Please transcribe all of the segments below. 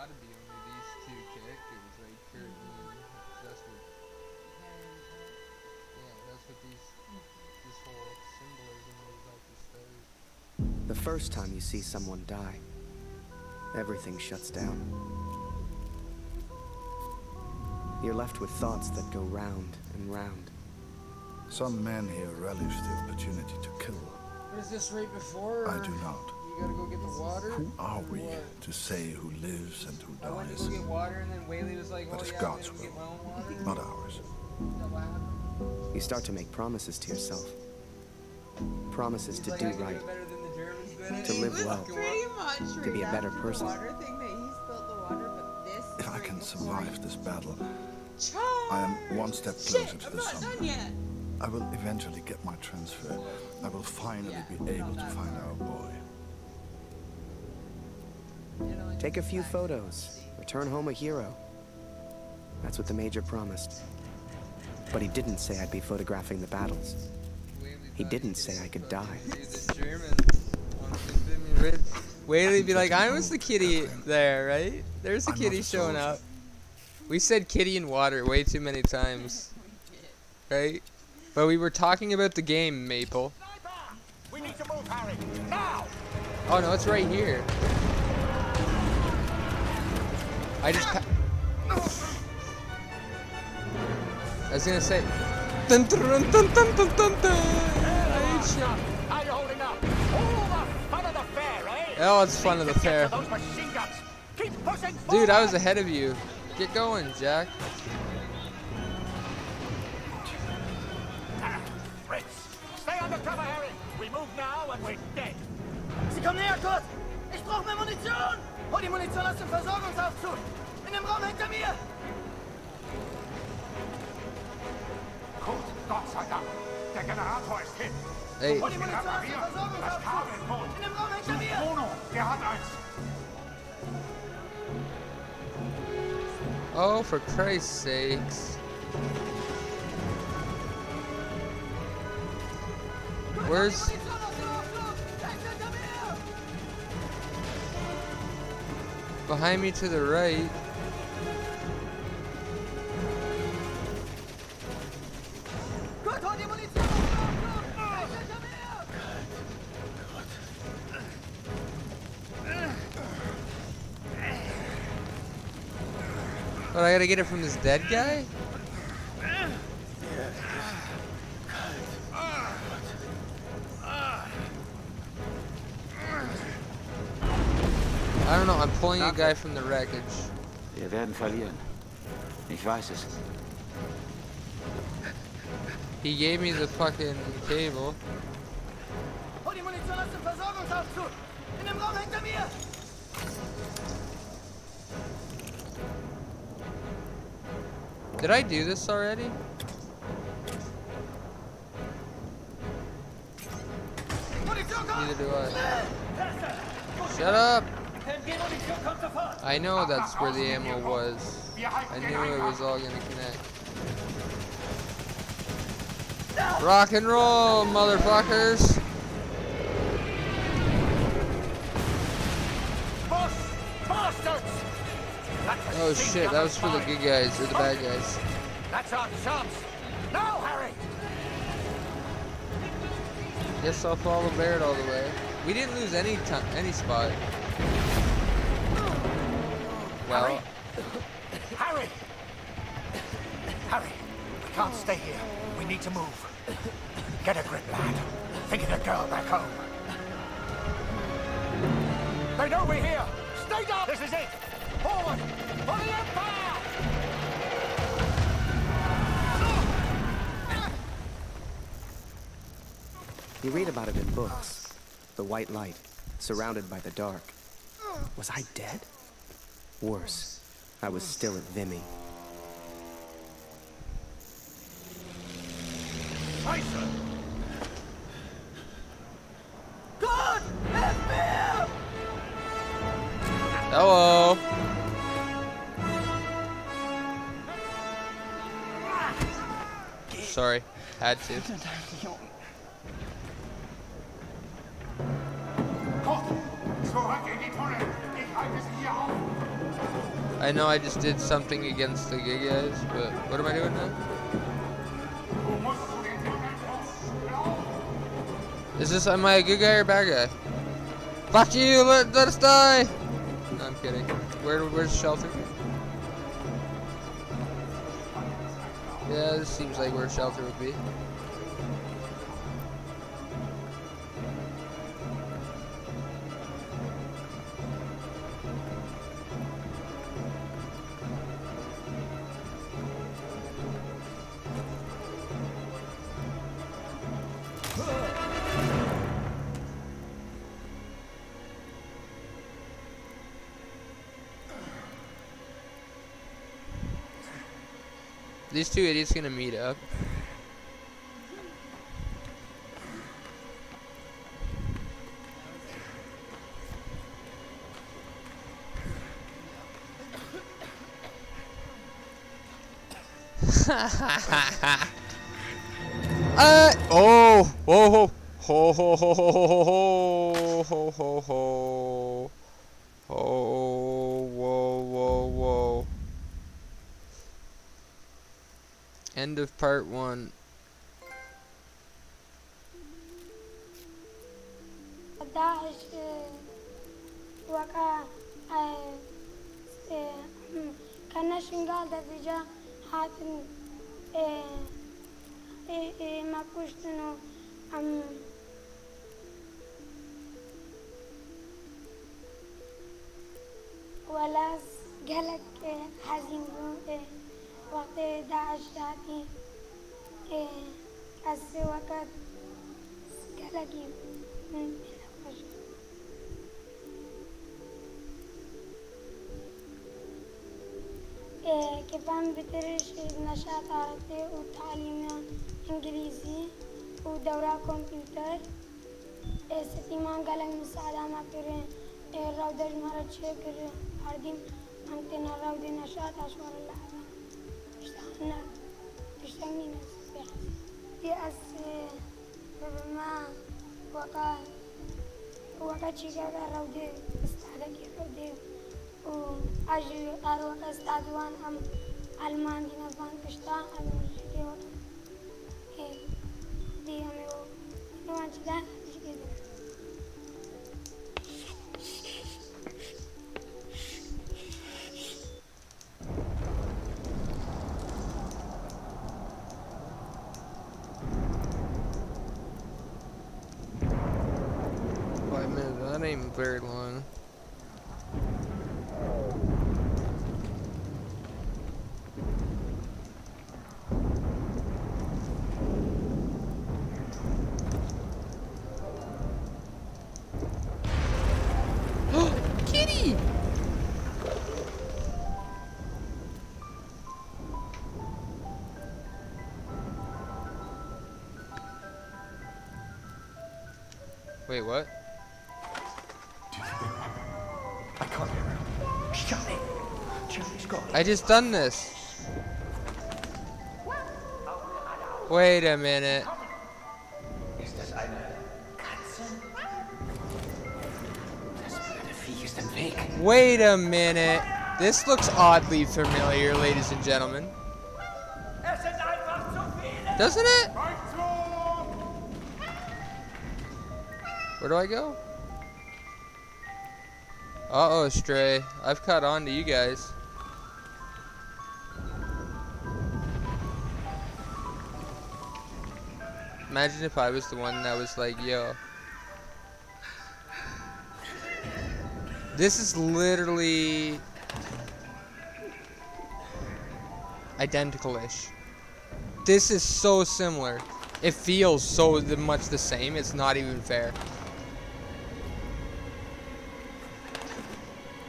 gotta be only these two characters, right? Kurt and that's what. Yeah, that's what this whole symbolism was about to start. The first time you see someone die, everything shuts down. You're left with thoughts that go round and round. Some men here relish the opportunity to kill. What is this right before? I do not. You gotta go get the water? Who are we What? to say who lives and who I went to dies? go get water and then Whaley was like, That oh is yeah, God's I'm gonna will, get my own water. not ours. Is that what happened? You start to make promises to yourself. Promises He's to like, do I can right, do it better than the Germans did it. to live It was well, pretty much to be a right better after person. The water thing that he spilled the water, but this. If I can survive this battle, Charge! I am one step closer Shit, to I'm the not sun. done yet. I will eventually get my transfer. I will finally be able to find our boy. Take a few photos, return home a hero. That's what the Major promised. But he didn't say I'd be photographing the battles. He didn't say I could die. The Germans wanted to give me rid. Whaley'd be like, I was the kitty there, right? There's the I'm kitty not a showing soldier. up. We said kitty and water way too many times. Right? But we were talking about the game, Maple. We need to move, Harry. Now! Oh no, it's right here. I just I was gonna say dun, dun, dun, dun, dun, dun, dun, dun. How you holding up? All the fun of the fair, eh? Oh, it's fun of the Let's get fair. to those machine guns. Keep pushing Dude, I was forward. ahead of you. Get going, Jack. Fritz, stay under cover, Harry. We move now and we're dead. Sie kommen näher, Kurt! Ich brauche mehr Munition! Hol die Munition aus dem Versorgungsaufzug! In dem Raum hinter mir! Gut, Gott sei Dank. Der Generator ist hin. Hey, Hol die Munition aus dem Reparieren. Das Versorgungsaufzug! Kabel im Boot. In dem Raum hinter mir! Bruno, der hat eins. oh, for Christ's sakes. Where's... Munition aus dem Aufzug! Rechts hinter mir! behind me to the right? Kurt, hol die Munition aus dem Aufzug! Rechts hinter mir! But I gotta get it from this dead guy? I don't know, I'm pulling a guy from the wreckage. Wir werden verlieren. Ich weiß es. He gave me the fucking cable. Hol die Munition aus dem Versorgungsaufzug! In dem Raum hinter mir! Did I do this already? Munition kommt! Neither do I. Shut up! I know that's where the ammo was. I knew it was all gonna connect. Rock and roll, motherfuckers! Bastards! That's a Oh machine shit, gun that was for the fire. good guys, or the bad guys. That's our chance. Now, Harry! Guess I'll follow Baird all the way. We didn't lose any time, any spot. Well, Harry! Harry, we can't stay here. We need to move. Get a grip, lad. Think of the girl back home. They know we're here. Stay down! This is it! Forward! For the Empire! You read about it in books. The white light, surrounded by the dark. Was I dead? Worse, I was still at Vimy. Scheiße! Kurt! Helf mir! hello. Sorry, had to. Kurt, zurück in die Tunnel! Ich halte sie hier auf! I know I just did something against the good guys, but what am I doing now? Am I a good guy or a bad guy? Fuck you, let us die! No, I'm kidding. Where's the shelter? Yeah, this seems like where shelter would be. These two idiots gonna meet up. Oh, ho, ho, ho, ho, ho, ho, ho, ho, ho. Oh, whoa, whoa, whoa. End of part 1. داعش وقع كان شنقال دفجة حاتم ما كشتنو ولا قالك حزين وقت داعش جاتي أسي وقت قالك من كيفان بترش نشاط عربي وتعليم إنجليزي ودورة كمبيوتر ستيمان قالك مساعدة ما كرين الراودة جمارة شكر عردين أنتنا الراودة نشاط أشوار اللعبة تشتغلين في أس ربما وقت شكا الراودة استعدك الراودة وأجي أروح استعدوان أم ألمان دينا فان كشتا أم شكي وقت دي أمي وان شدا شكي That ain't very long. Kitty! Wait, what? I can't hear him. Charlie! Charlie's got it. I just done this. Wait a minute. Ist das eine Katze? Das blöde Viech ist im Weg. Wait a minute. This looks oddly familiar, ladies and gentlemen. Doesn't it? Where do I go? Uh-oh, Stray. I've caught on to you guys. Imagine if I was the one that was like, yo. This is literally identical-ish. This is so similar. It feels so much the same, it's not even fair.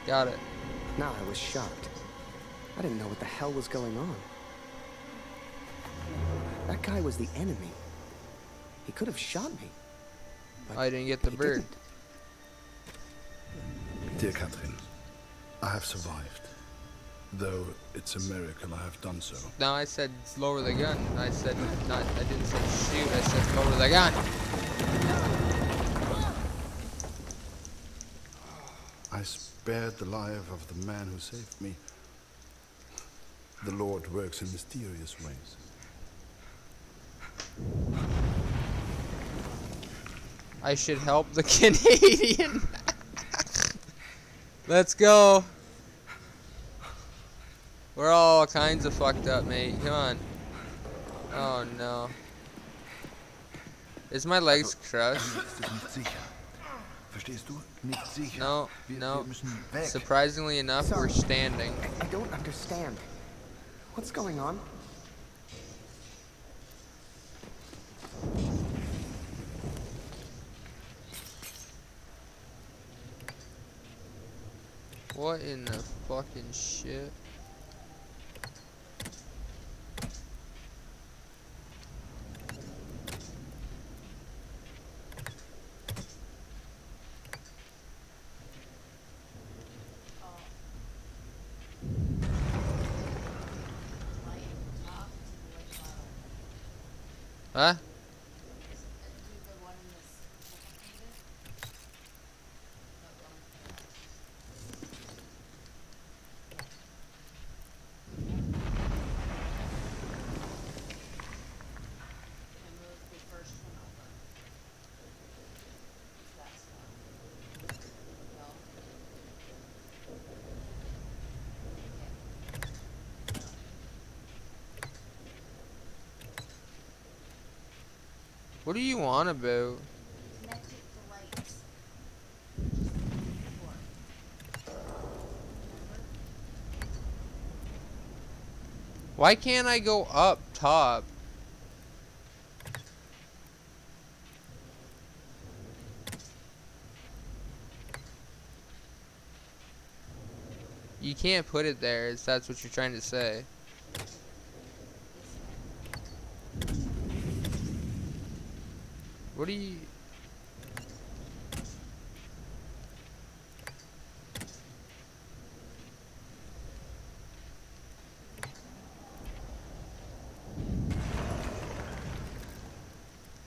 Got it. Now I was shocked. I didn't know what the hell was going on. That guy was the enemy. He could have shot me. But I didn't get the he bird. didn't. Dear Catherine, I have survived. Though it's a miracle I have done so. No, I said lower the gun. I said not. I didn't say shoot. I said lower the gun. I spared the life of the man who saved me, The Lord works in mysterious ways. I should help the Canadian. Let's go. We're all kinds of fucked up, mate. Come on. Oh no. Is my legs crushed? Verstehst du? Nicht sicher. No, Wir no. müssen weg. Surprisingly enough, we're standing. I don't understand. What's going on? What in the fucking shit? Huh? What do you want about? Connect it to lights. Why can't I go up top? You can't put it there, if that's what you're trying to say. What do you...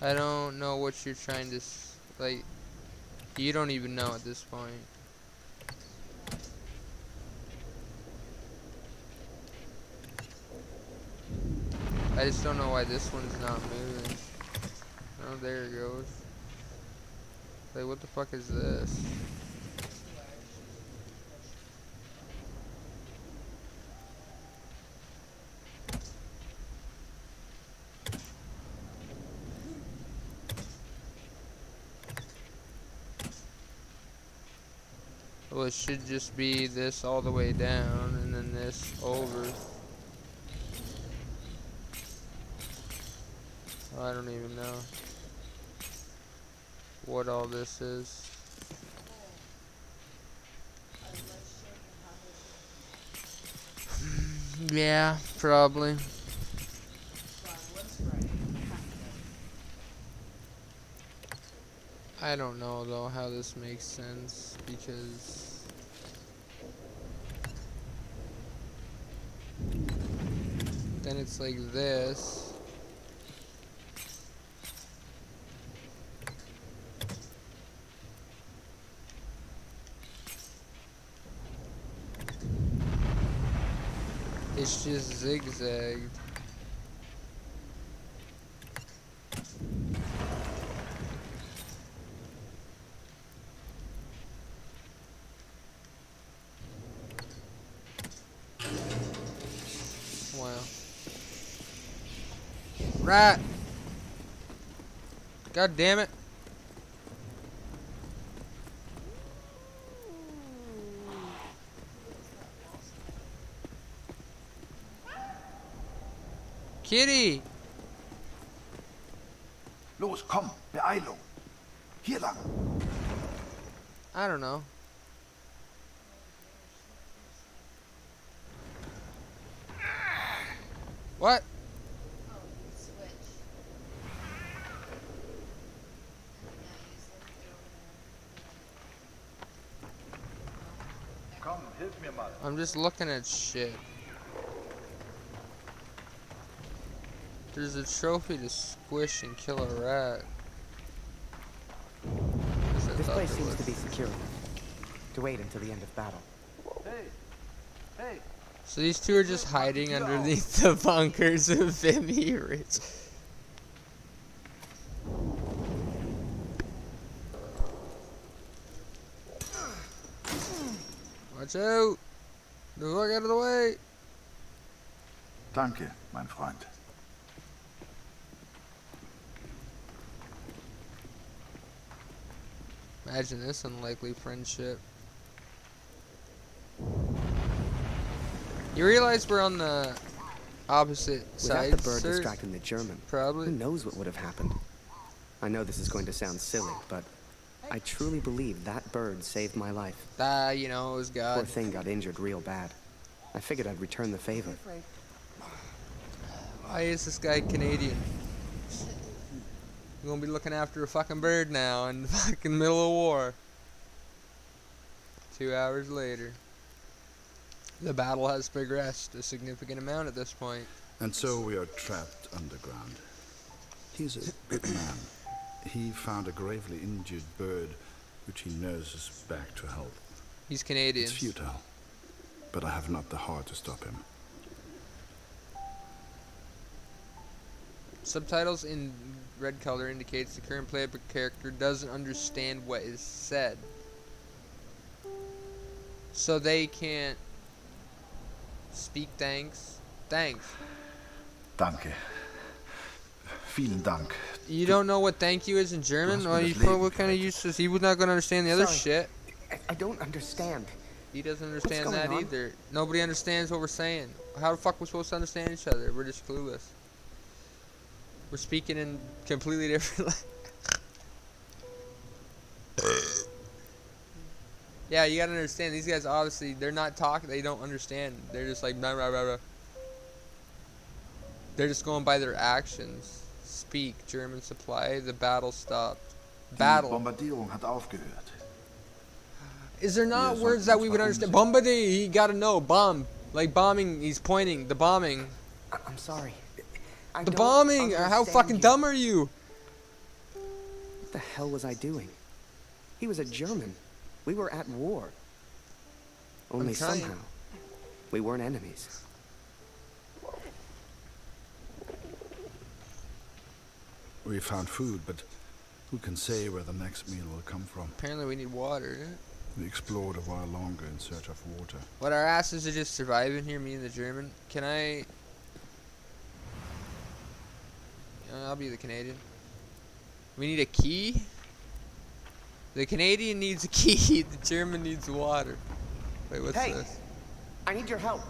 I don't know what you're trying to... like... You don't even know at this point. I just don't know why this one's not moving. Oh, there it goes. Like, what the fuck is this? Well, it should just be this all the way down and then this over. Oh, I don't even know what all this is. Yeah, probably. I don't know though how this makes sense because then it's like this. It's just zigzagged. Wow. Rat! God damn it. Kitty! Los, komm, Beeilung. Hier lang. I don't know. What? Komm, hilf mir mal. I'm just looking at shit. There's a trophy to squish and kill a rat. This place seems to be secure. To wait until the end of battle. Hey, hey. So these two are just hiding underneath the bunkers of Vimy Ridge. Watch out! The fuck out of the way! Danke, mein Freund. Imagine this unlikely friendship. You realize we're on the opposite side, Without the bird sir? distracting the German, Probably. who knows what would have happened? I know this is going to sound silly, but I truly believe that bird saved my life. You know, it was Poor God. thing got injured real bad. I figured I'd return the favor. Why is this guy Canadian? We're gonna be looking after a fucking bird now in the fucking middle of war. 2 hours later. The battle has progressed a significant amount at this point. And so we are trapped underground. He's a good man. He found a gravely injured bird, which he nurses back to health. He's Canadian. It's futile, but I have not the heart to stop him. Subtitles in red color indicates the current playable character doesn't understand what is said. So they can't speak thanks. Thanks. Danke. Vielen Dank. You don't know what thank you is in German? Well, what kind of use is he was not gonna understand the other Sorry. shit. I don't understand. He doesn't understand going that on? either. Nobody understands what we're saying. How the fuck are we supposed to understand each other? We're just clueless. We're speaking in completely different Yeah, you gotta understand, these guys obviously, they're not talking, they don't understand. They're just like, blah, blah, blah, blah. They're just going by their actions. Speak, German supply, the battle stopped. Battle. Bombardierung hat aufgehört. Is there not Yes, words that we would understand? Bombardee, he gotta know, bomb. Like bombing, he's pointing, the bombing. I'm sorry. I The don't bombing, how understand fucking you. dumb are you? What the hell was I doing? He was a German. We were at war. Only trying. somehow, we weren't enemies. We found food, but who can say where the next meal will come from? Apparently we need water. We explored a while longer in search of water. What, our asses are just surviving here, me and the German? Can I... I'll be the Canadian. We need a key? The Canadian needs a key, the German needs water. Wait, what's Hey! this? I need your help.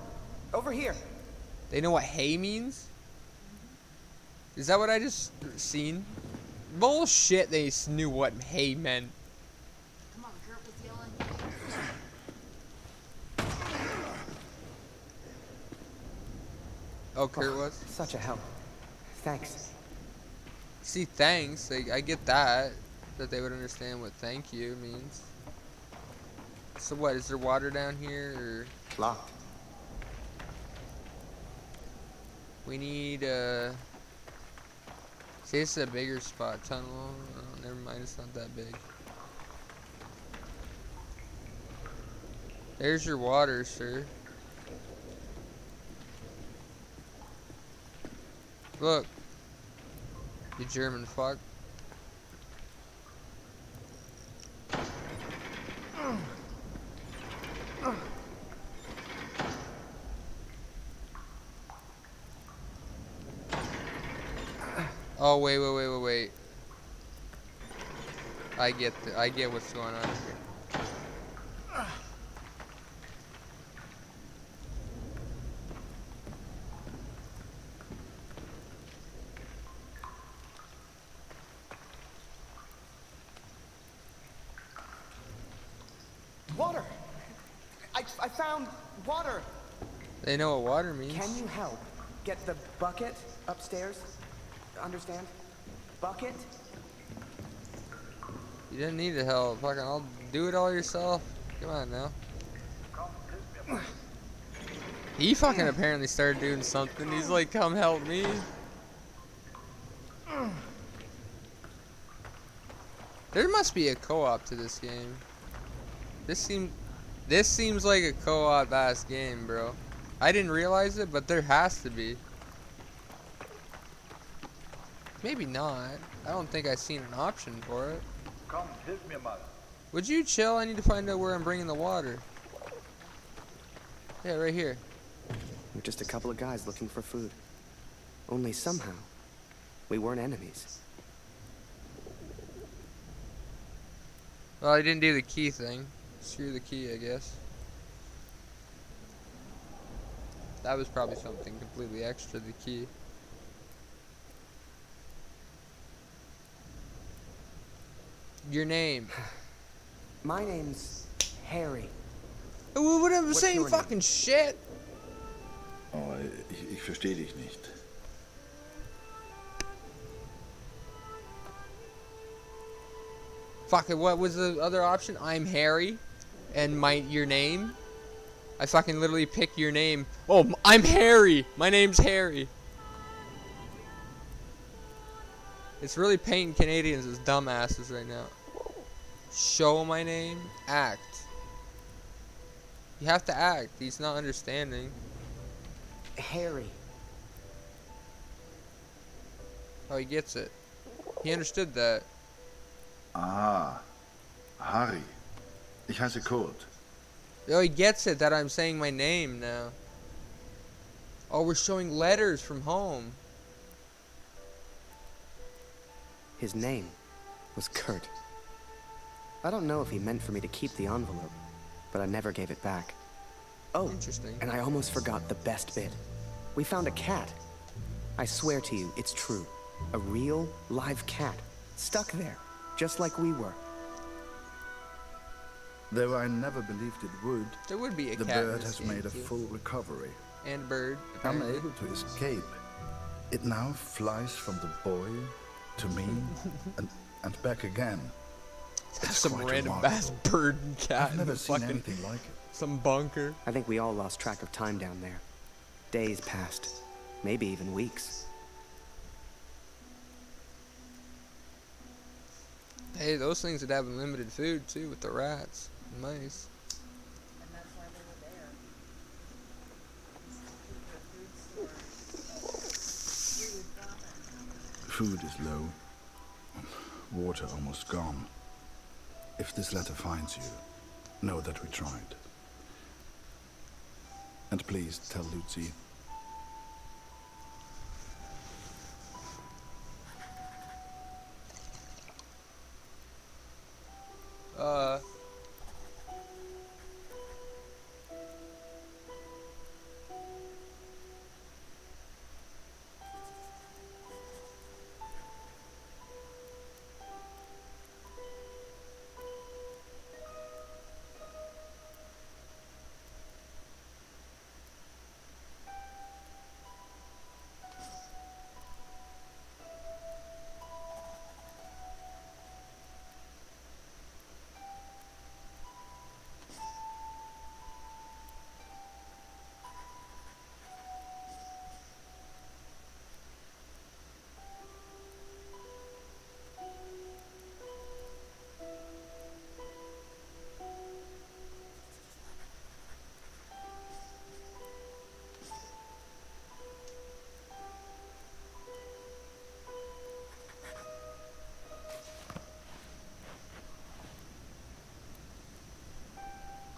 Over here. They know what hay means? Is that what I just seen? Bullshit, they knew what hay meant. Come on, Kurt was yelling. Oh, Kurt was? Such a help. Thanks. See, thanks. I get that. That they would understand what thank you means. So what, is there water down here, or? Locked. We need, see, this is a bigger spot. Tunnel. Oh, never mind, it's not that big. There's your water, sir. Look. You German fuck. Oh, wait. I get what's going on here. Water! I found water! They know what water means. Can you help get the bucket upstairs? Understand? Bucket? You didn't need to help. Fucking, I'll do it all yourself. Come on now. He fucking apparently started doing something. He's like, come help me. There must be a co-op to this game. This seems like a co-op ass game, bro. I didn't realize it, but there has to be. Maybe not. I don't think I've seen an option for it. Komm, hilf mir mal. Would you chill? I need to find out where I'm bringing the water. Yeah, right here. We're just a couple of guys looking for food. Only somehow, we weren't enemies. Well, I didn't do the key thing. Screw the key, I guess. That was probably something completely extra, the key. Your name. My name's Harry. What am I What's saying? your Fucking shit. Oh, ich verstehe dich nicht. Fuck it, what was the other option? I'm Harry. And your name? I fucking literally pick your name. Oh, I'm Harry. My name's Harry. It's really painting Canadians as dumbasses right now. Show my name. Act. You have to act. He's not understanding. Harry. Oh, he gets it. He understood that. Ah, Harry. Ich heiße Kurt. Oh, he gets it that I'm saying my name now. Oh, we're showing letters from home. His name was Kurt. I don't know if he meant for me to keep the envelope, but I never gave it back. Oh, Interesting. and I almost forgot the best bit. We found a cat. I swear to you, it's true. A real, live cat. Stuck there, just like we were. Though I never believed it would, There would be a the cat in bird this has made a game, too. full recovery. And bird. apparently. Unable to escape, it now flies from the boy to me and back again. It's Some quite random remarkable. ass bird and cat I've in never the seen fucking anything like it. some bunker. I think we all lost track of time down there. Days passed, maybe even weeks. Hey, those things would have unlimited food too with the rats and mice. And that's why they were there. Food was Food is low. Water almost gone. If this letter finds you, know that we tried. And please tell Lucy.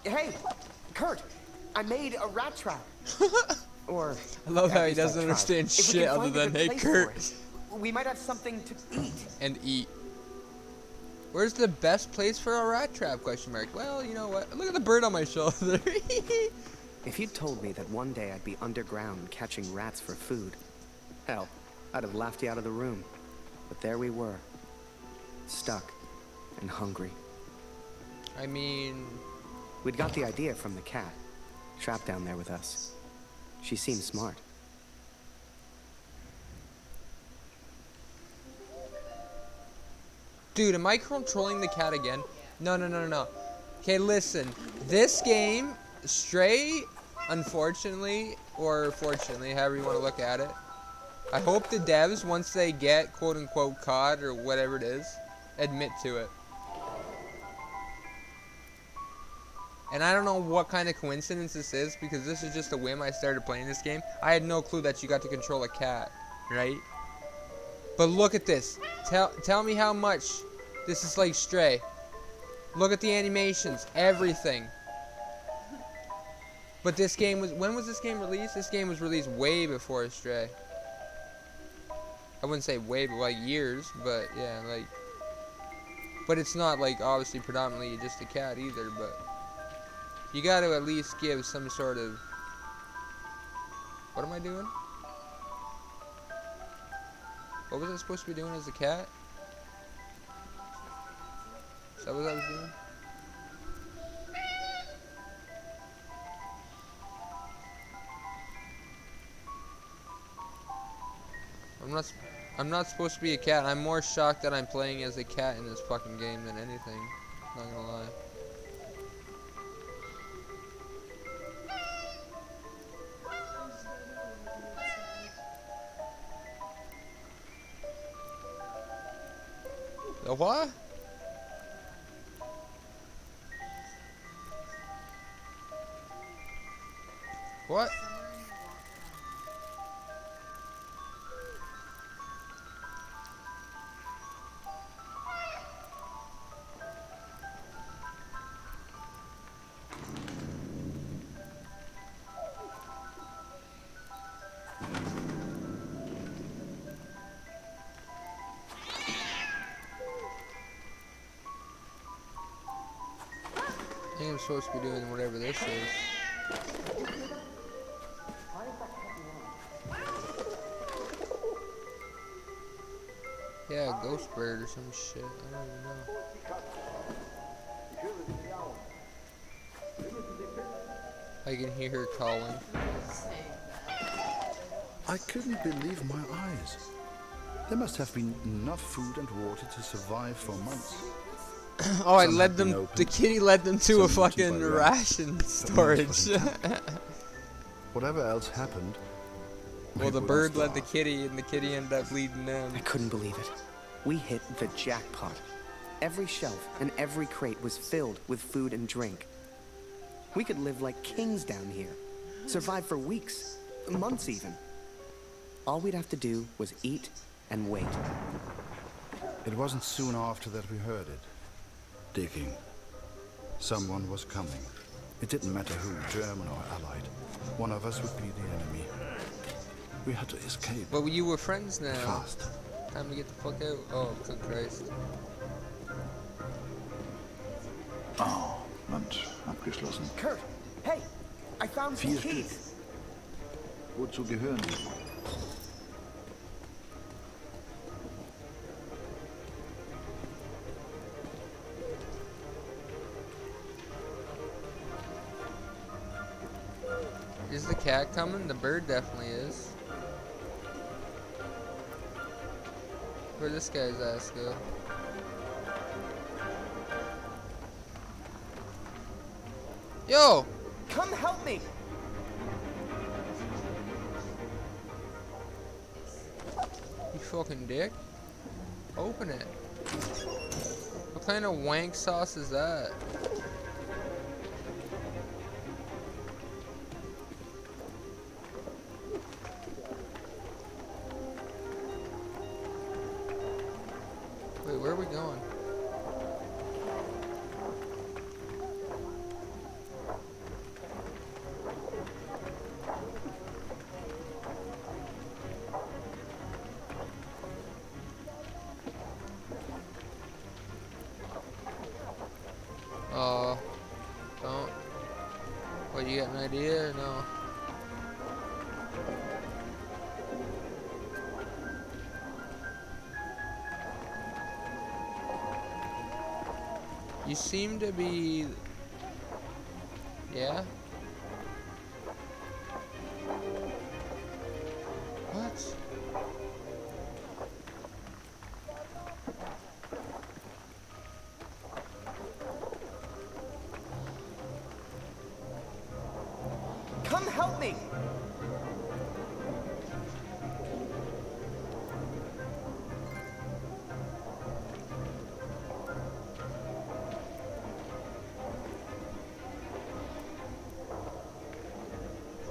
Hey, Kurt, I made a rat trap. Or I love how at he least I doesn't tried. understand If we shit can other find a than, good hey, place Kurt. for it, we might have something to eat. And eat. Where's the best place for a rat trap? Question mark. Well, you know what? Look at the bird on my shoulder. If you'd told me that one day I'd be underground catching rats for food, hell, I'd have laughed you out of the room. But there we were, stuck and hungry. I mean, We'd got the idea from the cat, trapped down there with us. She seemed smart. dude, am I controlling the cat again? No, no, no, no, no. Okay, listen. This game, Stray, unfortunately, or fortunately, however you want to look at it, I hope the devs, once they get quote-unquote caught or whatever it is, admit to it. And I don't know what kind of coincidence this is, because this is just a whim. I started playing this game. I had no clue that you got to control a cat, right? But look at this. Tell me how much this is like Stray. Look at the animations, everything. But this game was, when was this game released? This game was released way before Stray. I wouldn't say way, but like years, but yeah, like. But it's not like obviously predominantly just a cat either, but you got to at least give some sort of. What am I doing? What was I supposed to be doing as a cat? Is that what I was doing? I'm not supposed to be a cat. I'm more shocked that I'm playing as a cat in this fucking game than anything. Not gonna lie. The what? What? I think I'm supposed to be doing whatever this is. Yeah, a ghost bird or some shit. I don't even know. I can hear her calling. I couldn't believe my eyes. There must have been enough food and water to survive for months. Oh, I Some led had been them. opened, The kitty led them to a some eaten fucking by rats, ration but most storage. was intact. Whatever else happened. Well, we the wouldn't bird led the starve. kitty, and the kitty ended up leading them. I couldn't believe it. We hit the jackpot. Every shelf and every crate was filled with food and drink. We could live like kings down here. Survive for weeks, months even. All we'd have to do was eat and wait. It wasn't soon after that we heard it. Digging. Someone was coming. It didn't matter who, German or Allied. One of us would be the enemy. We had to escape. But you were friends now. Fast. Time to get the fuck out. Oh, good Christ. Oh, und abgeschlossen. Kurt, hey, I found some 4 Stück. keys. Wozu gehören die? Is the cat coming? The bird definitely is. Where'd this guy's ass go? Yo! Come help me. You fucking dick. Open it. What kind of wank sauce is that? Wait, where are we going? Don't. What, you got an idea or no? You seem to be... Yeah? What? Come help me.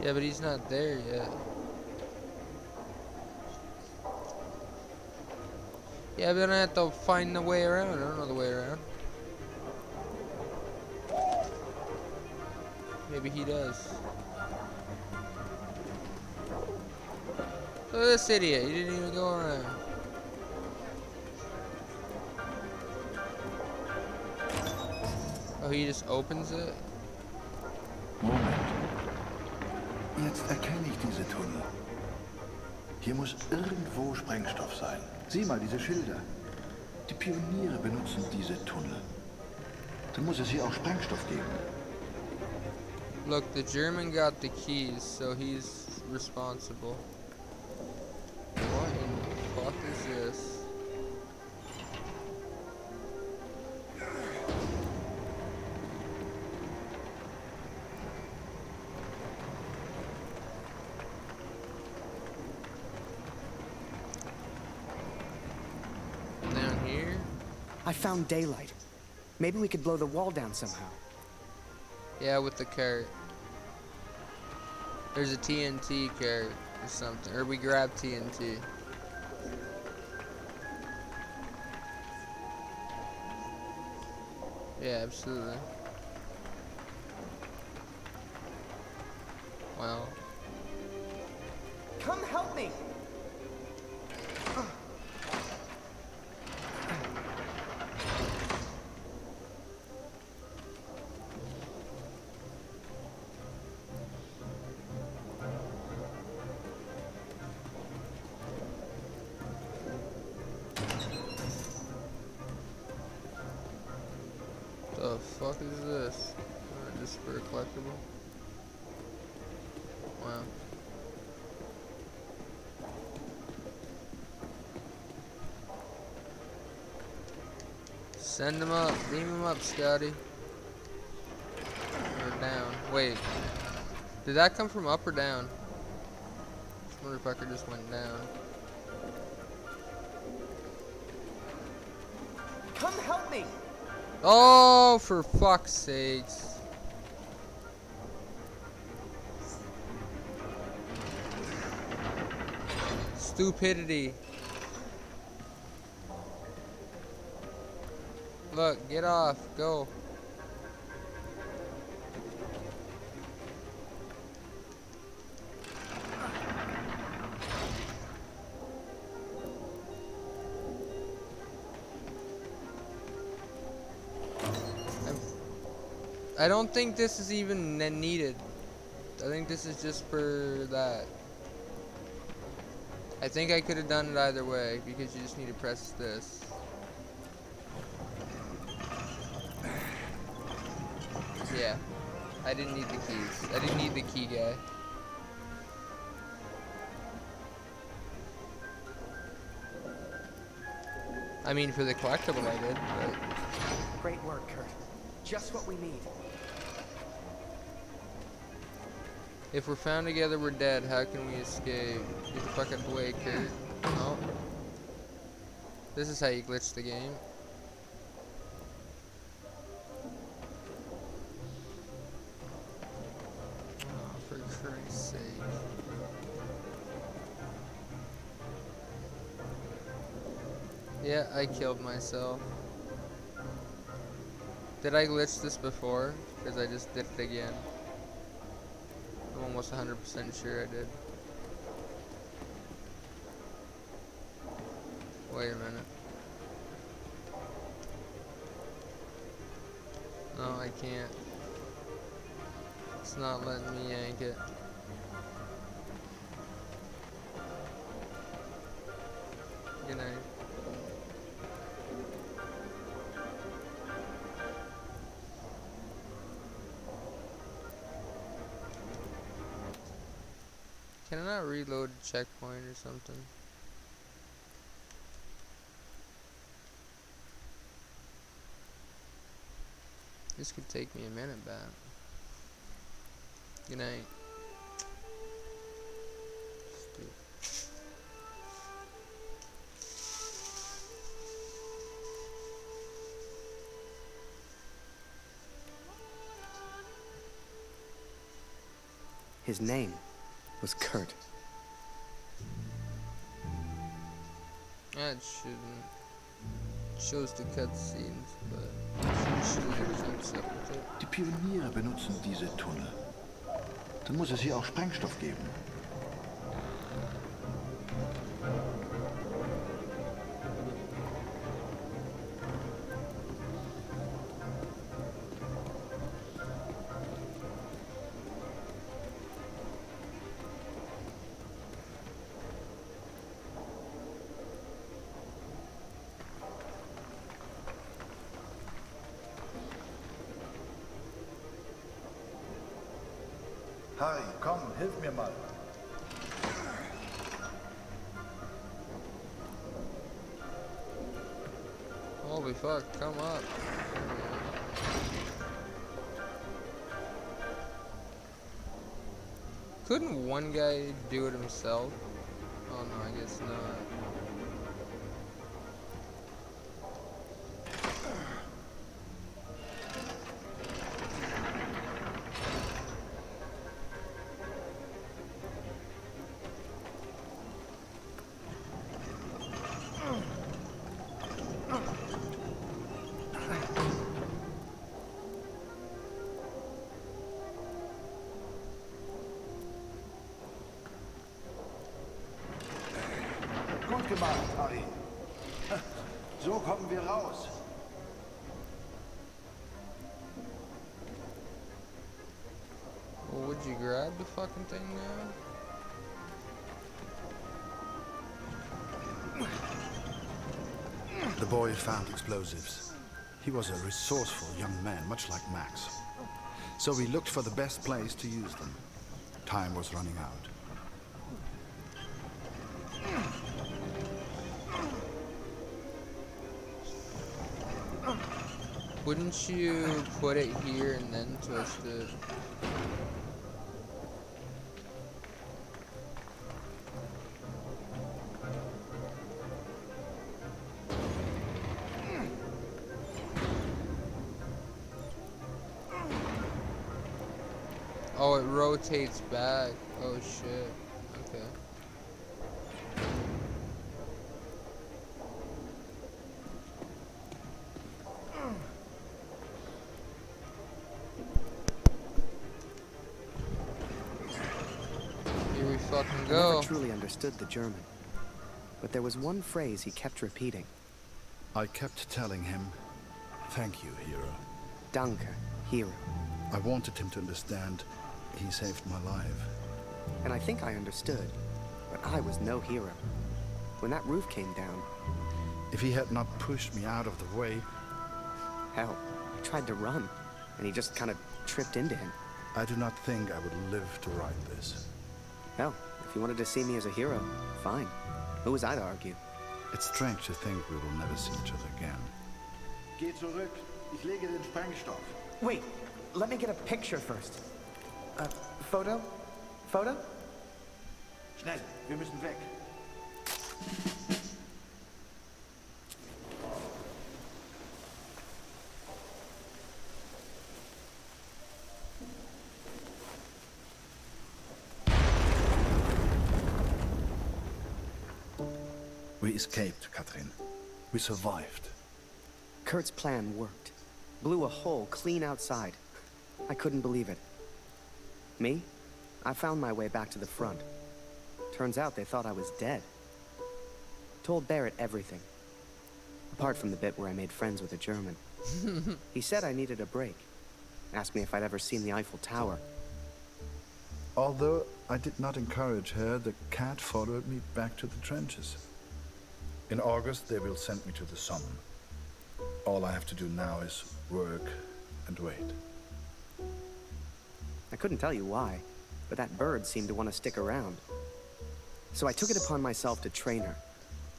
Yeah, but he's not there yet. Yeah, but I have to find the way around. I don't know the way around. Maybe he does. Look at this idiot. He didn't even go around. Oh, he just opens it? Moment. Jetzt erkenne ich diese Tunnel. Hier muss irgendwo Sprengstoff sein. Sieh mal diese Schilder. Die Pioniere benutzen diese Tunnel. Dann muss es hier auch Sprengstoff geben. Look, the German got the keys, so he's responsible. What in the fuck is this? Down here? I found daylight. Maybe we could blow the wall down somehow. Yeah, with the cart. There's a TNT cart or something. Or we grab TNT. Yeah, absolutely. Well. Come help me! The fuck is this? Just for a collectible? Wow. Send him up. Beam him up, Scotty. Or down. Wait. Did that come from up or down? This motherfucker just went down. Come help me! Oh, for fuck's sakes. Stupidity. Look, get off. Go. I don't think this is even needed. I think this is just for that. I think I could have done it either way because you just need to press this. Yeah. I didn't need the keys. I didn't need the key guy. I mean, for the collectible I did, but... Great work, Kurt. Just what we need. If we're found together, we're dead. How can we escape? Get the fuck out of the way, Kurt. Oh. This is how you glitch the game. Oh, for Christ's sake. Yeah, I killed myself. Did I glitch this before? Because I just did it again. I'm almost 100% sure I did. Wait a minute. No, I can't. It's not letting me yank it. Good night. Can I not reload a checkpoint or something? This could take me a minute back. Good night. Stupid. His name was Kurt. That shouldn't. Shows the cutscenes, but usually comes up with it. Die Pioniere benutzen diese Tunnel. Dann muss es hier auch Sprengstoff geben. Harry, komm, hilf mir mal. Holy fuck, come up. Couldn't one guy do it himself? Oh no, I guess not. Gut gemacht, Harry. So kommen wir raus. Well, would you grab the fucking thing now? The boy found explosives. He was a resourceful young man, much like Max. So we looked for the best place to use them. Time was running out. Wouldn't you put it here and then twist it? Oh, it rotates back. Oh shit. Okay. Here we fucking I go. never truly understood the German, but there was one phrase he kept repeating. I kept telling him, "Thank you, hero." Danke, hero. I wanted him to understand he saved my life. And I think I understood, but I was no hero. When that roof came down, If he had not pushed me out of the way, hell, I tried to run, and he just kind of tripped into him. I do not think I would live to write this. Hell, if you wanted to see me as a hero, fine. Who was I to argue? It's strange to think we will never see each other again. Geh zurück. Ich lege den Sprengstoff. Wait, let me get a picture first. Photo? Photo? Schnell, wir müssen weg. We escaped, Katrin. We survived. Kurt's plan worked. Blew a hole clean outside. I couldn't believe it. Me? I found my way back to the front. Turns out they thought I was dead. Told Barrett everything. Apart from the bit where I made friends with a German. He said I needed a break. Asked me if I'd ever seen the Eiffel Tower. Although I did not encourage her, the cat followed me back to the trenches. In August, they will send me to the sun. All I have to do now is work and wait. I couldn't tell you why, but that bird seemed to want to stick around. So I took it upon myself to train her.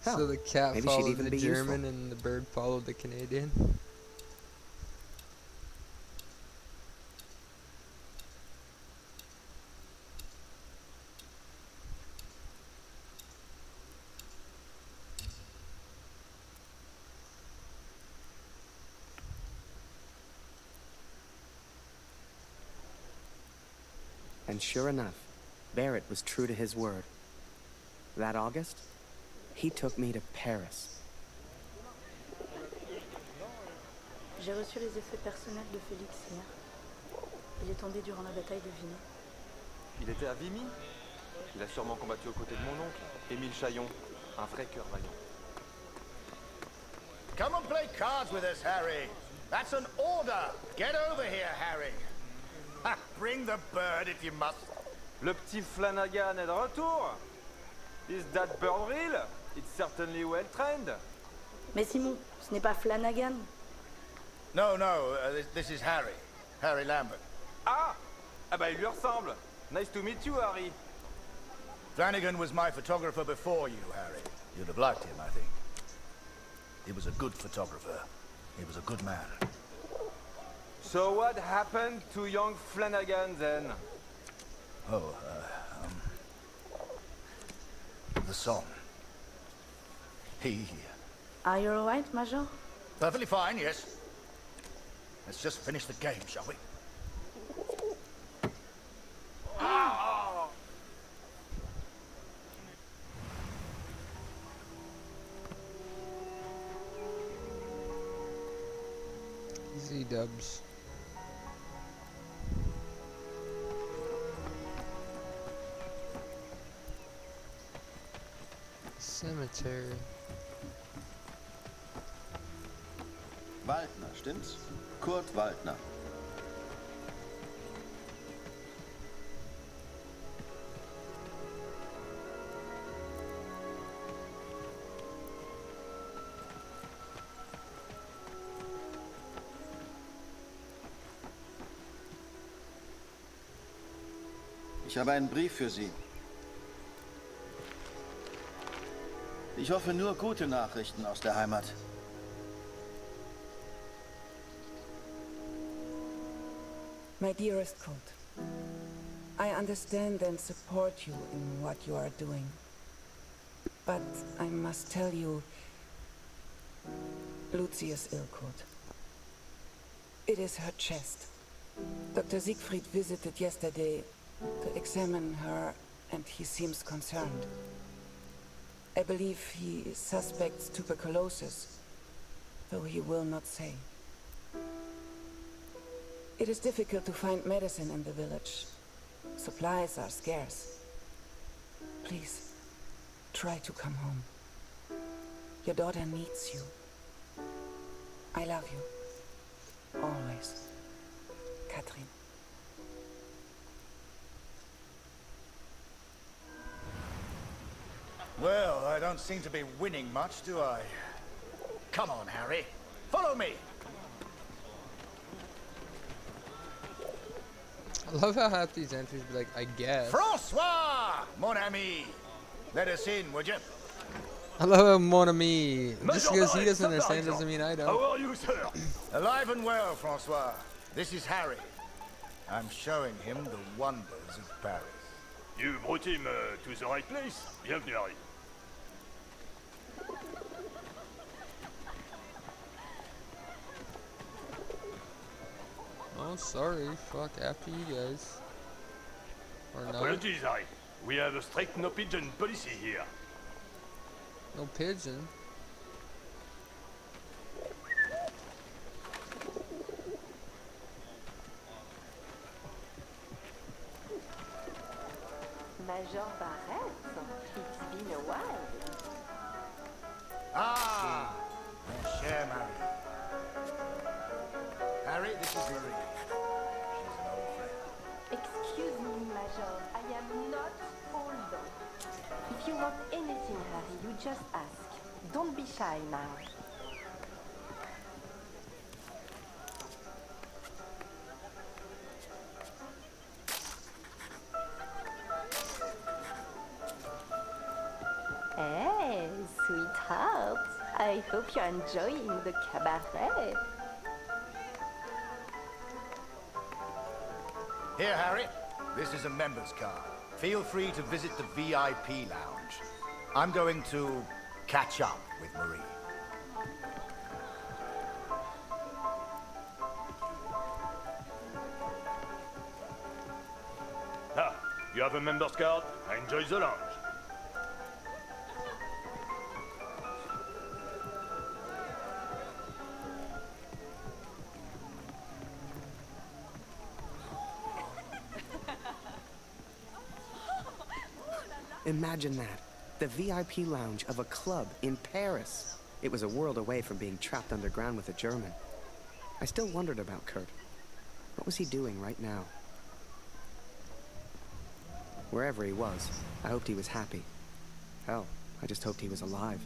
Hell, So the cat maybe she'd followed even the be German useful. and the bird followed the Canadian. And sure enough, Barrett was true to his word. That August, he took me to Paris. J'ai reçu les effets personnels de Félix hier. Il est tombé durant la bataille de Vinay. Il était à Vimy. Il a sûrement combattu aux côtés de mon oncle, Émile Chaillon, un vrai cœur vaillant. Come and play cards with us, Harry. That's an order. Get over here, Harry. Ha, bring the bird if you must. Le petit Flanagan est de retour. Is that bird real? It's certainly well trained. Mais Simon, ce n'est pas Flanagan. No, this is Harry. Harry Lambert. Ah! Ah bah il lui ressemble. Nice to meet you, Harry. Flanagan was my photographer before you, Harry. You'd have liked him, I think. He was a good photographer. He was a good man. So what happened to young Flanagan then? Oh, the song. He... Are you alright, Major? Perfectly fine, yes. Let's just finish the game, shall we? Easy dubs. Cemetery. Waldner, stimmt's? Kurt Waldner. Ich habe einen Brief für Sie. Ich hoffe nur gute Nachrichten aus der Heimat. My dearest Kurt, I understand and support you in what you are doing. But I must tell you, Lucy is ill, Kurt. It is her chest. Dr. Siegfried visited yesterday to examine her, and he seems concerned. I believe he suspects tuberculosis, though he will not say. It is difficult to find medicine in the village. Supplies are scarce. Please, try to come home. Your daughter needs you. I love you. Always. Catherine. Well, I don't seem to be winning much, do I? Come on, Harry. Follow me. I love how half these entries be like, I guess. Francois, mon ami. Let us in, would you? I love how mon ami. Just because he doesn't understand doesn't mean I don't. How are you, sir? Alive and well, Francois. This is Harry. I'm showing him the wonders of Paris. You brought him to the right place. Bienvenue, Harry. Oh, sorry. Fuck, after you guys. Or not. Apologies, Harry. We have a strict no pigeon policy here. No pigeon? Major Barrett, it's been a while. Ah, mon cher Marie. Harry, this is Marie. She's an old friend. Excuse me, Major, I am not old. If you want anything, Harry, you just ask. Don't be shy now. Hey, sweetheart. I hope you're enjoying the cabaret. Here, Harry. This is a member's card. Feel free to visit the VIP lounge. I'm going to catch up with Marie. Ah, You have a member's card? Enjoy the lounge. Imagine that. The VIP lounge of a club in Paris. It was a world away from being trapped underground with a German. I still wondered about Kurt. What was he doing right now? Wherever he was, I hoped he was happy. Hell, I just hoped he was alive.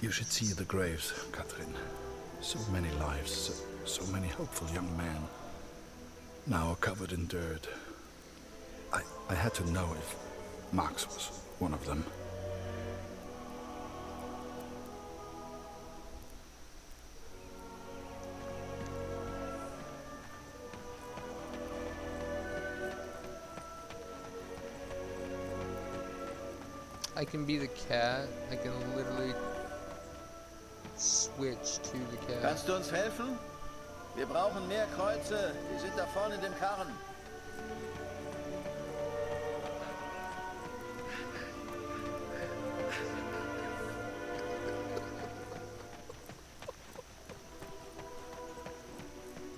You should see the graves, Catherine. So many lives, so many hopeful young men, now covered in dirt. I had to know if Max was one of them. I can be the cat. I can literally switch to the cat. Kannst du uns helfen? Wir brauchen mehr Kreuze. Die sind da vorne in dem Karren.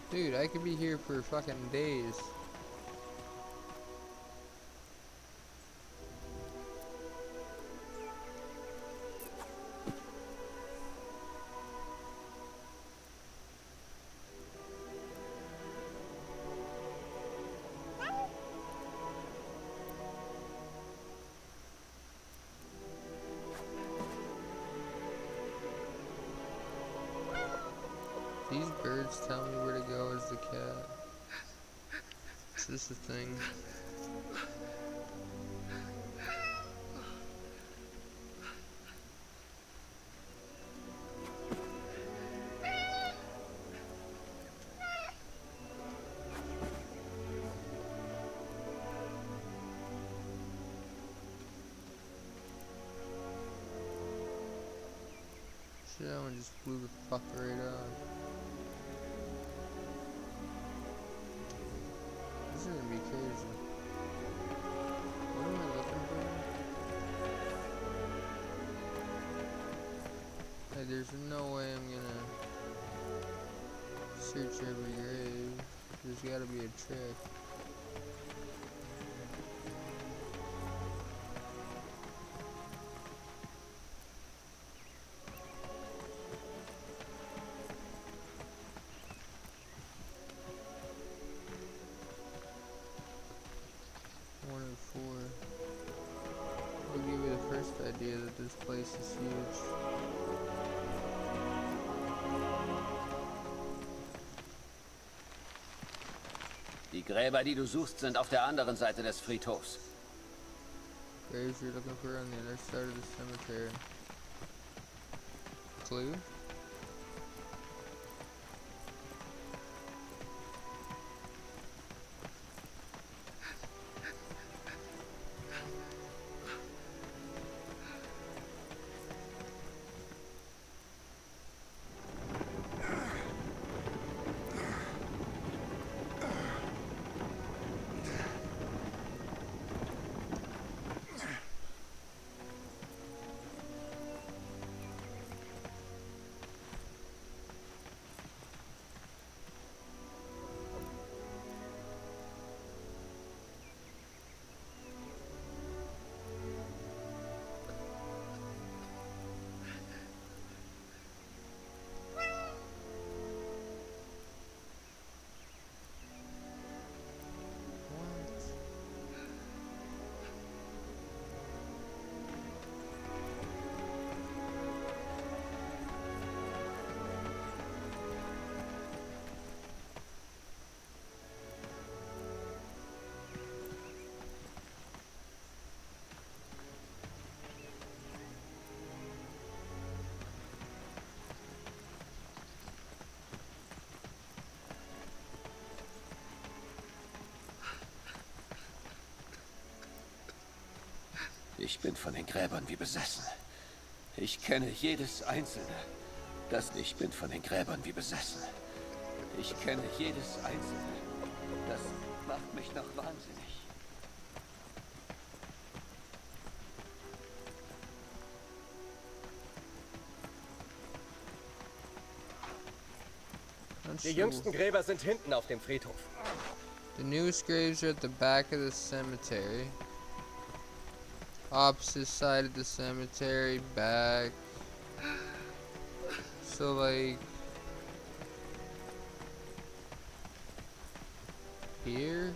Dude, I could be here for fucking days. These birds tell me where to go as the cat. Is this the thing? Shit, that one just flew the fuck right off. This is gonna be crazy. What am I looking for? Like, there's no way I'm gonna search every grave. There's gotta be a trick. I'll give you the first idea that this place is huge. Die Gräber, die du suchst, sind auf der anderen Seite des Friedhofs. Graves you're looking for on the other side of the cemetery. Clue? Ich bin von den Gräbern wie besessen. Ich kenne jedes einzelne. Ich bin von den Gräbern wie besessen. Ich kenne jedes einzelne. Das macht mich noch wahnsinnig. Die jüngsten Gräber sind hinten auf dem Friedhof. The newest graves are at the back of the cemetery. Opposite side of the cemetery, back. So like here?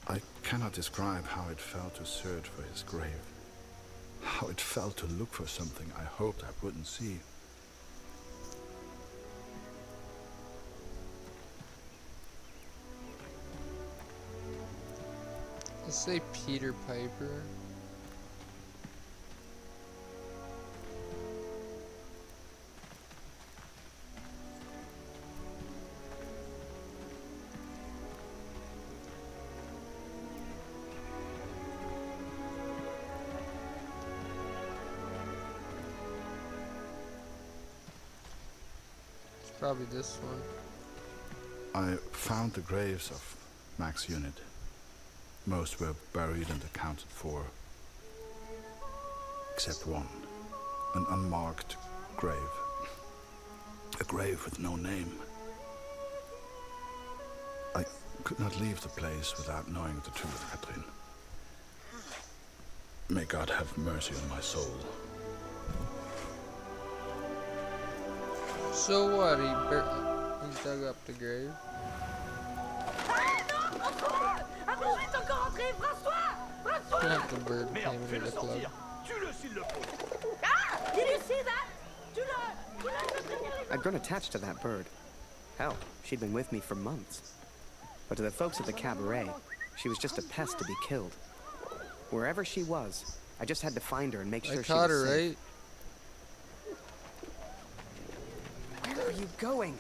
I cannot describe how it felt to search for his grave. How it felt to look for something I hoped I wouldn't see. Let's say Peter Piper. It's probably this one. I found the graves of Mac's unit. Most were buried and accounted for, except one, an unmarked grave. A grave with no name. I could not leave the place without knowing the truth, Catherine. May God have mercy on my soul. So what? He dug up the grave. Not the bird came into the club. I'd grown attached to that bird. Hell, she'd been with me for months. But to the folks at the cabaret, she was just a pest to be killed. Wherever she was, I just had to find her and make sure she was her, safe. Right? Where are you going?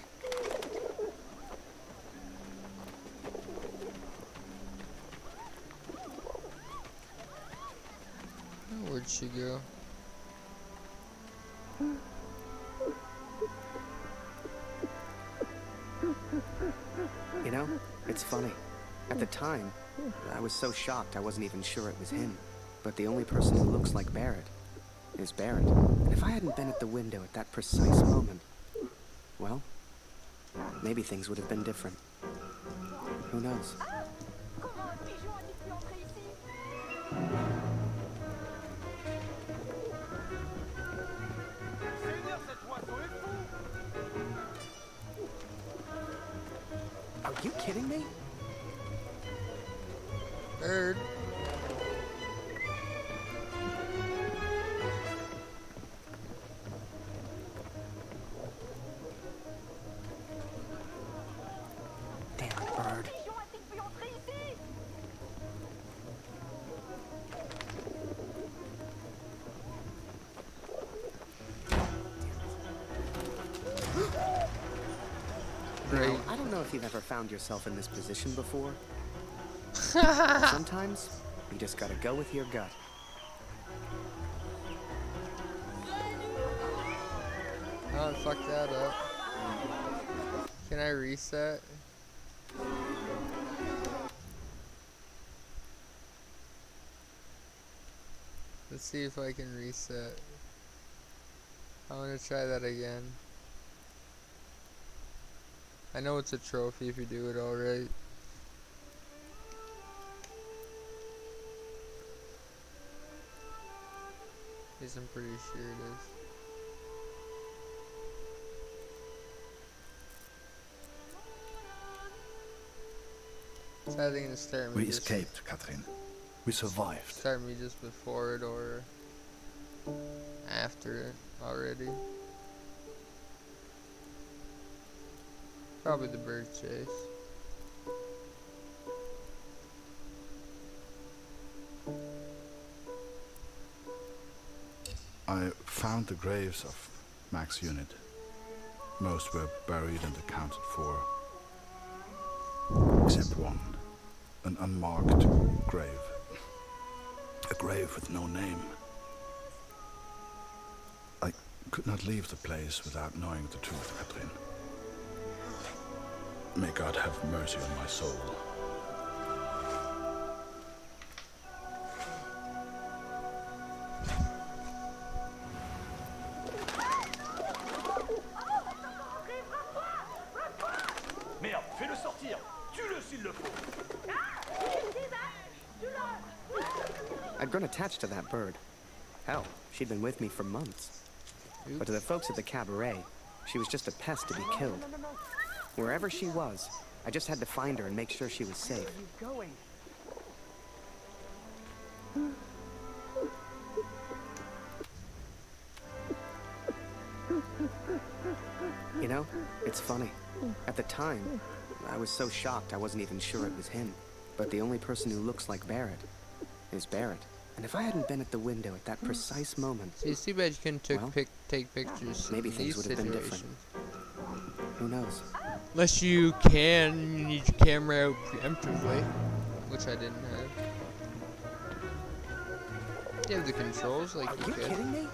Where'd she go? You know, it's funny. At the time, I was so shocked I wasn't even sure it was him. But the only person who looks like Barrett is Barrett. And if I hadn't been at the window at that precise moment, well, maybe things would have been different. Who knows? Are you kidding me? Bird. Damn bird. Now, I don't know if you've ever found yourself in this position before. Sometimes, you just gotta go with your gut. Oh, I fucked that up. Can I reset? Let's see if I can reset. I want to try that again. I know it's a trophy if you do it all right. At least I'm pretty sure it is. It's either gonna start me We escaped, Catherine. We survived. Start me just before it or after it already. Probably the bird chase. I found the graves of Mac's unit. Most were buried and accounted for. Except one. An unmarked grave. A grave with no name. I could not leave the place without knowing the truth, Katrin. May God have mercy on my soul. Merde, fais-le sortir. Tue-le s'il le faut. I'd grown attached to that bird. Hell, she'd been with me for months. But to the folks at the cabaret, she was just a pest to be killed. Wherever she was, I just had to find her and make sure she was safe. You know, it's funny. At the time, I was so shocked I wasn't even sure it was him. But the only person who looks like Barrett is Barrett. And if I hadn't been at the window at that precise moment... See, it's too bad you couldn't take pictures maybe in things these would have been situations. different. Who knows? Unless you need your camera out preemptively, which I didn't have. You have the controls like you could. Are you kidding me?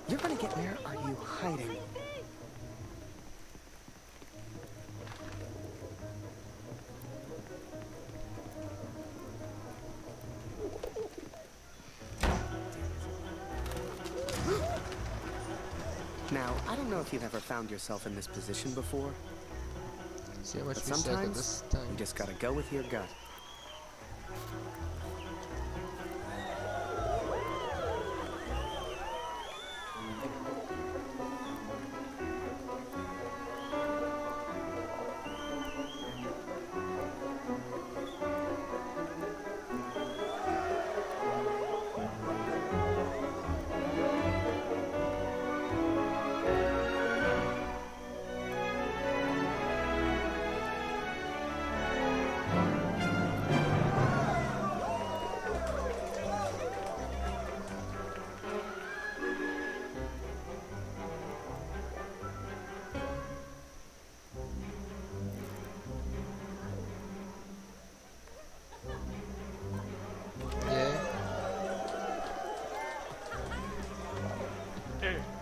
You're gonna get... Where are you hiding? Now, I don't know if you've ever found yourself in this position before. See how much But we suck at this sometimes time. you just gotta go with your gut.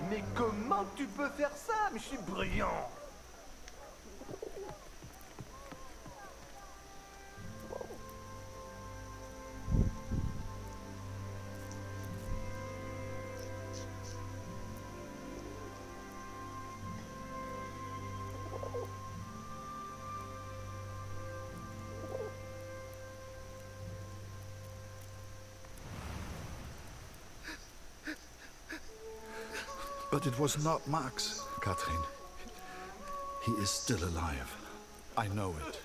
Mais comment tu peux faire ça? Mais je suis brillant. But it was not Max, Katrin. He is still alive. I know it.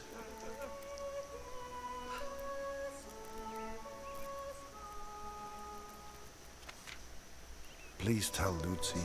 Please tell Lucy.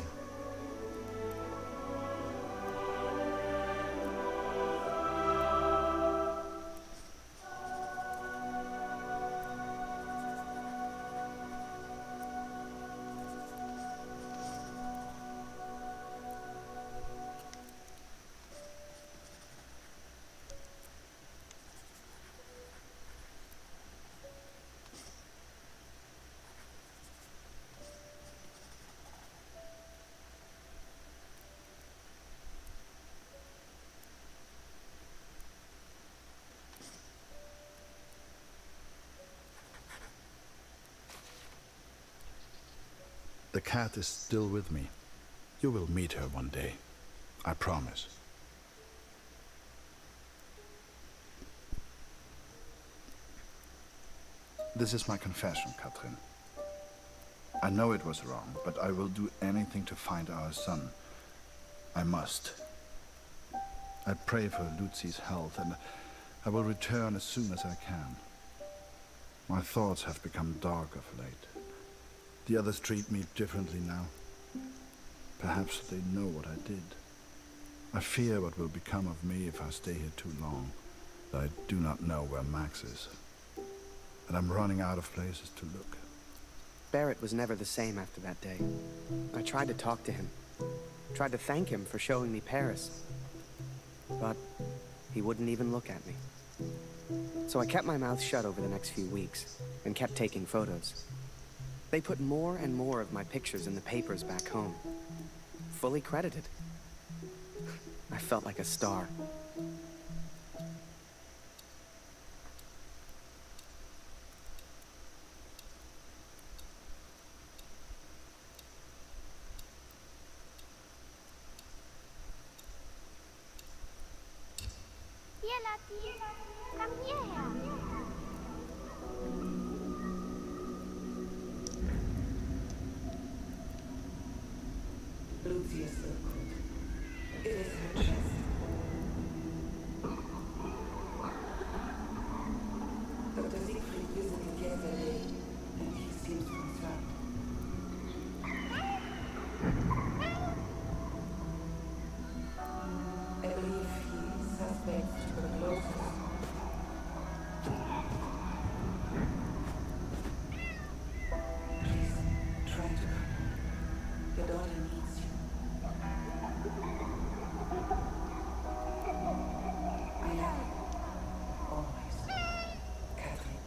The cat is still with me. You will meet her one day. I promise. This is my confession, Katrin. I know it was wrong, but I will do anything to find our son. I must. I pray for Lucy's health, and I will return as soon as I can. My thoughts have become dark of late. The others treat me differently now. Perhaps they know what I did. I fear what will become of me if I stay here too long. I do not know where Max is. And I'm running out of places to look. Barrett was never the same after that day. I tried to talk to him. Tried to thank him for showing me Paris. But he wouldn't even look at me. So I kept my mouth shut over the next few weeks and kept taking photos. They put more and more of my pictures in the papers back home. Fully credited. I felt like a star. Hier, Lati. Komm hierher. Lucy is so good. It is her chest. Dr. Siegfried visited yesterday, and he seems concerned. I believe he suspects tuberculosis. Please, try to come. Your daughter needs you. I love you. Always. Catherine.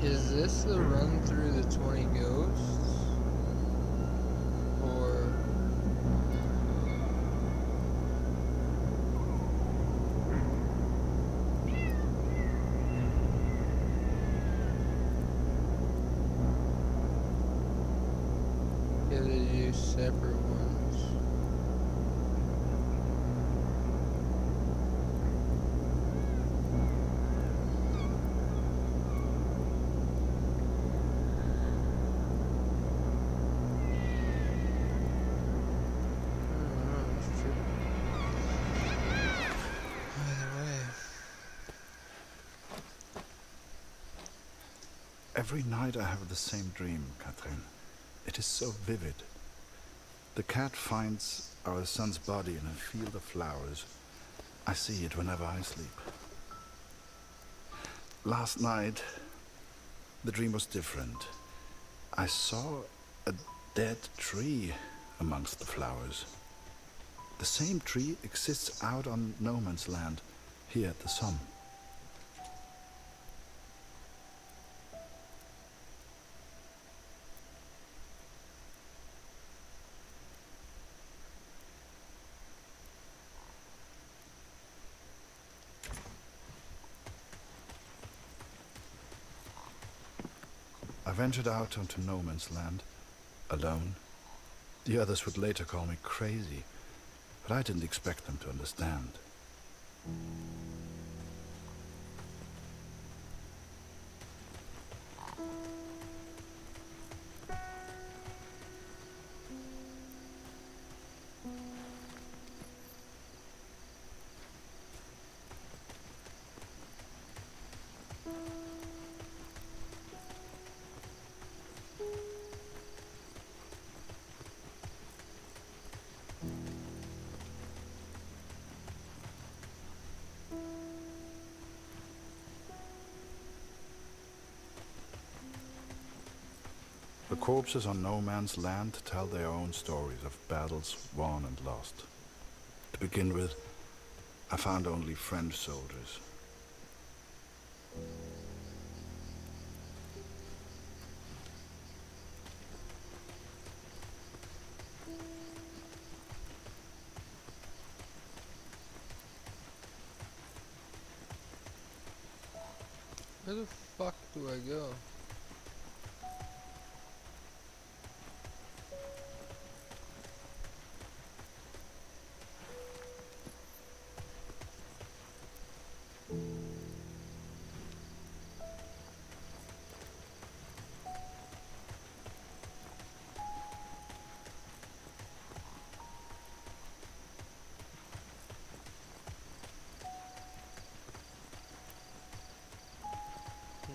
Is this the run through the 20 ghosts? Or... yeah, they use separate ones. Every night I have the same dream, Catherine. It is so vivid. The cat finds our son's body in a field of flowers. I see it whenever I sleep. Last night, the dream was different. I saw a dead tree amongst the flowers. The same tree exists out on no man's land, here at the Somme. I ventured out onto no man's land, alone. The others would later call me crazy, but I didn't expect them to understand. The corpses on no man's land tell their own stories of battles won and lost. To begin with, I found only French soldiers. Where the fuck do I go?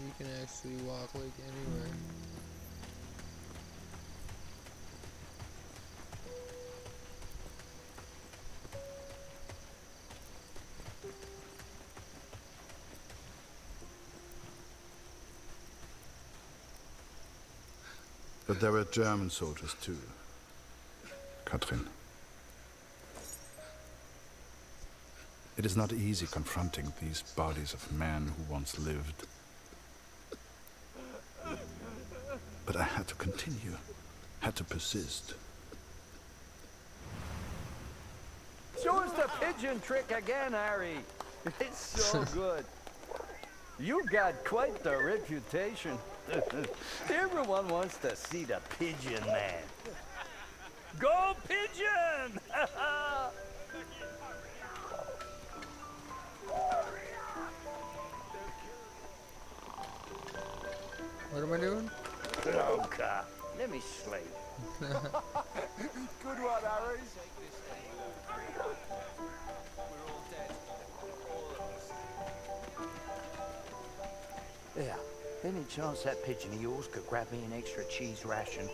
You can actually walk like anywhere. But there were German soldiers too. Katrin. It is not easy confronting these bodies of men who once lived. But I had to continue, had to persist. Show us the pigeon trick again, Harry. It's so good. You got quite the reputation. Everyone wants to see the pigeon man. Go pigeon! What am I doing? Okay, let me slay. Good one, Harry. Yeah, any chance that pigeon of yours could grab me an extra cheese ration?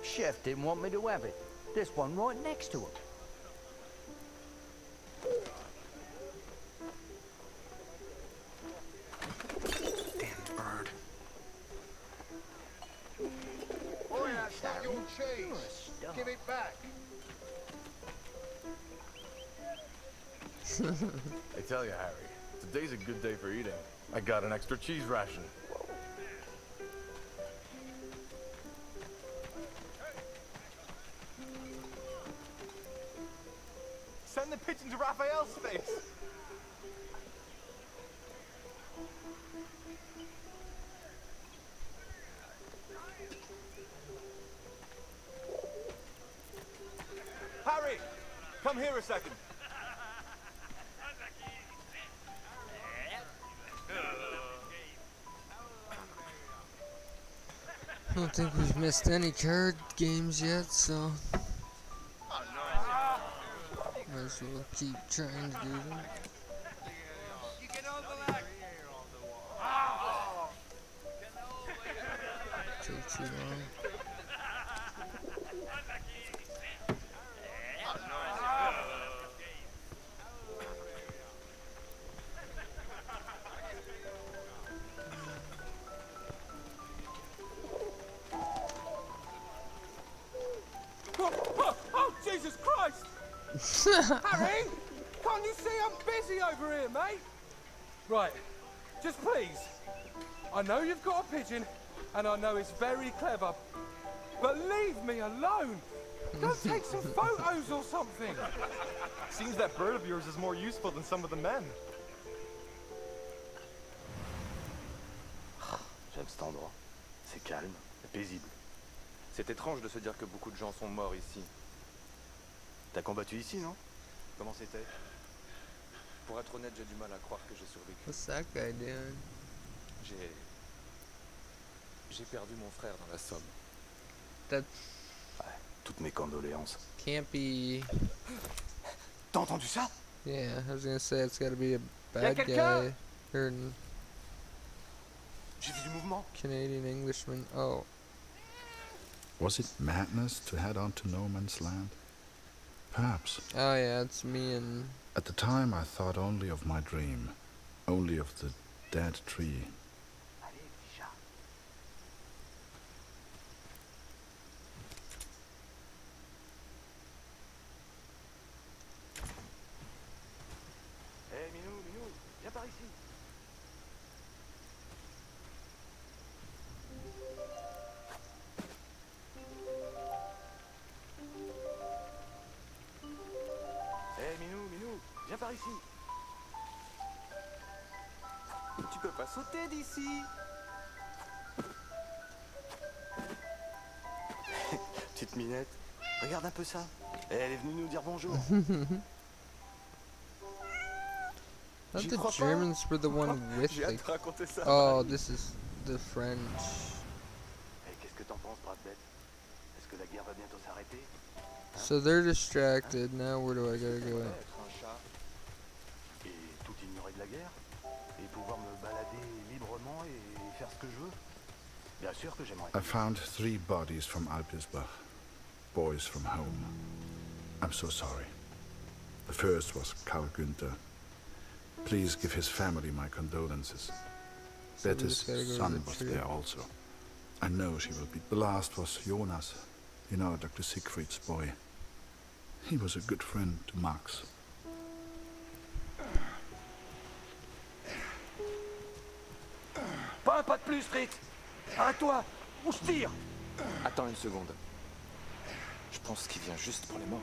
Chef didn't want me to have it. There's one right next to him. Damned bird. Oh, that's not your cheese. Give it back. I tell you, Harry, today's a good day for eating. I got an extra cheese ration. Send the pigeon to Raphael's face. Harry, come here a second. I don't think we've missed any card games yet, so might as well keep trying to do them. Take too long. Oh, Jesus Christ! Harry, can't you see I'm busy over here, mate? Right, just please. I know you've got a pigeon, and I know it's very clever, but leave me alone. Go take some photos or something. Seems that bird of yours is more useful than some of the men. J'aime cet endroit. C'est calme et paisible. C'est étrange de se dire que beaucoup de gens sont morts ici. T'as combattu ici, non? Comment c'était? Pour être honnête, j'ai du mal à croire que j'ai survécu. What's that guy doing? J'ai perdu mon frère dans la Somme. That Toutes mes condoléances. can't be. T'as entendu ça? Yeah, I was gonna say it's gotta be a bad quelqu'un? guy or J'ai vu du mouvement. Canadian Englishman. Oh, Was it madness to head on to no man's land? Perhaps. oh yeah, it's me and. At the time, I thought only of my dream, only of the dead tree. ici. Tu peux pas sauter d'ici. Petite minette, regarde un peu ça. Elle est venue nous dire bonjour. Not J'y the crois pas. Germans were the one with J'ai hâte the... de raconter ça. Oh, this is the French. Et qu'est-ce que t'en penses, Bradbet? Est-ce que la guerre va bientôt s'arrêter? So they're distracted. Now where do I gotta go? Être un chat et tout ignorer de la guerre et pouvoir me balader librement et faire ce que je veux. Bien sûr que j'aimerais. I found 3 bodies from Alpisbach. Boys from home. I'm so sorry. The first was Karl Günther. Please give his family my condolences. So we Bette's just gotta go to son the was tree. there also. I know she will be. The last was Jonas. You know, Dr. Siegfried's boy. He was a good friend to Max. Pas un pas de plus, Fritz. Arrête-toi, ou je tire. Attends une seconde. Je pense qu'il vient juste pour les morts.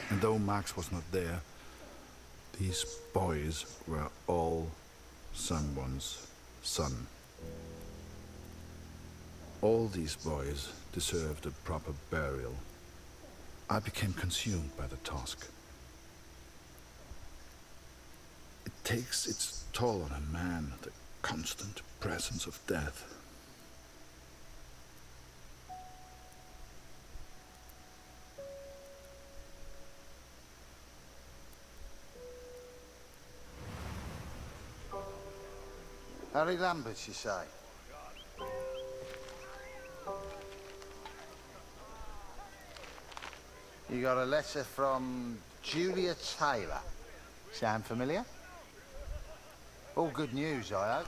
And though Max was not there, these boys were all someone's son. All these boys deserved a proper burial. I became consumed by the task. It takes its toll on a man, the constant presence of death. Harry Lambert, you say? You got a letter from Julia Taylor. Sound familiar? All good news, I hope.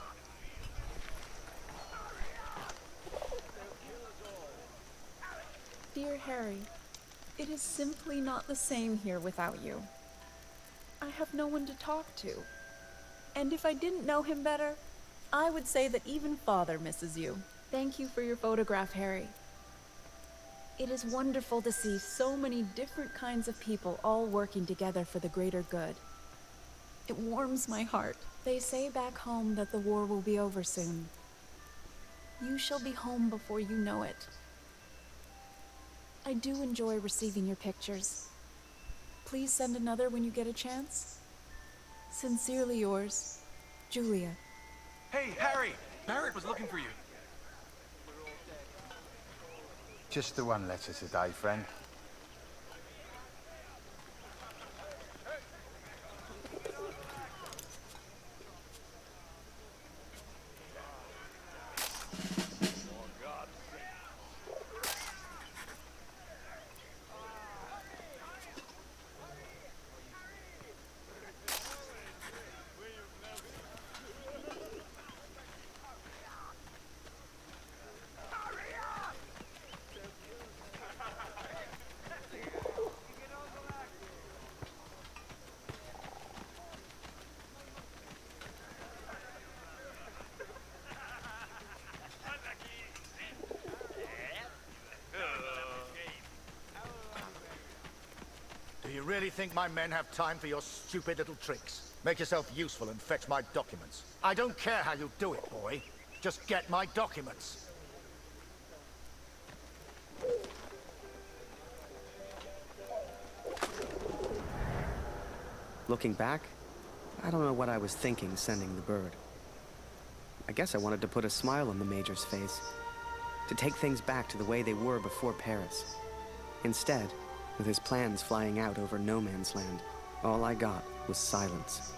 Dear Harry, it is simply not the same here without you. I have no one to talk to. And if I didn't know him better, I would say that even Father misses you. Thank you for your photograph, Harry. It is wonderful to see so many different kinds of people all working together for the greater good. It warms my heart. They say back home that the war will be over soon. You shall be home before you know it. I do enjoy receiving your pictures. Please send another when you get a chance. Sincerely yours, Julia. Hey, Harry! Barrett was looking for you. Just the one letter today, friend. Do you really think my men have time for your stupid little tricks? Make yourself useful and fetch my documents. I don't care how you do it, boy. Just get my documents. Looking back, I don't know what I was thinking sending the bird. I guess I wanted to put a smile on the Major's face, to take things back to the way they were before Paris. Instead, with his plans flying out over no man's land, all I got was silence.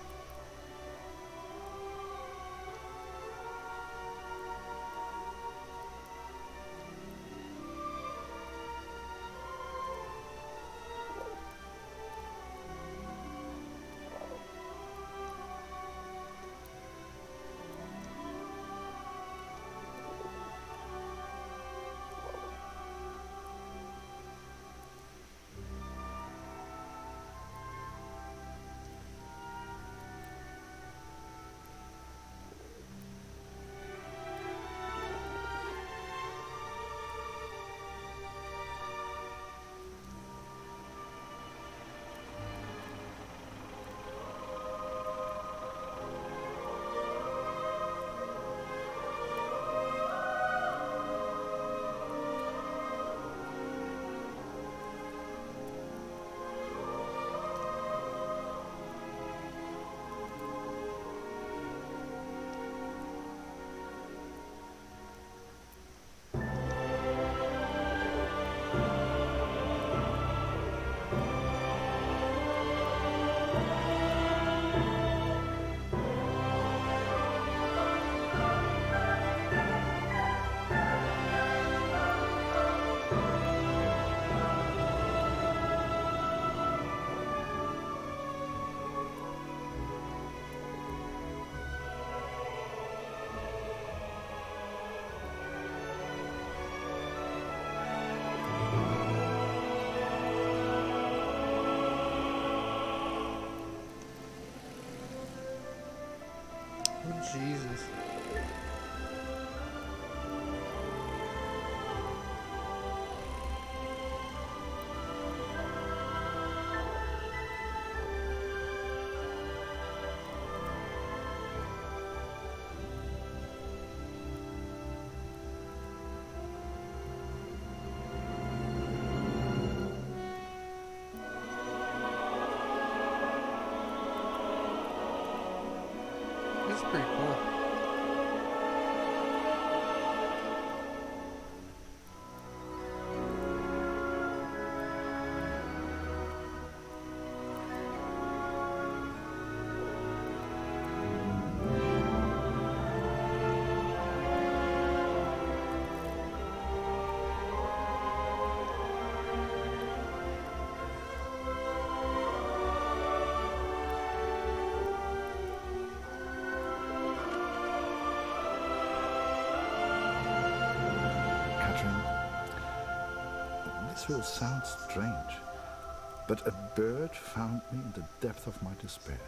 Jesus. That's pretty cool. Catherine, this will sound strange, but a bird found me in the depth of my despair.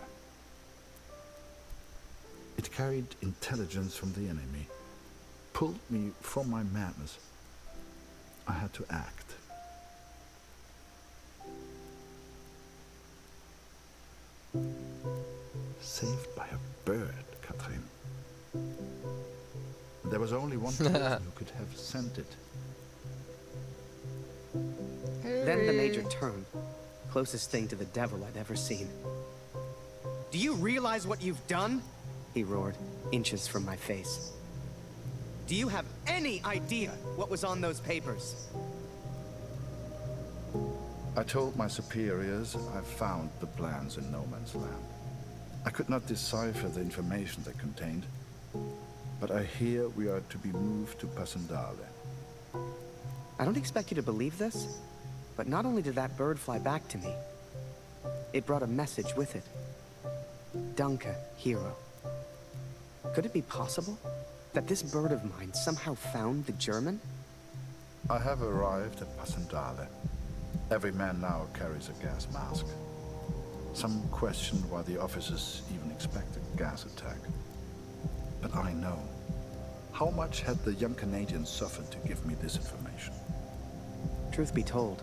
It carried intelligence from the enemy, pulled me from my madness. I had to act. Saved by a bird, Catherine. There was only one person who could have sent it. Then the Major turned. Closest thing to the devil I'd ever seen. Do you realize what you've done? He roared, inches from my face. Do you have any idea what was on those papers? I told my superiors I found the plans in no man's land. I could not decipher the information they contained, but I hear we are to be moved to Passendale. I don't expect you to believe this, but not only did that bird fly back to me, it brought a message with it. Danke, hero. Could it be possible that this bird of mine somehow found the German? I have arrived at Passendale. Every man now carries a gas mask. Some question why the officers even expect a gas attack. But I know. How much had the young Canadian suffered to give me this information? Truth be told,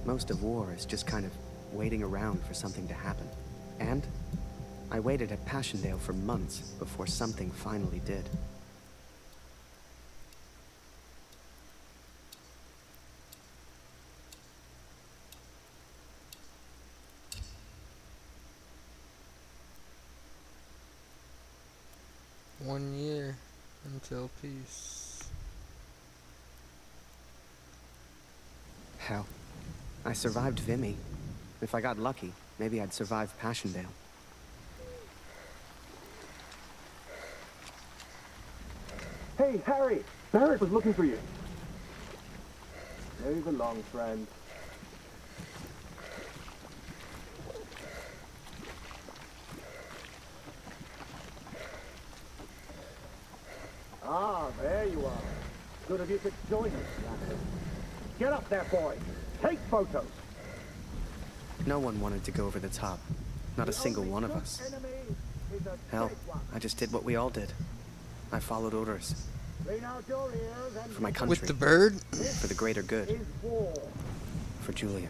most of war is just kind of waiting around for something to happen. And I waited at Passchendaele for months before something finally did. One year until peace. Hell, I survived Vimy. If I got lucky, maybe I'd survive Passchendaele. Hey, Harry! Barrett was looking for you. Move along, friend. Ah, there you are. Good of you to join us, lads. Get up there, boy. Take photos. No one wanted to go over the top. Not a single one of us. Hell, I just did what we all did. I followed orders. For my country. With the bird? For the greater good. For Julia.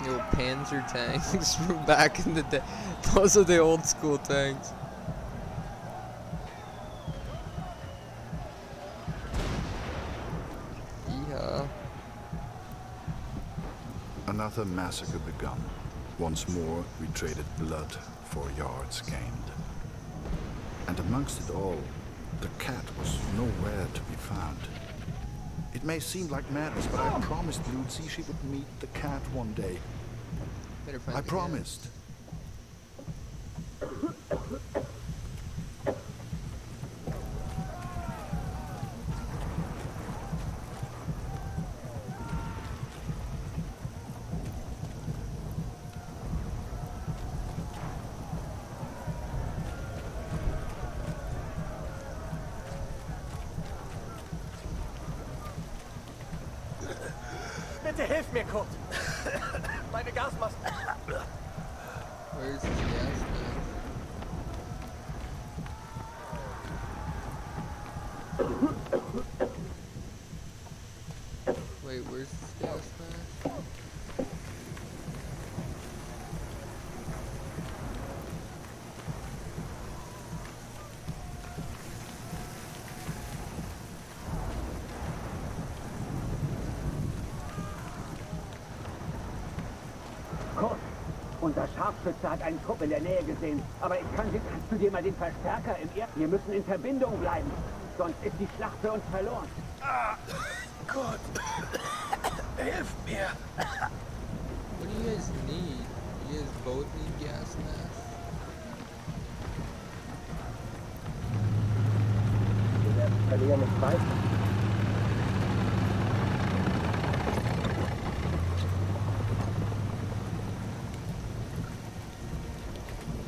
The old Panzer tanks from back in the day. Those are the old school tanks. Yeah. Another massacre begun. Once more, we traded blood for yards gained. And amongst it all, the cat was nowhere to be found. It may seem like madness, but I promised Lucy she would meet the cat one day. I promised. Bitte hilf mir, Kurt. Meine Gasmaske. Where's his gas mask? Wait, where's his gas mask? Kurt, unser Scharfschütze hat einen Trupp in der Nähe gesehen. Aber kannst du dir mal den Verstärker im Erd... Wir müssen in Verbindung bleiben. Sonst ist die Schlacht für uns verloren. Kurt, hilf mir. What do you guys need? You guys both need gas masks? Wir werden verlieren, ich weiß.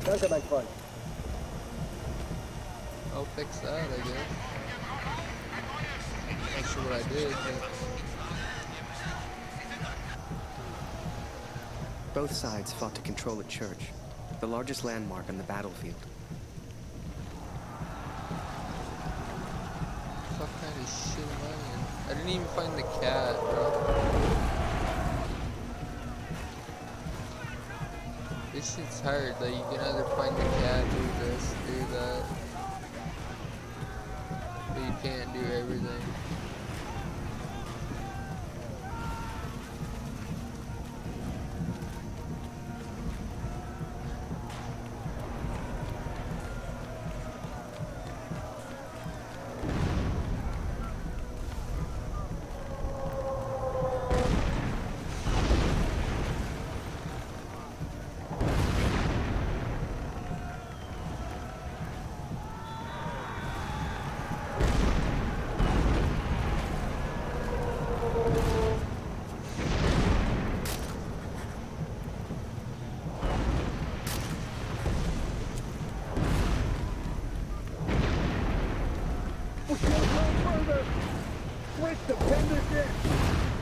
Danke, mein Freund. I'll fix that, I guess. Not sure what I did, but... Both sides fought to control a church, the largest landmark on the battlefield. What kind of shit am I in? I didn't even find the cat, bro. This shit's hard. Like, you can either find the cat, do this, do that. But you can't do everything.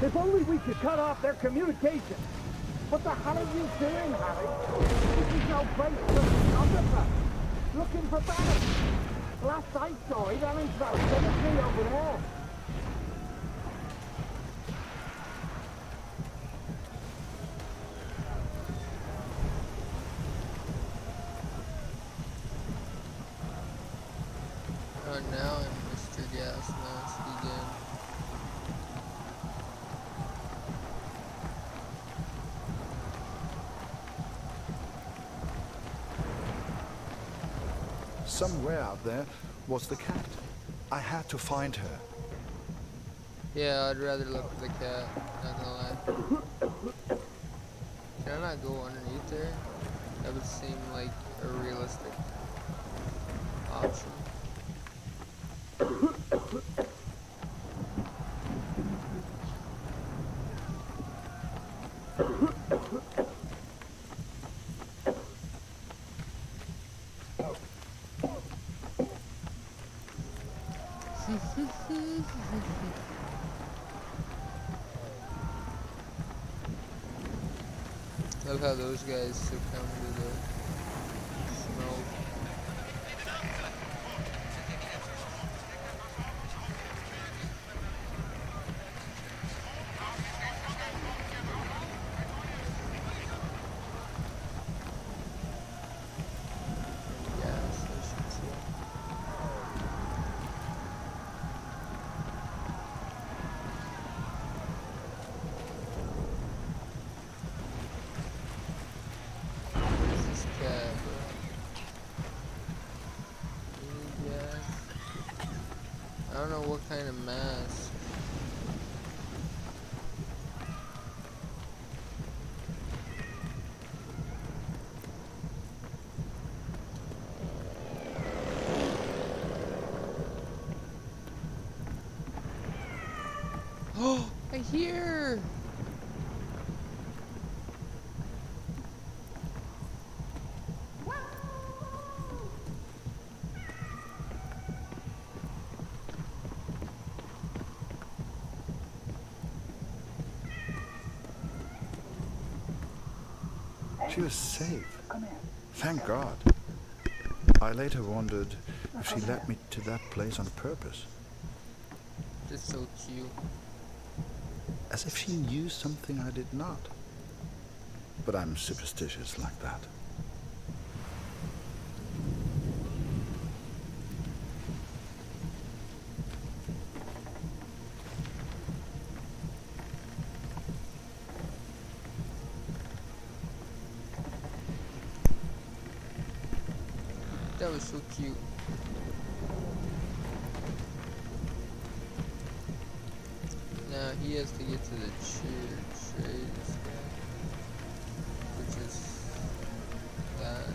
If only we could cut off their communication. What the hell are you doing, Harry? This is no place for underground. Looking for battle. Last I saw, he ran into that cemetery over there. Oh, now I'm Mr. Gas Mask again. Somewhere out there was the cat. I had to find her. Yeah, I'd rather look for the cat, not gonna lie. Can I not go underneath there? That would seem like a realistic option. Love how those guys succumb to the smoke. Gas, I should say. Where's this cat, bro? Any gas? I don't know what kind of mask. Oh, I hear. She was safe. Thank God. I later wondered if she led me to that place on purpose. It's so cute. As if she knew something I did not. But I'm superstitious like that. That was so cute. Now he has to get to the church, right? This guy. Which is that.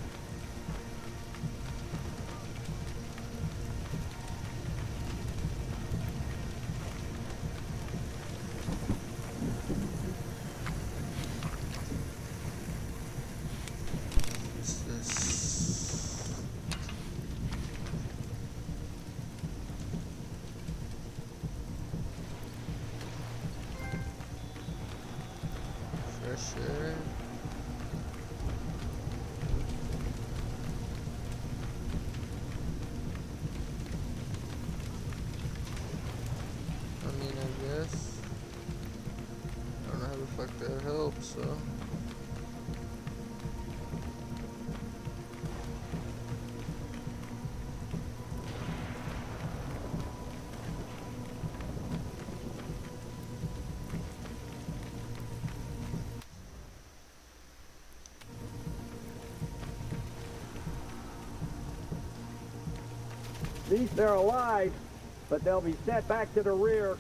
What's this? Fresh air. I mean, I guess. I don't know how the fuck that helps, so. At least they're alive, but they'll be set back to the rear.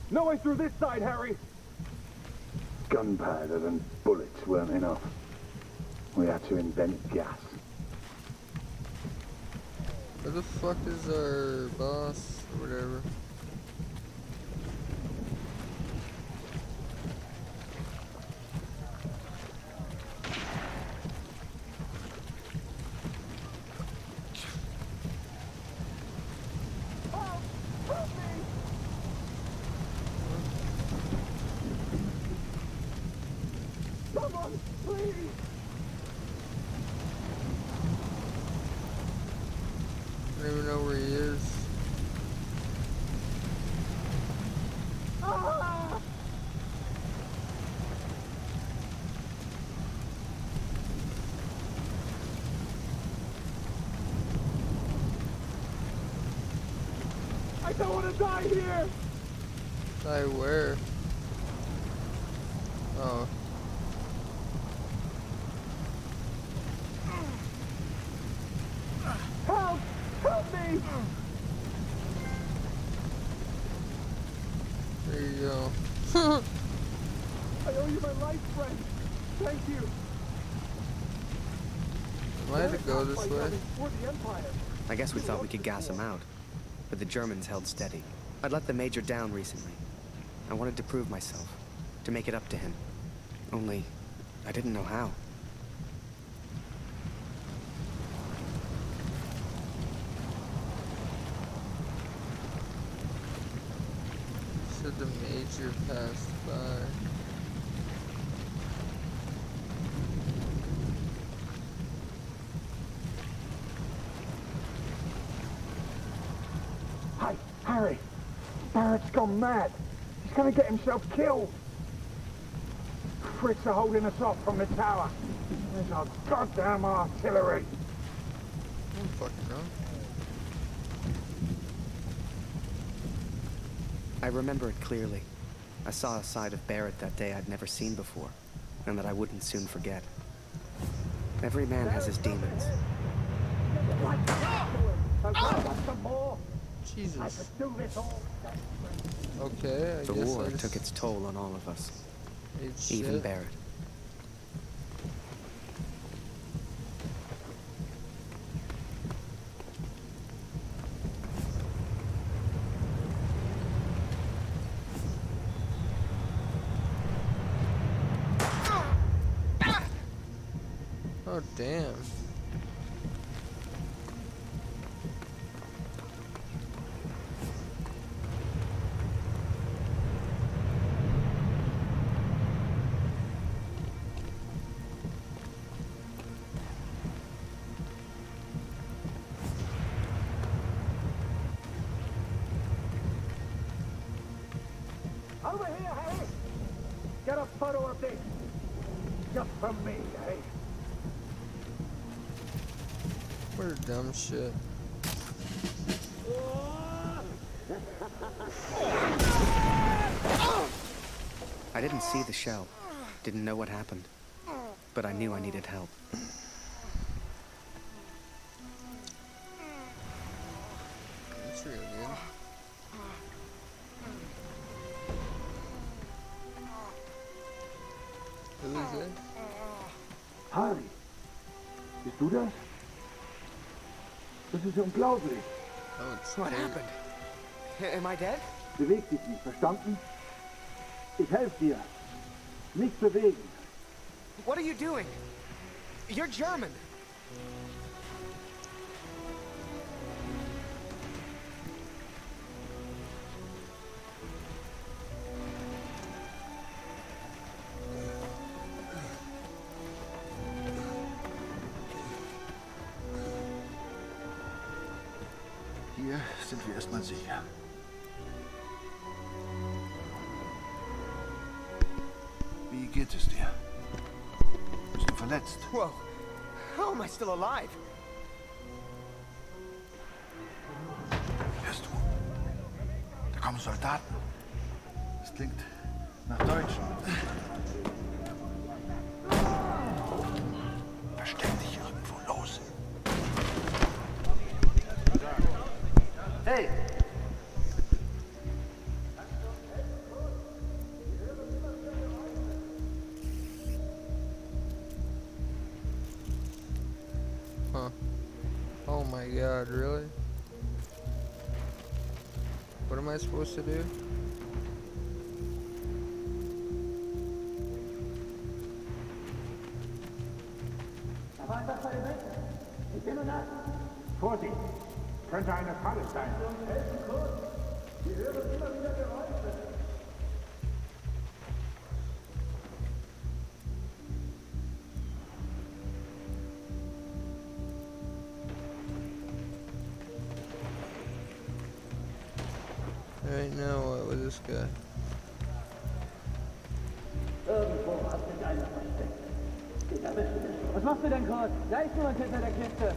No way through this side, Harry! Gunpowder and bullets weren't enough. We had to invent gas. Where the fuck is our boss or whatever? Someone, please! I don't even know where he is. Ah! I don't want to die here! Die where? Oh. Help! Help me! There you go. I owe you my life, friend. Thank you. Am I to go this way? For the Empire. I guess we thought we could gas him out, but the Germans held steady. I'd let the Major down recently. I wanted to prove myself, to make it up to him. Only, I didn't know how. Said the Major passed by. Hey, Harry! Barrett's gone mad. He's gonna get himself killed. Fritz are holding us off from the tower. There's our goddamn artillery. I don't fucking know. I remember it clearly. I saw a side of Barrett that day I'd never seen before, and that I wouldn't soon forget. Every man has his demons. Jesus. Okay, I The guess war I just... took its toll on all of us. It's even shit. Barrett. Oh, damn. Over here, Harry! Get a photo of this! Just for me, eh? What a dumb shit. I didn't see the shell, didn't know what happened, but I knew I needed help. That's real good. Who is it? Harry, bist du das? Das ist unglaublich. Oh, it's What Kate. happened? Am I dead? Beweg dich nicht, verstanden? Ich helfe dir. Nicht bewegen. What are you doing? You're German. Hier sind wir erstmal sicher. Wie geht es dir? Bist du verletzt? Whoa. How am I still alive? Hörst du? Da kommen Soldaten. Das klingt nach Deutschen. Versteck dich irgendwo, los. Hey! Huh. Oh my god, really? What am I supposed to do? Da war etwas bei den Wänden. Ich bin und nach. Vorsicht! Könnte eine Falle sein. Helfen kurz! Wir hören immer wieder Geräusche. Right now, what with this guy? Irgendwo hat sich einer versteckt. Ich erwische dich. Was machst du denn, Kurt? Da ist jemand hinter der Kiste.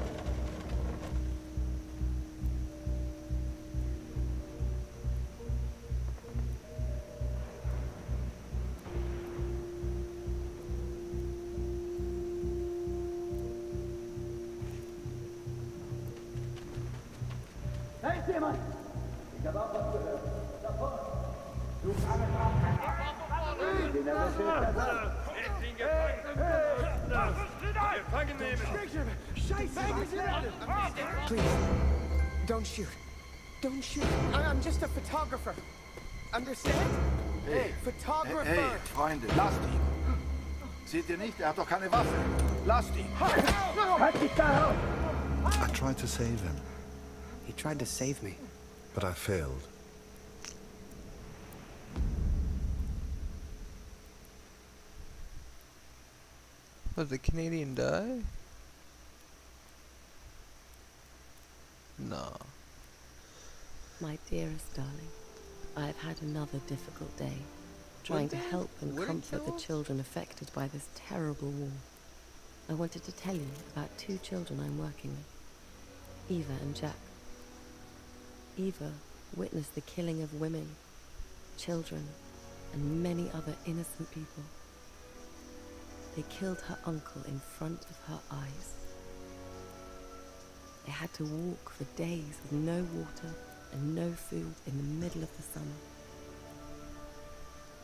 Da ist jemand! Ich habe auch was gehört. Da vorne! Sucht alles auf! Den erwische ich das. Gefangen nehmen! Please, don't shoot. Don't shoot. I'm just a photographer. Understand? Hey, photographer. Hey, Freunde, lasst ihn. Seht ihr nicht? Er hat doch keine Waffe. Lasst ihn. Halt dich da raus! I tried to save him, He tried to save me. but I failed. Did the Canadian die? Nah. My dearest darling, I have had another difficult day, trying to help and comfort the children affected by this terrible war. I wanted to tell you about two children I'm working with, Eva and Jack. Eva witnessed the killing of women, children, and many other innocent people. They killed her uncle in front of her eyes. They had to walk for days with no water and no food in the middle of the summer.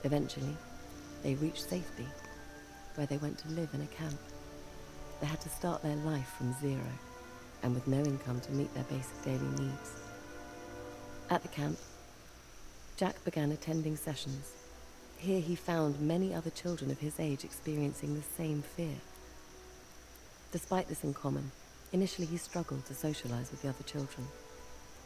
Eventually, they reached safety, where they went to live in a camp. They had to start their life from zero, and with no income to meet their basic daily needs. At the camp, Jack began attending sessions. Here he found many other children of his age experiencing the same fear. Despite this in common, initially he struggled to socialize with the other children.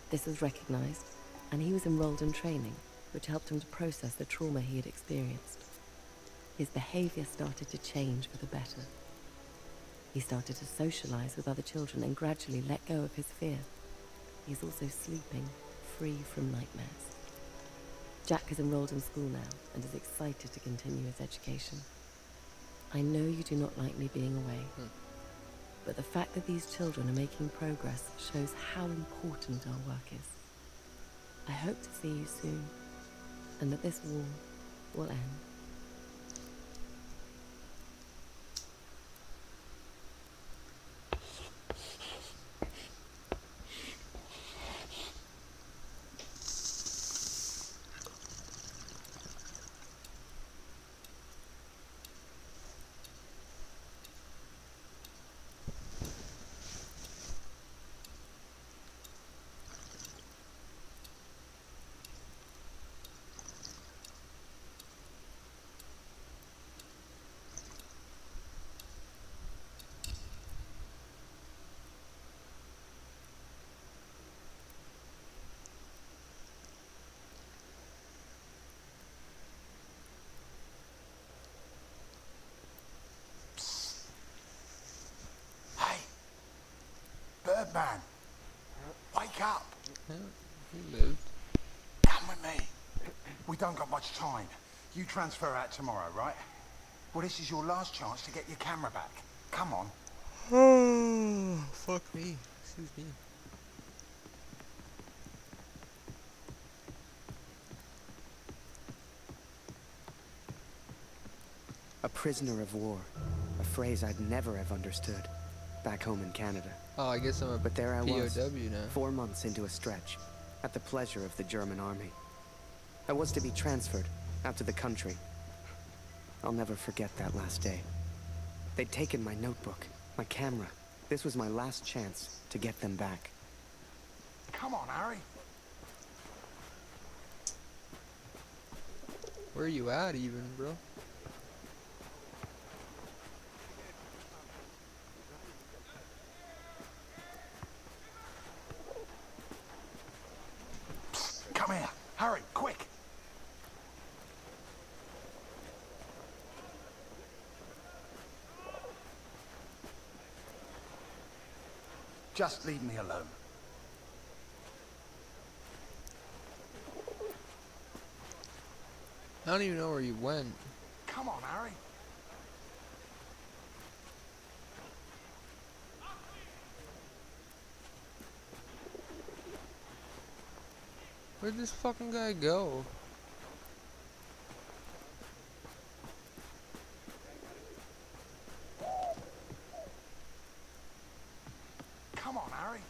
This was recognized, and he was enrolled in training, which helped him to process the trauma he had experienced. His behavior started to change for the better. He started to socialize with other children and gradually let go of his fear. He's also sleeping, free from nightmares. Jack is enrolled in school now and is excited to continue his education. I know you do not like me being away, but the fact that these children are making progress shows how important our work is. I hope to see you soon, and that this war will end. Birdman, wake up. He lived. Come with me. We don't got much time. You transfer out tomorrow, right? Well, this is your last chance to get your camera back. Come on. Oh, fuck me. Excuse me. A prisoner of war. A phrase I'd never have understood back home in Canada. Oh, I guess I'm a But there I was, POW now. 4 months into a stretch, at the pleasure of the German army. I was to be transferred out to the country. I'll never forget that last day. They'd taken my notebook, my camera. This was my last chance to get them back. Come on, Harry. Where are you at even, bro? Come here. Hurry, quick. Just leave me alone. I don't even know where you went. Come on, Harry. Where'd this fucking guy go? Come on, Harry.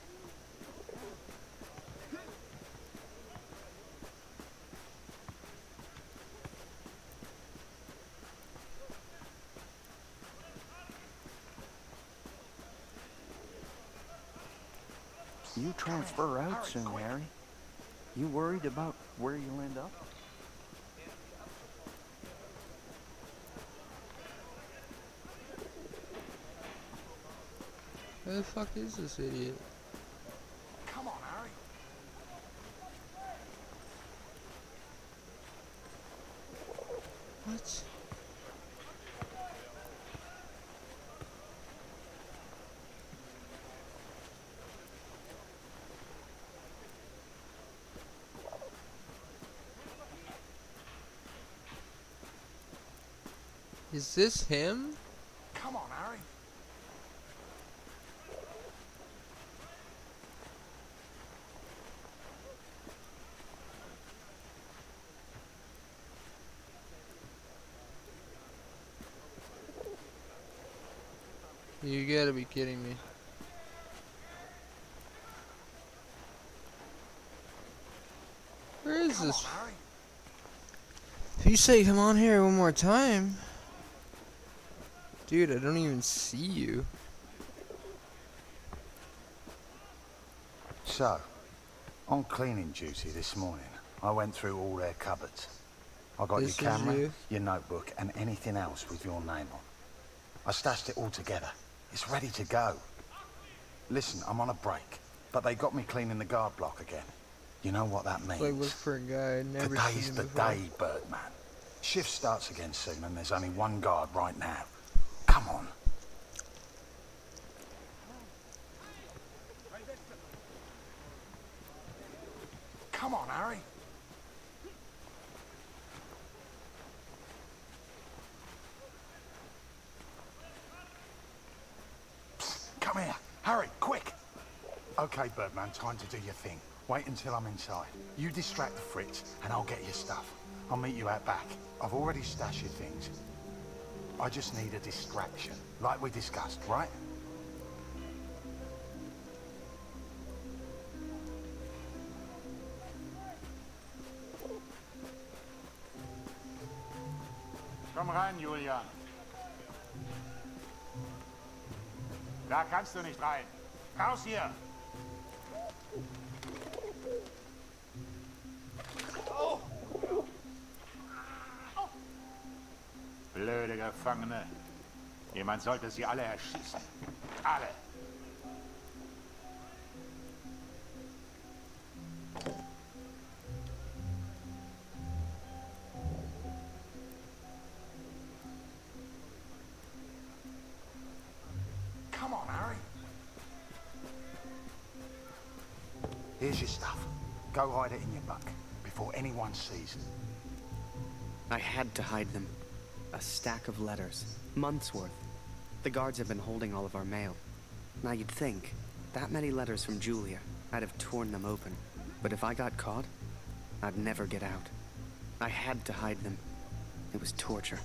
You transfer out soon, Harry. You worried about where you'll end up? Where the fuck is this idiot? Come on, Harry. What? Is this him? Come on, Harry. You gotta be kidding me. Where is this? Come on, Harry. If you say come on here one more time. Dude, I don't even see you. So, on cleaning duty this morning, I went through all their cupboards. I got This is your camera, you? your notebook, and anything else with your name on. I stashed it all together. It's ready to go. Listen, I'm on a break, but they got me cleaning the guard block again. You know what that means? Like look for a guy I'd never Today's seen the before. day, Birdman. Shift starts again soon, and there's only one guard right now. Come on. Come on, Harry. Psst, come here. Harry, quick. Okay, Birdman, time to do your thing. Wait until I'm inside. You distract the Fritz, and I'll get your stuff. I'll meet you out back. I've already stashed your things. I just need a distraction, like we discussed, right? Komm rein, Julian. Da kannst du nicht rein. Raus hier! Blöde Gefangene. Jemand sollte sie alle erschießen. Alle. Come on, Harry. Here's your stuff. Go hide it in your bunk before anyone sees it. I had to hide them. A stack of letters. Months worth. The guards have been holding all of our mail. Now you'd think, that many letters from Julia, I'd have torn them open. But if I got caught, I'd never get out. I had to hide them. It was torture.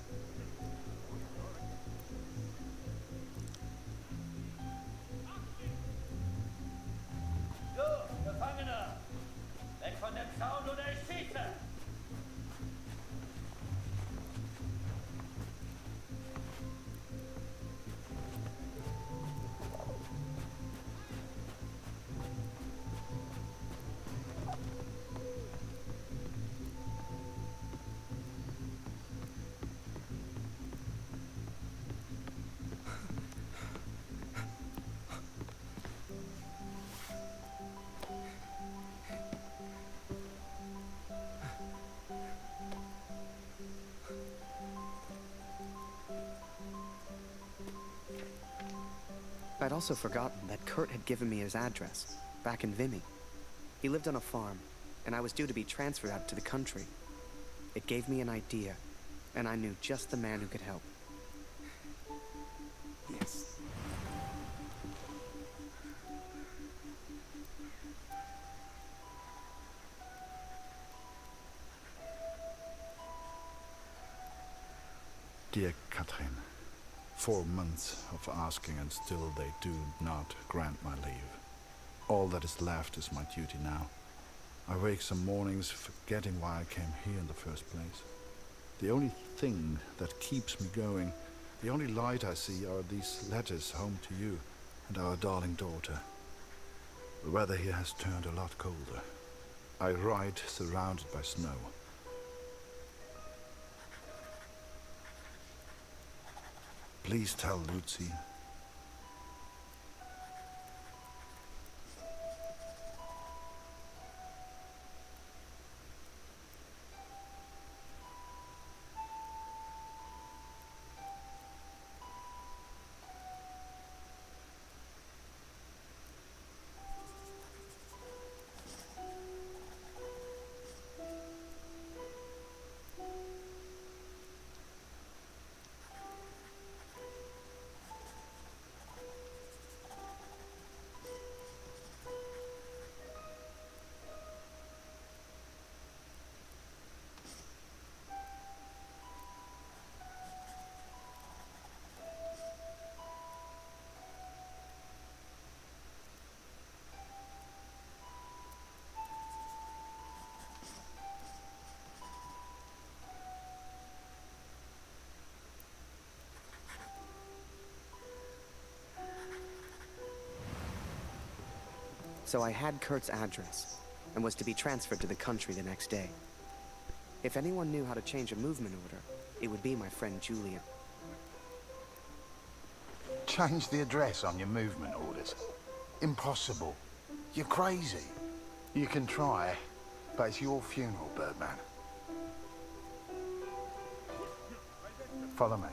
Du, Gefangener! Weg von dem Zaun oder ich schieße! I'd also forgotten that Kurt had given me his address, back in Vimy. He lived on a farm, and I was due to be transferred out to the country. It gave me an idea, and I knew just the man who could help. Yes. Dear Katrin, 4 months of asking and still they do not grant my leave. All that is left is my duty now. I wake some mornings forgetting why I came here in the first place. The only thing that keeps me going, the only light I see are these letters home to you and our darling daughter. The weather here has turned a lot colder. I ride surrounded by snow. Please tell Lucy. So I had Kurt's address, and was to be transferred to the country the next day. If anyone knew how to change a movement order, it would be my friend Julian. Change the address on your movement orders? Impossible. You're crazy. You can try, but it's your funeral, Birdman. Follow me.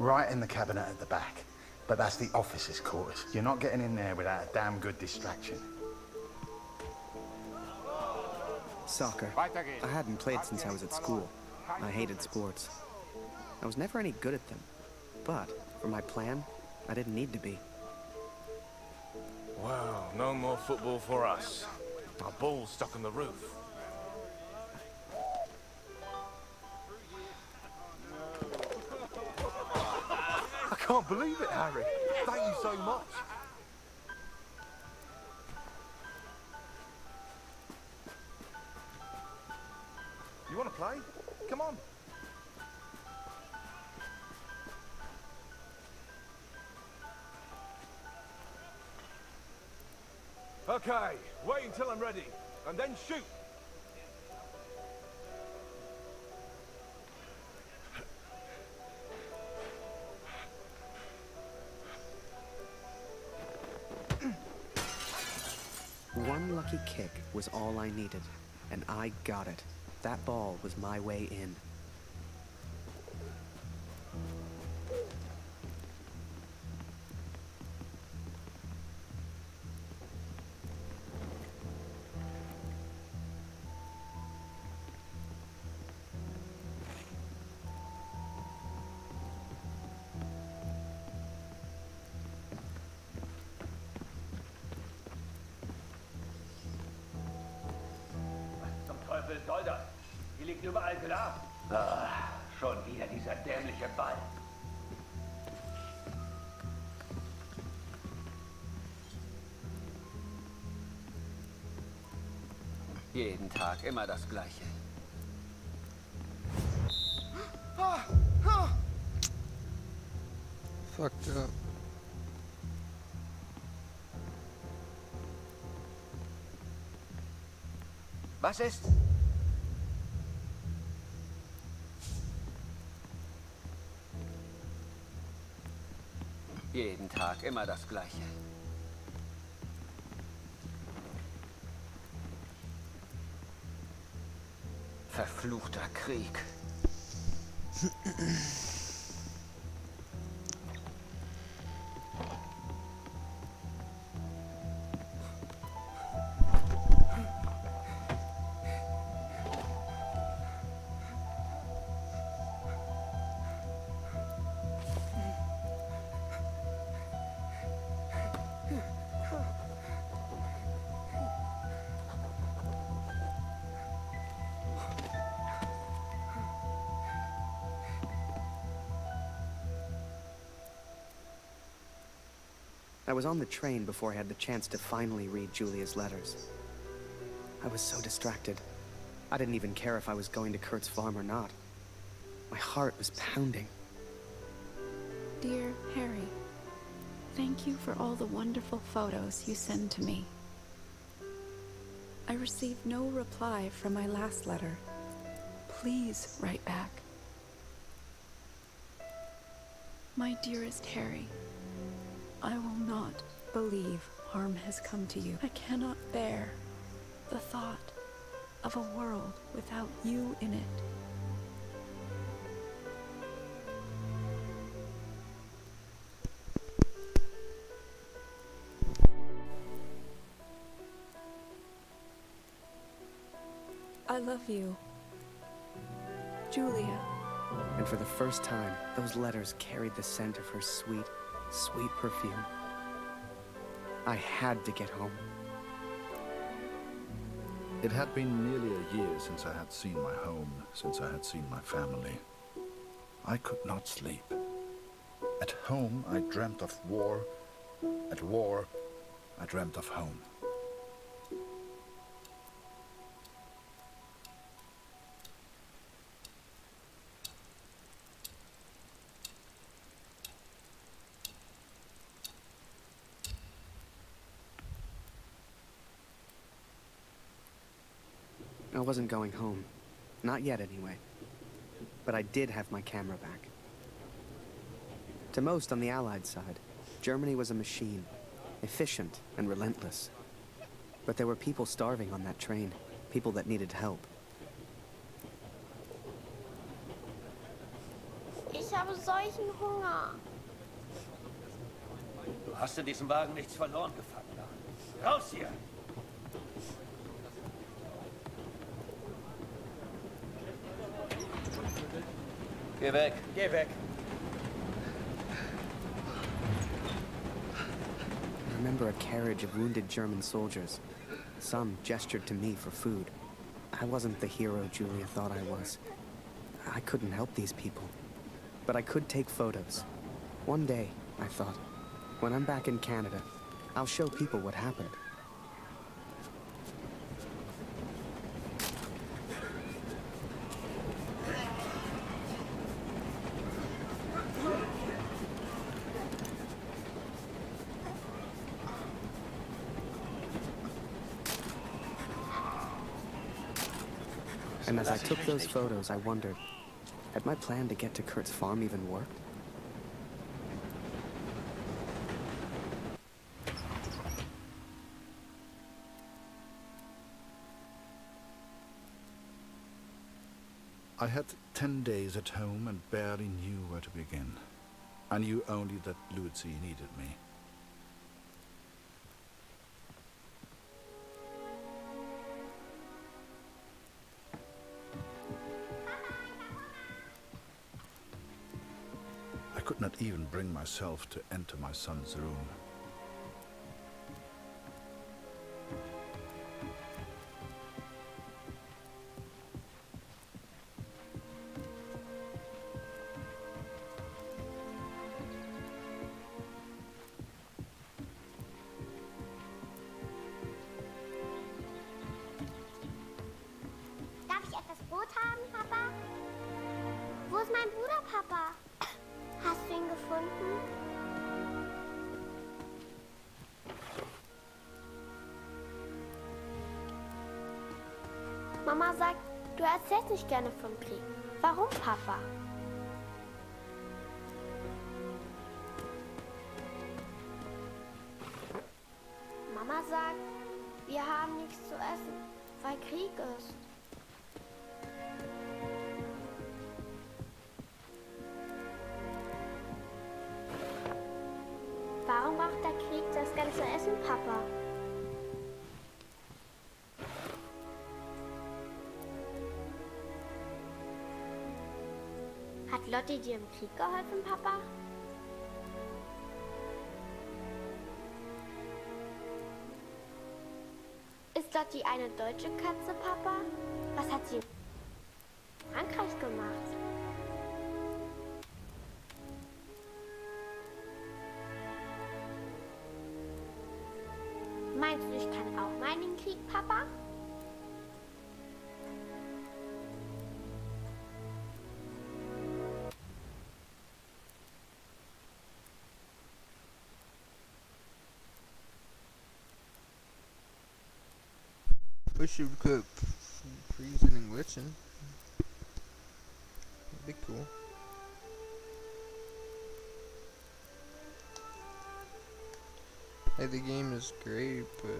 Right in the cabinet at the back. But that's the officers' quarters. You're not getting in there without a damn good distraction. Soccer. I hadn't played since I was at school. I hated sports. I was never any good at them. But, for my plan, I didn't need to be. Wow, no more football for us. Our ball's stuck on the roof. I can't believe it, Harry. Thank you so much. You want to play? Come on. Okay, wait until I'm ready, and then shoot. One lucky kick was all I needed, and I got it. That ball was my way in. Was soll das? Hier liegt überall Glas. Ah, schon wieder dieser dämliche Ball. Jeden Tag immer das Gleiche. Fucked up. Was ist? Jeden Tag immer das Gleiche. Verfluchter Krieg. I was on the train before I had the chance to finally read Julia's letters. I was so distracted. I didn't even care if I was going to Kurt's farm or not. My heart was pounding. Dear Harry, thank you for all the wonderful photos you send to me. I received no reply from my last letter. Please write back. My dearest Harry, I will not believe harm has come to you. I cannot bear the thought of a world without you in it. I love you, Julia. And for the first time, those letters carried the scent of her sweet, sweet perfume. I had to get home. It had been nearly a year since I had seen my home, since I had seen my family. I could not sleep. At home, I dreamt of war, At war, I dreamt of home. I wasn't going home. Not yet, anyway. But I did have my camera back. To most on the Allied side, Germany was a machine, efficient and relentless. But there were people starving on that train, people that needed help. Ich habe solchen Hunger. Du hast in diesem Wagen nichts verloren, Gefangener. Raus hier! Geh weg! Geh weg! I remember a carriage of wounded German soldiers. Some gestured to me for food. I wasn't the hero Julia thought I was. I couldn't help these people. But I could take photos. One day, I thought, when I'm back in Canada, I'll show people what happened. And as I took those photos, I wondered, had my plan to get to Kurt's farm even worked? I had 10 days at home and barely knew where to begin. I knew only that Lucy needed me. I could not even bring myself to enter my son's room. Darf ich etwas Brot haben, Papa? Wo ist mein Bruder, Papa? Hast du ihn gefunden? Mama sagt, du erzählst nicht gerne vom Krieg. Warum, Papa? Mama sagt, wir haben nichts zu essen, weil Krieg ist. Warum braucht der Krieg das ganze Essen, Papa? Hat Lotti dir im Krieg geholfen, Papa? Ist Lotti eine deutsche Katze, Papa? Was hat sie in Frankreich gemacht? Meinst du, ich kann auch mal in den Krieg, Papa? Wish you would cook freezing and glitching. That'd be cool. Like the game is great, but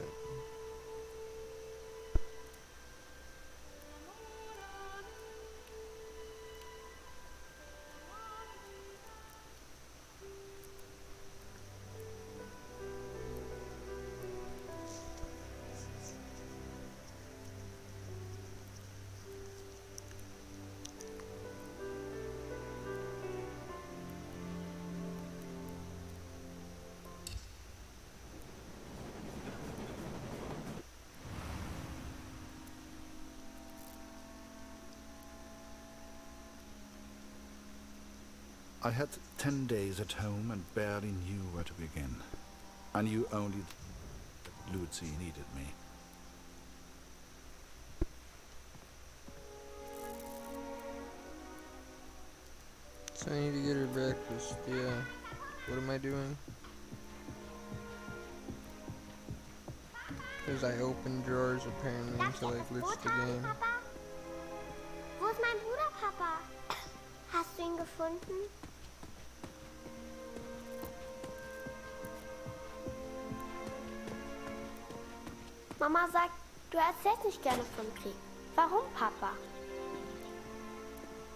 I had 10 days at home and barely knew where to begin. I knew only that Lucy needed me. So I need to get her breakfast, yeah. What am I doing? Because I opened drawers apparently until I glitched the game. Wo ist mein Bruder, Papa? Hast du ihn gefunden? Mama sagt, du erzählst nicht gerne vom Krieg. Warum, Papa?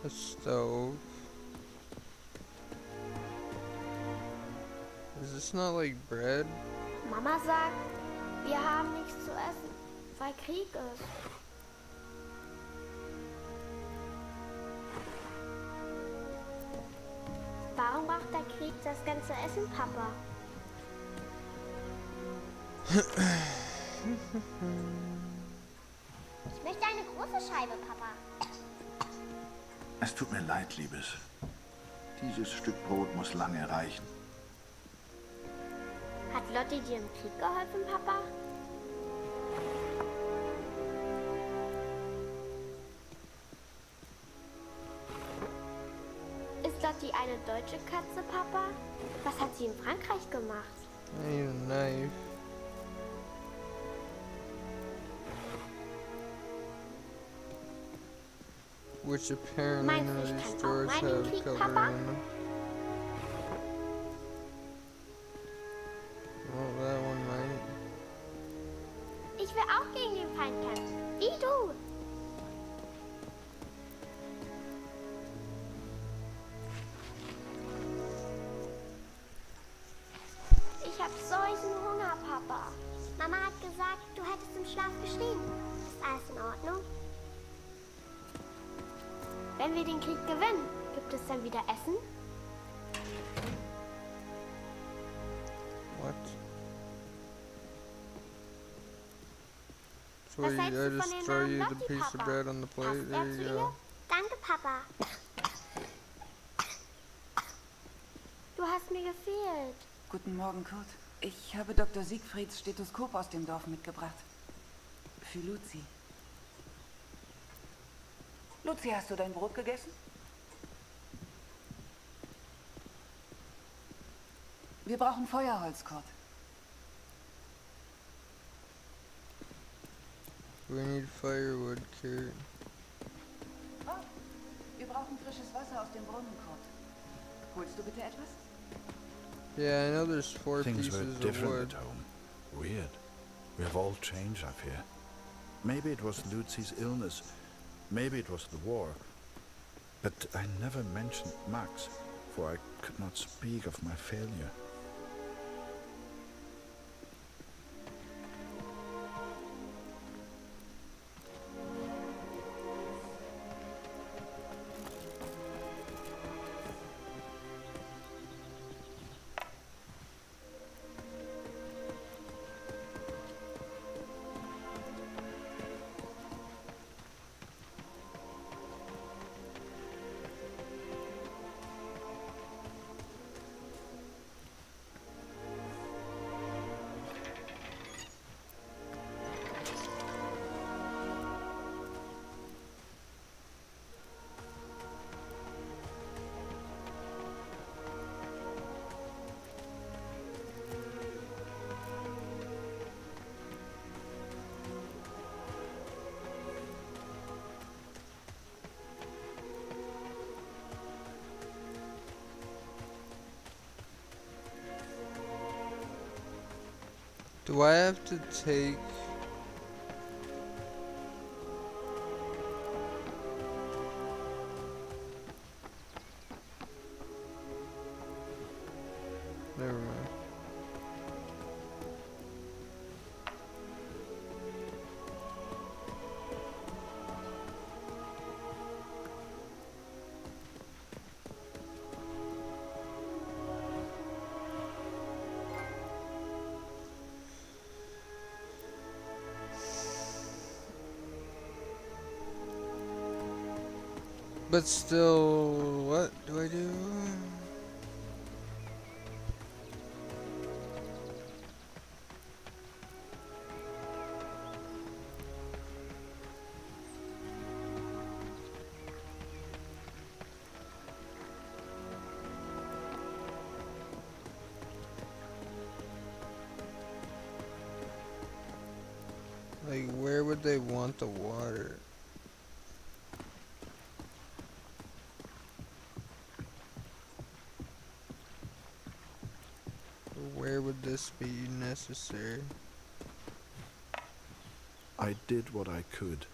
A stove. Is this not like bread? Mama sagt, wir haben nichts zu essen, weil Krieg ist. Warum braucht der Krieg das ganze Essen, Papa? Ich möchte eine große Scheibe, Papa. Es tut mir leid, Liebes. Dieses Stück Brot muss lange reichen. Hat Lotti dir im Krieg geholfen, Papa? Ist Lotti eine deutsche Katze, Papa? Was hat sie in Frankreich gemacht? I need a knife. Which apparently none of these drawers have color in them. Oh, that one might. Ich will auch gegen den Feind kämpfen. Wie du. Ich hab solchen Hunger, Papa. Mama hat gesagt, du hättest im Schlaf geschrien. Ist alles in Ordnung? Wenn wir den Krieg gewinnen, gibt es dann wieder Essen? What? So Was I hältst du von just dem throw Namen you the Lotti, piece of Papa? bread on the plate. Passt There er zu you ihr? go. Danke, Papa. Du hast mir gefehlt. Guten Morgen, Kurt. Ich habe Dr. Siegfrieds Stethoskop aus dem Dorf mitgebracht. Für Luzi. Luzi, hast du dein Brot gegessen? Wir brauchen Feuerholz, Kurt. We need firewood, Kurt. Oh, wir brauchen frisches Wasser aus dem Brunnen, Kurt. Holst du bitte etwas? Yeah, I know there's 4 Things pieces were of different wood. at home. Weird. We have all changed, I fear. Maybe it was Lucy's illness. Maybe it was the war. But I never mentioned Max, for I could not speak of my failure. Do I have to take... Never mind. But still, what do I do? would they want the water? Where would this be necessary? I did what I could,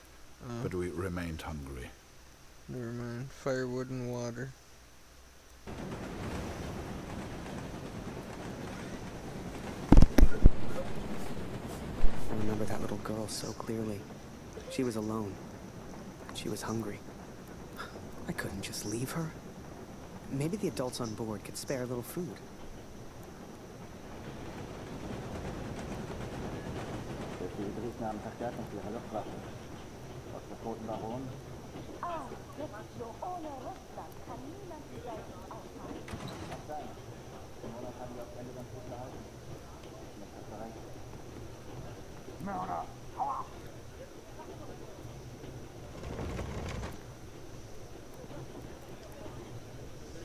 but we remained hungry. Never mind. Firewood and water. I remember that little girl so clearly. She was alone. She was hungry. I couldn't just leave her. Maybe the adults on board could spare a little food.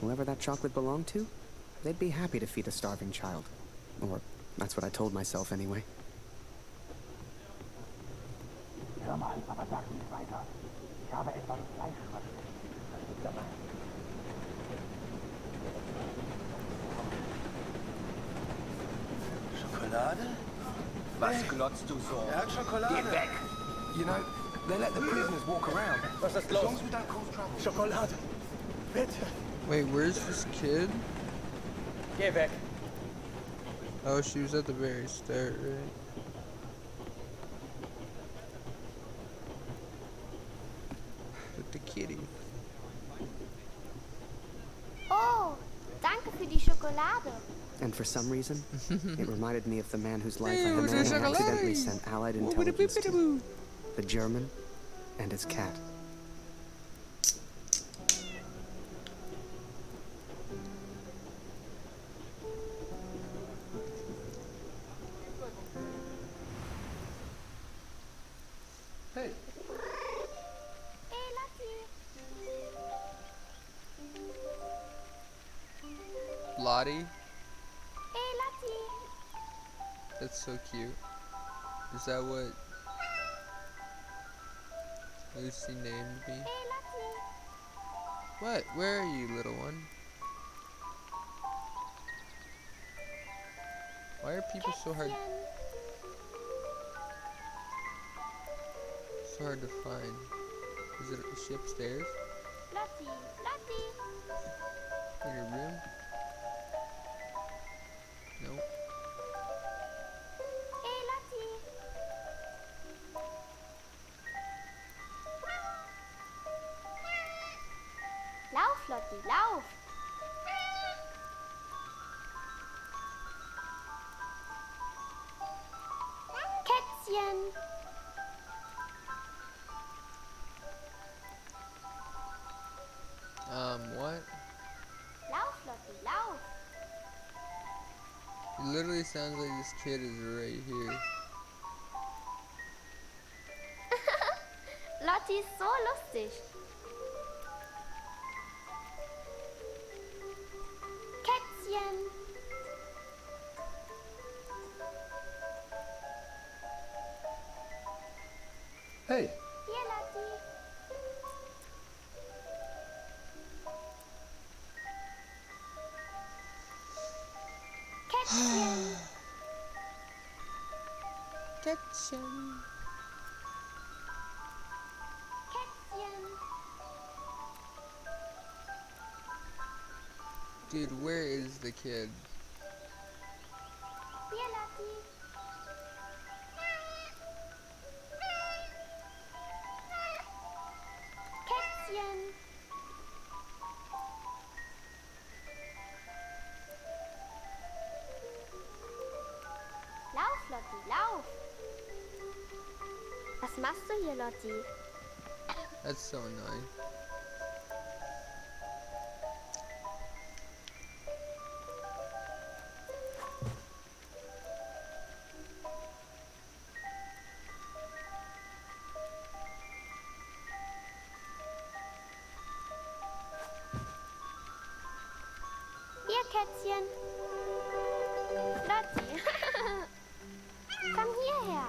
Whoever that chocolate belonged to, they'd be happy to feed a starving child. Or, that's what I told myself anyway. Hör mal, aber sag nicht weiter. Ich habe etwas Fleisch verschickt. Das ist dabei. Schokolade? Was glotzt du so? Er hat Schokolade. Geh weg! You know, they let the prisoners walk around. Was ist As los? long as we don't cause trouble. Schokolade! Bitte! Wait, where's this kid? Geh weg! Oh, she was at the very start, right? With the kitty. Oh, danke für die Schokolade. And for some reason, it reminded me of the man whose life Hey, I where's had the accidentally chocolate? sent Allied Whoopity intelligence bippity to. boo. The German and his cat. Hey. Hey, Lottie. Lottie? Hey, Lottie. That's so cute. Is that what Lucy named me? Hey, Lottie. What? Where are you, little one? Why are people so hard to find? Is she upstairs? Lottie, Lottie. In your room? Nope. Hey, Lottie. Lauf, Lottie, lauf. Kätzchen. What? Lauf, Lottie, lauf. It literally sounds like this kid is right here. Lottie ist so lustig. Kätzchen. Hey. Hier, Lottie. Kätzchen. Kätzchen. Kätzchen. Dude, where is the kid? Hier, Lottie. Kätzchen. Lauf, Lottie, lauf. Was machst du hier, Lottie? That's so annoying. Hier, Kätzchen. Lottie. Komm hierher.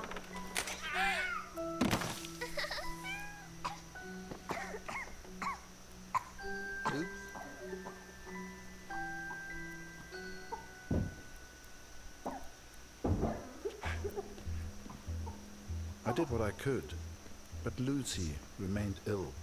did what I could, but Lucy remained ill.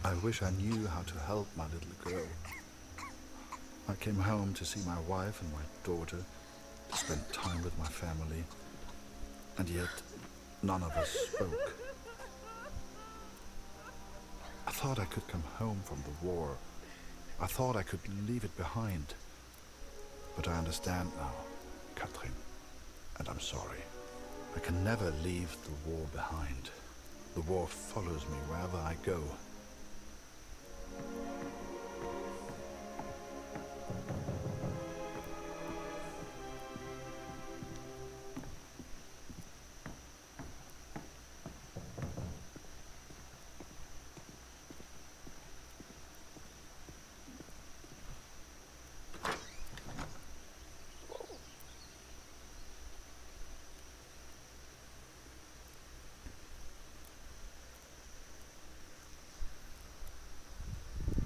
I wish I knew how to help my little girl. I came home to see my wife and my daughter, to spend time with my family, and yet none of us spoke. I thought I could come home from the war. I thought I could leave it behind. But I understand now, Katrin, and I'm sorry. I can never leave the war behind. The war follows me wherever I go.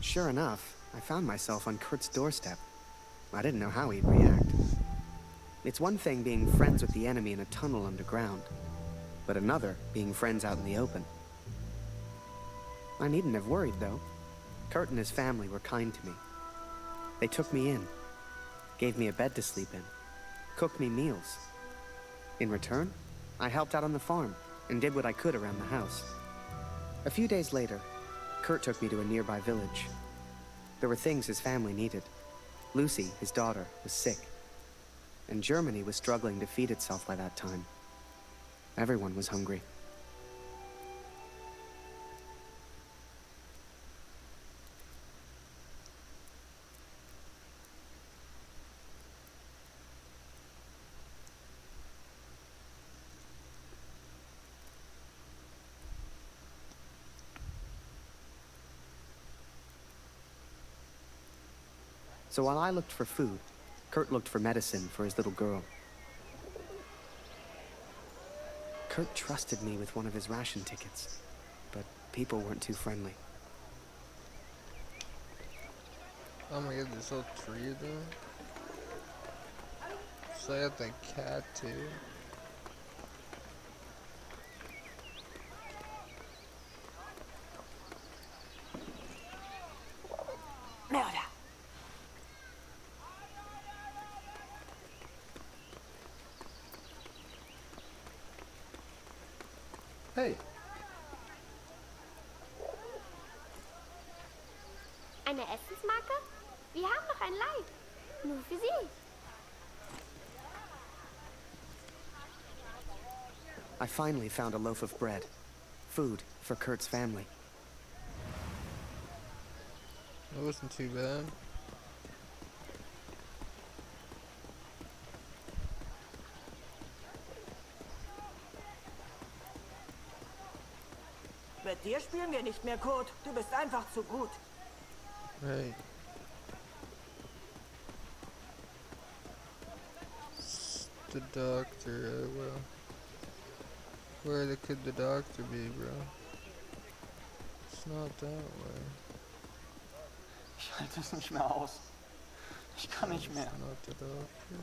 Sure enough, I found myself on Kurt's doorstep. I didn't know how he'd react. It's one thing being friends with the enemy in a tunnel underground, but another being friends out in the open. I needn't have worried, though. Kurt and his family were kind to me. They took me in, gave me a bed to sleep in, cooked me meals. In return, I helped out on the farm and did what I could around the house. A few days later, Kurt took me to a nearby village. There were things his family needed. Lucy, his daughter, was sick. And Germany was struggling to feed itself by that time. Everyone was hungry. So while I looked for food, Kurt looked for medicine for his little girl. Kurt trusted me with one of his ration tickets, but people weren't too friendly. Oh my god, there's whole tree of them. So I got the cat too. Mörder! Hey. Eine Essensmarke? Wir haben noch ein Leid. Nur für Sie. I finally found a loaf of bread. Food for Kurt's family. That wasn't too bad. Mit dir spielen wir nicht mehr, Kurt. Du bist einfach zu gut. Right. The doctor, well. Where could the doctor be, bro? It's not that way. Ich halte es nicht mehr aus. Ich kann nicht mehr. It's not the doctor.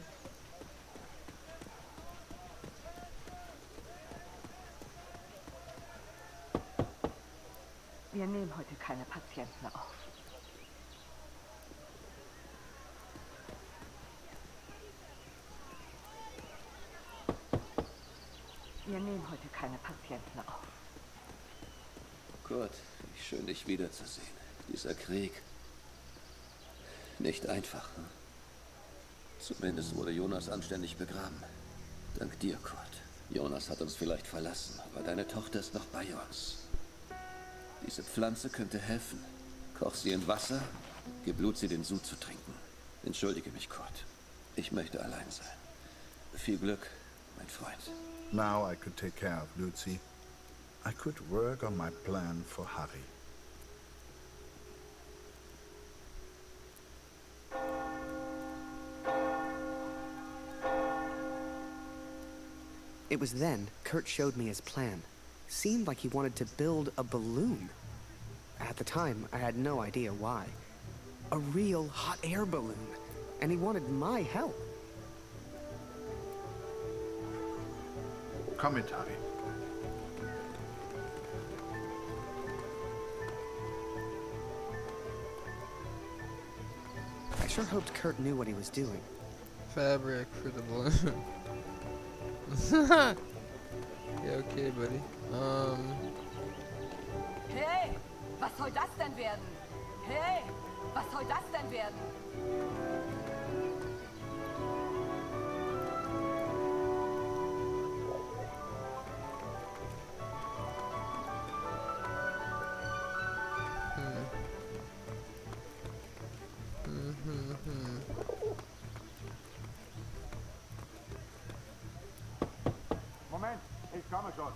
Wir nehmen heute keine Patienten auf. Wir nehmen heute keine Patienten auf. Kurt, wie schön dich wiederzusehen. Dieser Krieg. Nicht einfach. Hm? Zumindest wurde Jonas anständig begraben. Dank dir, Kurt. Jonas hat uns vielleicht verlassen, aber deine Tochter ist noch bei uns. Diese Pflanze könnte helfen. Koch sie in Wasser, gib Blut, sie den Sud zu trinken. Entschuldige mich, Kurt. Ich möchte allein sein. Viel Glück, mein Freund. Now I could take care of Lucy. I could work on my plan for Harry. It was then Kurt showed me his plan. Seemed like he wanted to build a balloon. At the time, I had no idea why. A real hot air balloon. And he wanted my help. Komm mit, Harry. I sure hoped Kurt knew what he was doing. Fabric for the balloon. Yeah, okay, buddy. Hey, was soll das denn werden? Hey, was soll das denn werden? Moment, ich komme schon.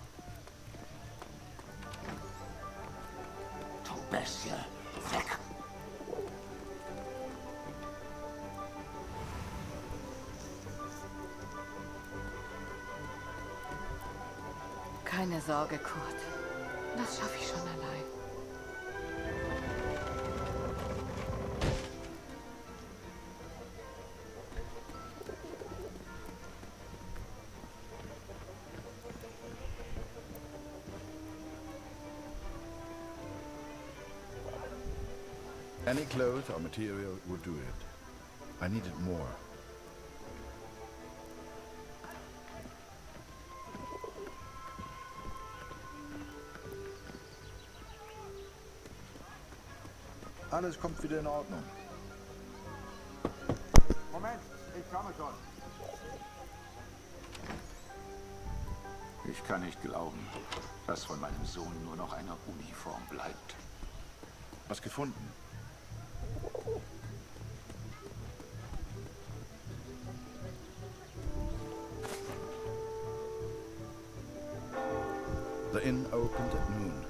Du Bestie, weg! Keine Sorge, Kurt. Das schaffe ich schon allein. Any cloth or material would do it. I needed more. Alles kommt wieder in Ordnung. Moment, ich komme schon. Ich kann nicht glauben, dass von meinem Sohn nur noch eine Uniform bleibt. Was gefunden? The inn opened at noon.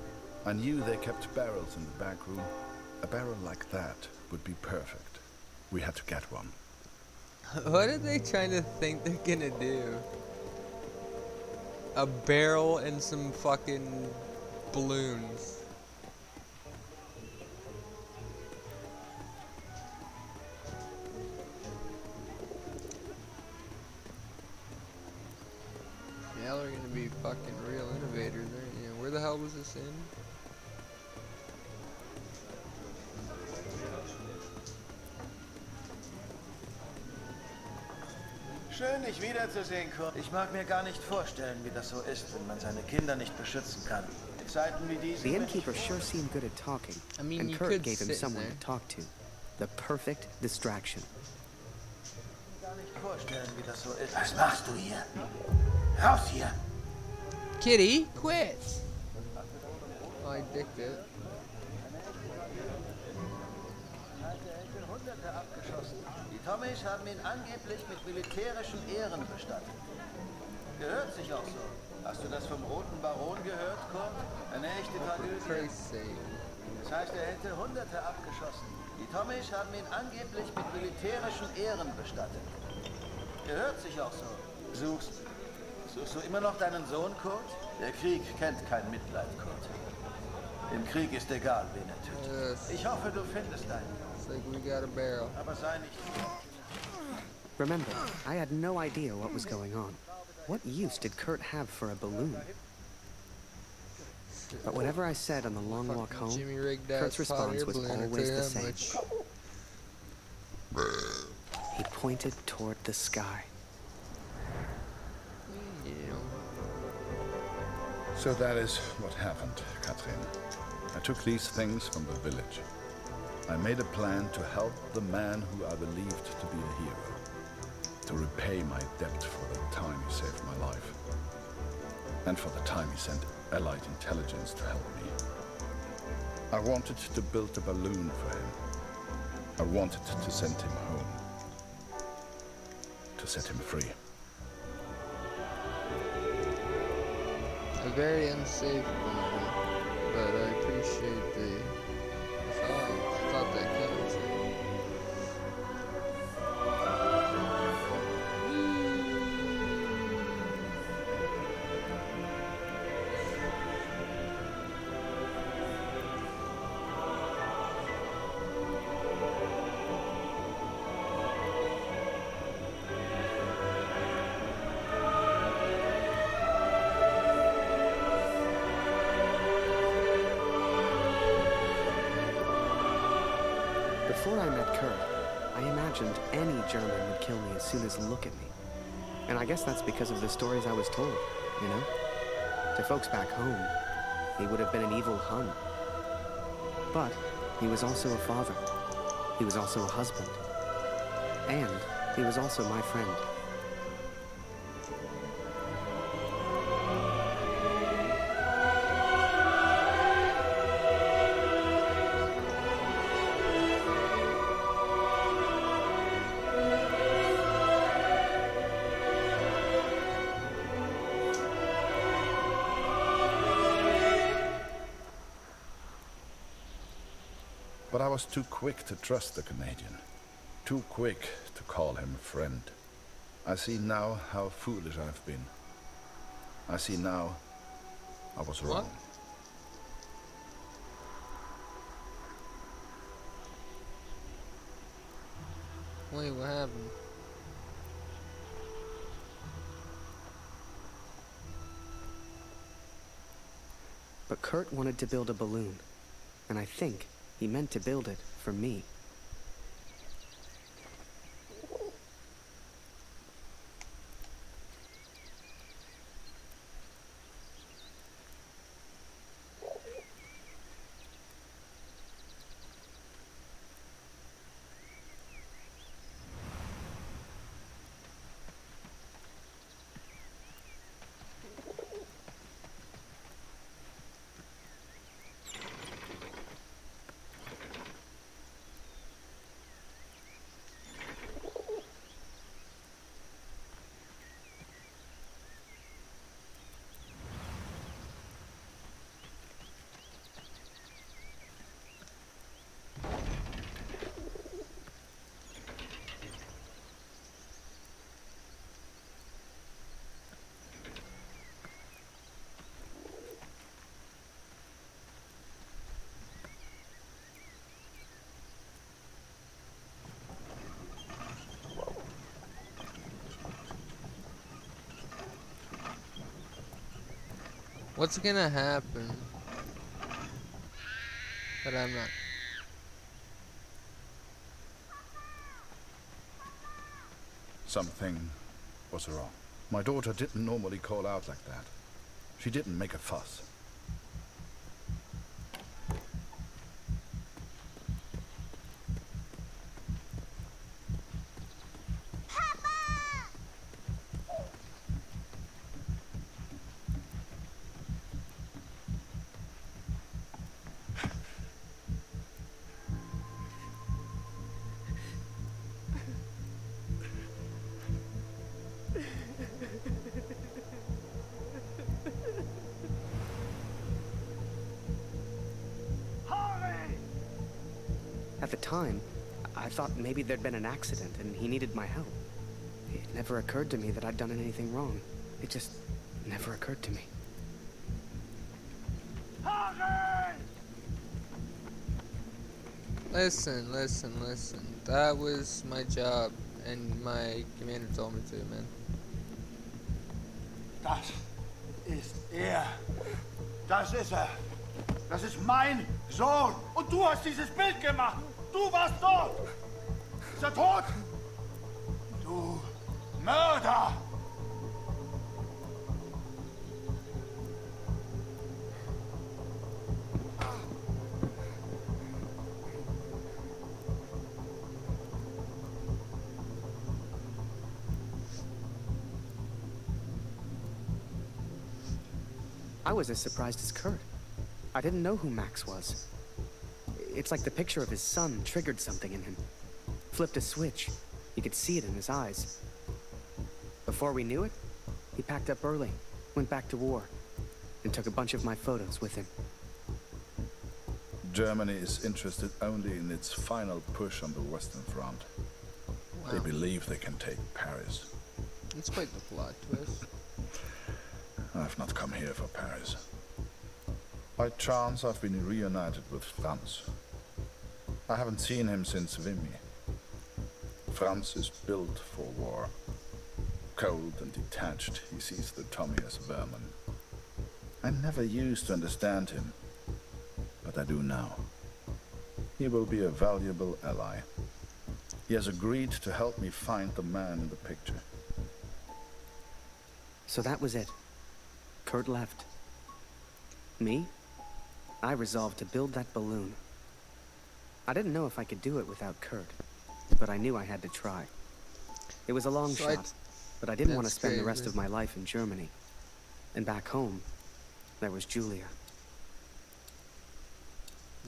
I knew they kept barrels in the back room. A barrel like that would be perfect. We had to get one. What are they trying to think they're gonna do? A barrel and some fucking balloons. Yeah, they're gonna be fucking real innovators, aren't you? Where the hell was this in? Schön, dich wiederzusehen, Kurt. Ich mag mir gar nicht vorstellen, wie das so ist, wenn man seine Kinder nicht beschützen kann. In Zeiten wie diesen... The innkeeper sure seemed good at talking, and Kurt gave him someone to talk to. The perfect distraction. Gar nicht vorstellen, wie das so ist. Was machst du hier? Raus hier! Kitty, quit! Oh, I dicked it. Hunderte abgeschossen. Die Tommies haben ihn angeblich mit militärischen Ehren bestattet. Gehört sich auch so. Hast du das vom Roten Baron gehört, Kurt? Eine echte Tragödie. Das heißt, er hätte Hunderte abgeschossen. Die Tommies haben ihn angeblich mit militärischen Ehren bestattet. Gehört sich auch so. Suchst du immer noch deinen Sohn, Kurt? Der Krieg kennt kein Mitleid, Kurt. Im Krieg ist egal, wen er tötet. Ich hoffe, du findest einen. It's like we got a barrel. Aber sei nicht... Remember, I had no idea what was going on. What use did Kurt have for a balloon? But whatever I said on the long walk home, Kurt's response was always the same. He pointed toward the sky. So that is what happened, Katrin. I took these things from the village. I made a plan to help the man who I believed to be a hero, to repay my debt for the time he saved my life, and for the time he sent Allied intelligence to help me. I wanted to build a balloon for him. I wanted to send him home, to set him free. A very unsafe plan, but I appreciate the thought that counts. Before I met Kurt, I imagined any German would kill me as soon as look at me. And I guess that's because of the stories I was told, you know? To folks back home, he would have been an evil Hun. But he was also a father. He was also a husband. And he was also my friend. But I was too quick to trust the Canadian. Too quick to call him friend. I see now how foolish I've been. I see now I was wrong. Wait, what happened? But Kurt wanted to build a balloon, and I think he meant to build it for me. What's gonna happen? But I'm not. Something was wrong. My daughter didn't normally call out like that. She didn't make a fuss. At the time, I thought maybe there'd been an accident and he needed my help. It never occurred to me that I'd done anything wrong. It just never occurred to me. Listen. That was my job, and my commander told me to, man. Das ist er. Das ist er. Das ist mein Sohn. Und du hast dieses Bild gemacht. Du warst dort. Ist er tot? Du Mörder! I was as surprised as Kurt. I didn't know who Max was. It's like the picture of his son triggered something in him. Flipped a switch. You could see it in his eyes. Before we knew it, he packed up early, went back to war, and took a bunch of my photos with him. Germany is interested only in its final push on the Western Front. They believe they can take Paris. It's quite the plot twist. I've not come here for Paris. By chance, I've been reunited with Franz. I haven't seen him since Vimy. Franz is built for war. Cold and detached, he sees the Tommy as vermin. I never used to understand him, but I do now. He will be a valuable ally. He has agreed to help me find the man in the picture. So that was it. Kurt left. Me? I resolved to build that balloon. I didn't know if I could do it without Kurt, but I knew I had to try. It was a long shot, but I didn't want to spend the rest of my life in Germany. And back home, there was Julia.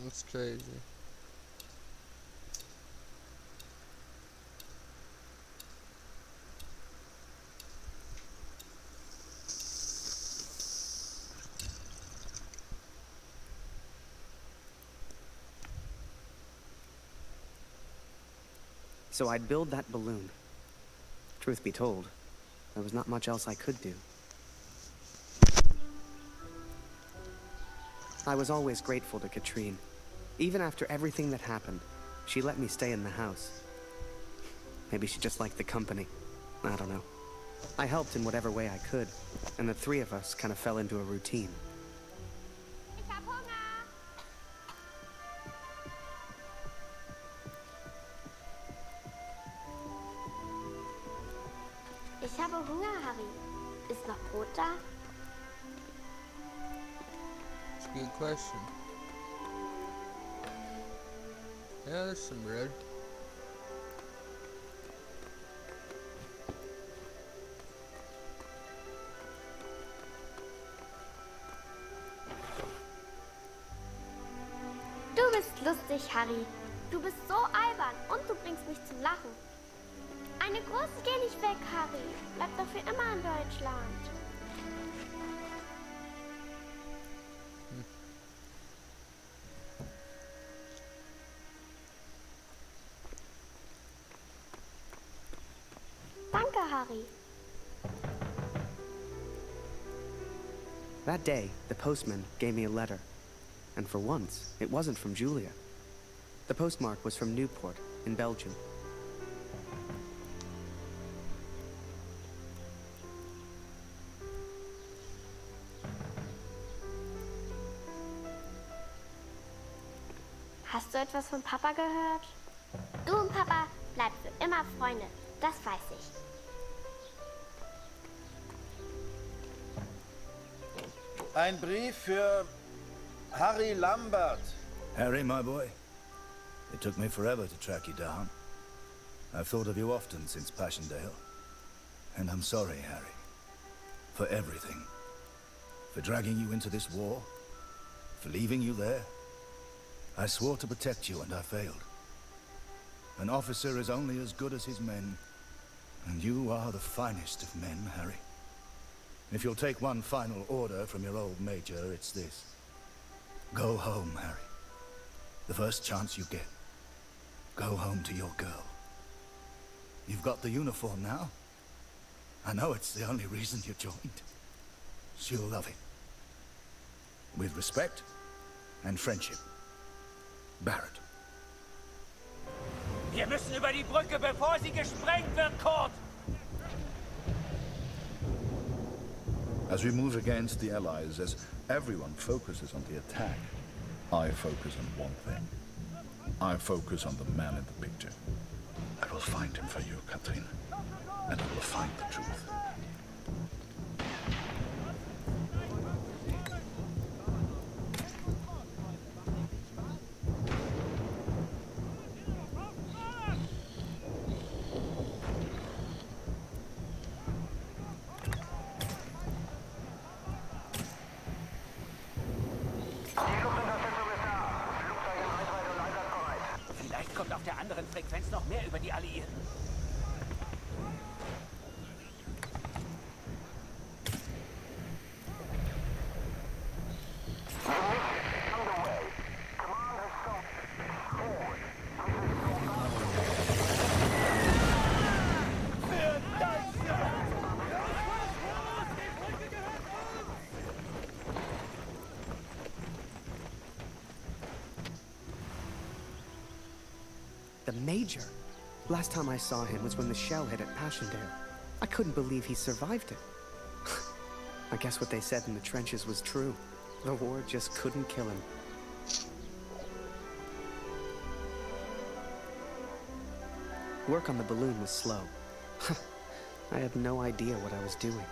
That's crazy. So I'd build that balloon. Truth be told, there was not much else I could do. I was always grateful to Katrine. Even after everything that happened, she let me stay in the house. Maybe she just liked the company. I don't know. I helped in whatever way I could, and the three of us kind of fell into a routine. Ich hab Hunger. Ich habe Hunger, Harry. Ist noch Brot da? That's a good question. Yeah, there's some bread. Du bist lustig, Harry. Du bist so albern und du bringst mich zum Lachen. Eine große geh nicht weg, Harry. Bleib doch für immer in Deutschland. Danke, Harry. That day, the postman gave me a letter. And for once, it wasn't from Julia. The postmark was from Newport, in Belgium. Hast du etwas von Papa gehört? Du und Papa bleibt für immer Freunde. Das weiß ich. Ein Brief für Harry Lambert. Harry, my boy. It took me forever to track you down. I've thought of you often since Passchendaele. And I'm sorry, Harry. For everything. For dragging you into this war. For leaving you there. I swore to protect you and I failed. An officer is only as good as his men. And you are the finest of men, Harry. If you'll take one final order from your old major, it's this. Go home, Harry. The first chance you get. Go home to your girl. You've got the uniform now. I know it's the only reason you joined. She'll love it. With respect and friendship. Barrett. Wir müssen über die Brücke, bevor sie gesprengt wird, Kurt! As we move against the Allies, as everyone focuses on the attack, I focus on one thing. I focus on the man in the picture. I will find him for you, Katrin. And I will find the truth. Vielleicht kommt auf der anderen Frequenz noch mehr über die Alliierten. The Major? Last time I saw him was when the shell hit at Passchendaele. I couldn't believe he survived it. I guess what they said in the trenches was true. The war just couldn't kill him. Work on the balloon was slow. I had no idea what I was doing.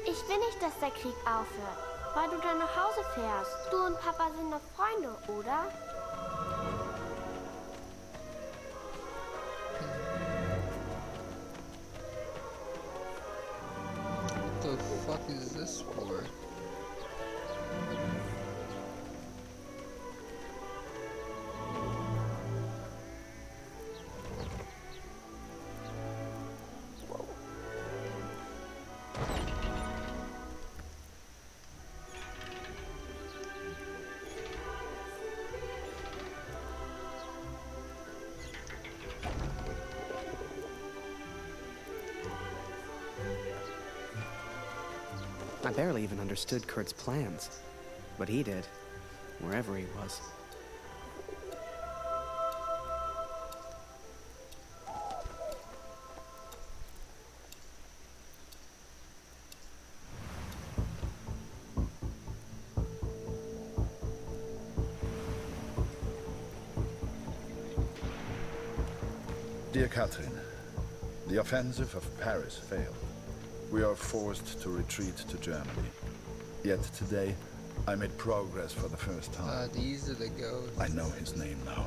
Ich will nicht, dass der Krieg aufhört, weil du dann nach Hause fährst. Du und Papa sind noch Freunde, oder? What the fuck is this for? I barely even understood Kurt's plans, but he did, wherever he was. Dear Catherine, the offensive of Paris failed. We are forced to retreat to Germany. Yet today, I made progress for the first time. These are the ghosts. I know his name now.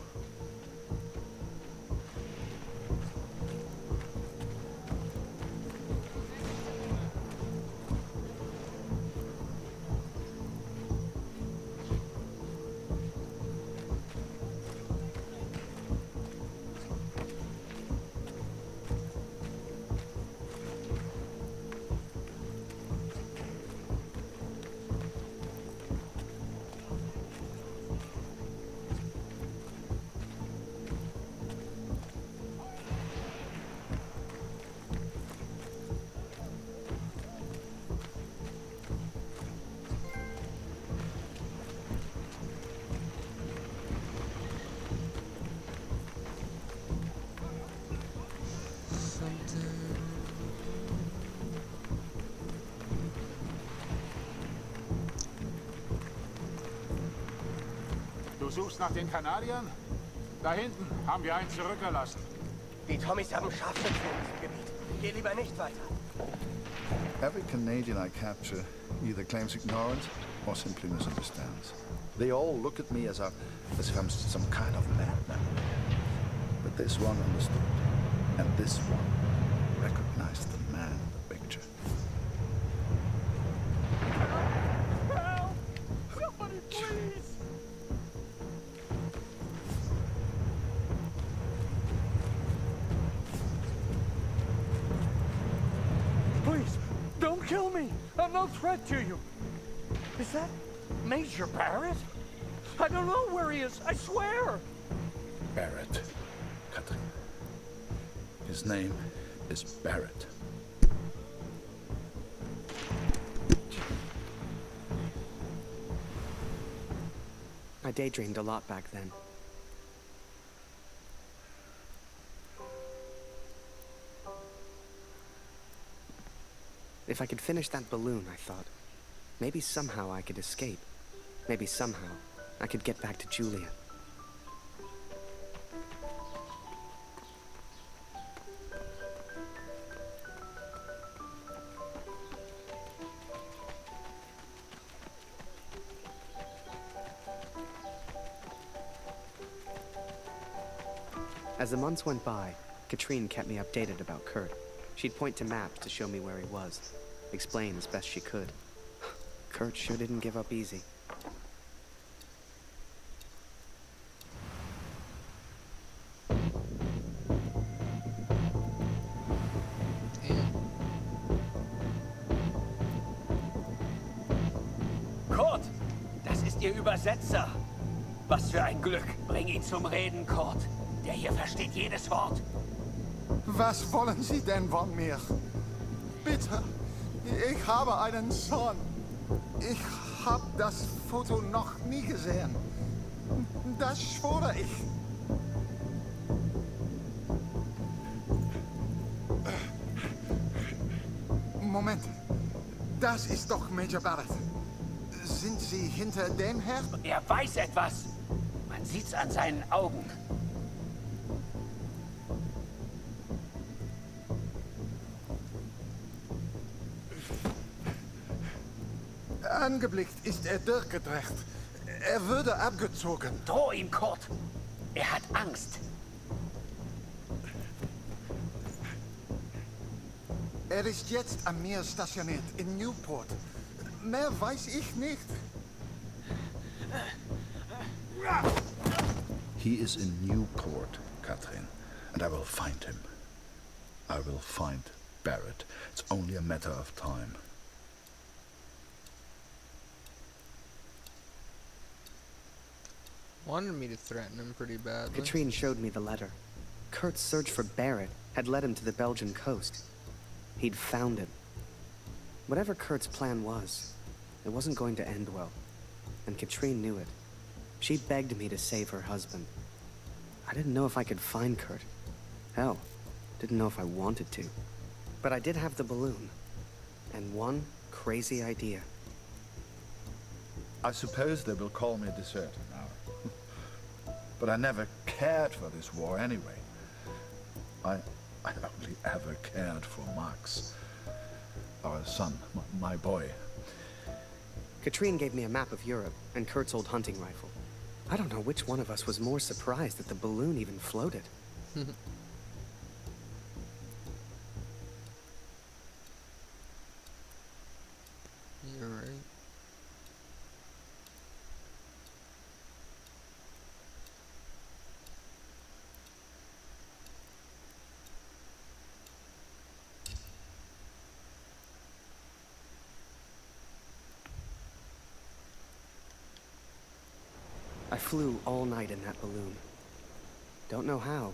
Du suchst nach den Kanadiern? Da hinten haben wir einen zurückgelassen. Die Tommys haben Scharfschützen in diesem Gebiet. Geh lieber nicht weiter. Every Canadian I capture either claims ignorance or simply misunderstands. They all look at me as if I'm some kind of madman. But this one understood, and this one recognized the man in the picture. Help! Somebody, please! Please, don't kill me! I'm no threat to you! Is that Major Barrett? I don't know where he is, I swear! Barrett, Catherine. His name is Barrett. I daydreamed a lot back then. If I could finish that balloon, I thought, maybe somehow I could escape. Maybe somehow I could get back to Julia. As the months went by, Katrine kept me updated about Kurt. She'd point to maps to show me where he was, explain as best she could. Kurt sure didn't give up easy. Kurt, das ist Ihr Übersetzer. Was für ein Glück. Bring ihn zum Reden, Kurt. Der hier versteht jedes Wort. Was wollen Sie denn von mir? Bitte, ich habe einen Sohn. Ich habe das Foto noch nie gesehen. Das schwöre ich. Moment, das ist doch Major Barrett. Sind Sie hinter dem her? Er weiß etwas. Man sieht's an seinen Augen. Angeblickt ist er durchgedreht. Er würde abgezogen. Droh ihm, Kurt. Er hat Angst. Er ist jetzt am Meer stationiert, in Newport. Mehr weiß ich nicht. He is in Newport, Katrin, and I will find him. I will find Barrett. It's only a matter of time. Wanted me to threaten him pretty badly. Katrine showed me the letter. Kurt's search for Barrett had led him to the Belgian coast. He'd found him. Whatever Kurt's plan was, it wasn't going to end well. And Katrine knew it. She begged me to save her husband. I didn't know if I could find Kurt. Hell, didn't know if I wanted to. But I did have the balloon. And one crazy idea. I suppose they will call me a deserter now. But I never cared for this war anyway. I only ever cared for Max. Our son, my boy. Katrine gave me a map of Europe and Kurt's old hunting rifle. I don't know which one of us was more surprised that the balloon even floated. You're right. I flew all night in that balloon. Don't know how,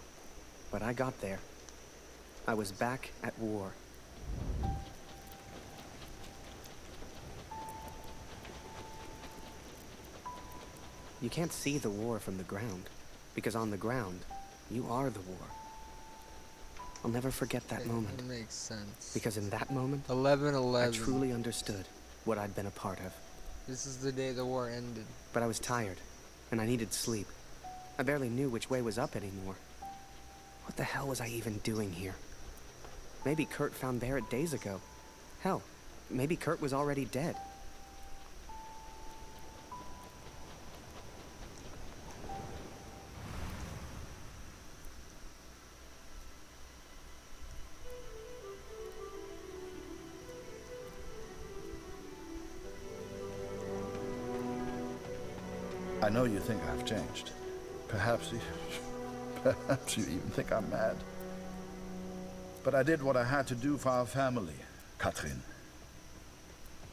but I got there. I was back at war. You can't see the war from the ground, because on the ground, you are the war. I'll never forget that moment. That makes sense. Because in that moment, 11/11. I truly understood what I'd been a part of. This is the day the war ended. But I was tired, and I needed sleep. I barely knew which way was up anymore. What the hell was I even doing here? Maybe Kurt found Barrett days ago. Hell, maybe Kurt was already dead. I know you think I've changed. Perhaps you even think I'm mad. But I did what I had to do for our family, Katrin.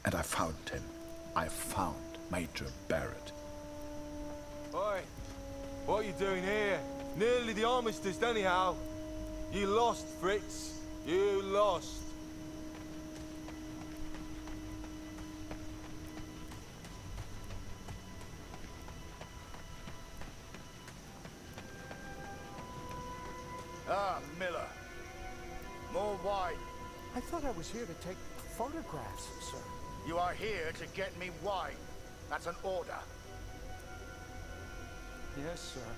And I found him. I found Major Barrett. Oi, what are you doing here? Nearly the armistice anyhow. You lost, Fritz. You lost. Ah, Miller. More wine. I thought I was here to take photographs, sir. You are here to get me wine. That's an order. Yes, sir.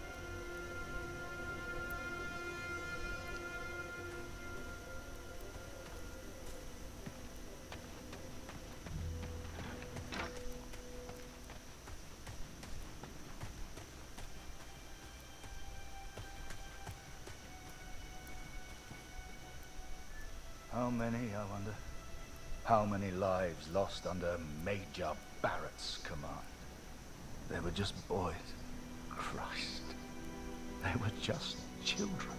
How many lives lost under Major Barrett's command? They were just boys. Christ. They were just children.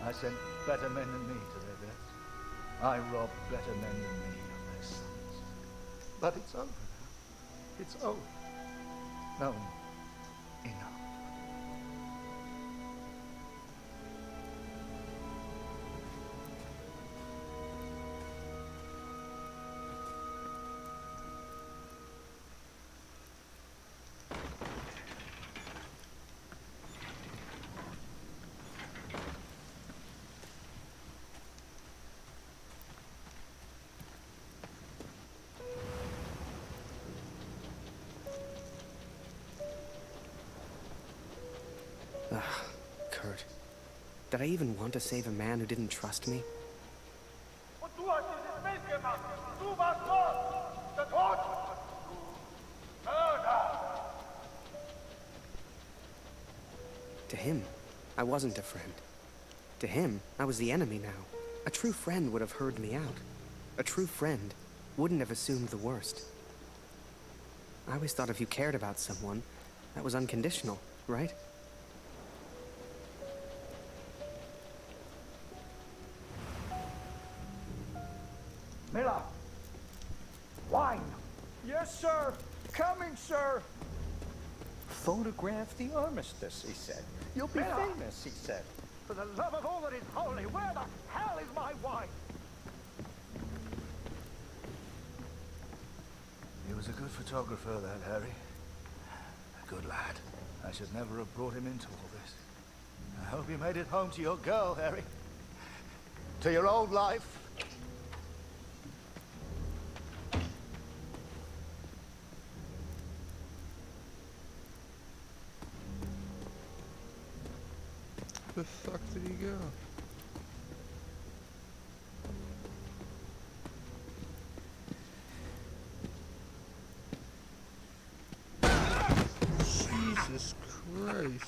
I sent better men than me to their deaths. I robbed better men than me of their sons. But it's over now. It's over. No, enough. Ugh, Kurt. Did I even want to save a man who didn't trust me? To him, I wasn't a friend. To him, I was the enemy now. A true friend would have heard me out. A true friend wouldn't have assumed the worst. I always thought if you cared about someone, that was unconditional, right? Miller! Wine! Yes, sir! Coming, sir! Photograph the armistice, he said. You'll be famous, he said. For the love of all that is holy, where the hell is my wine? He was a good photographer, that Harry. A good lad. I should never have brought him into all this. I hope you made it home to your girl, Harry. To your old life. Where the fuck did he go? Jesus Christ.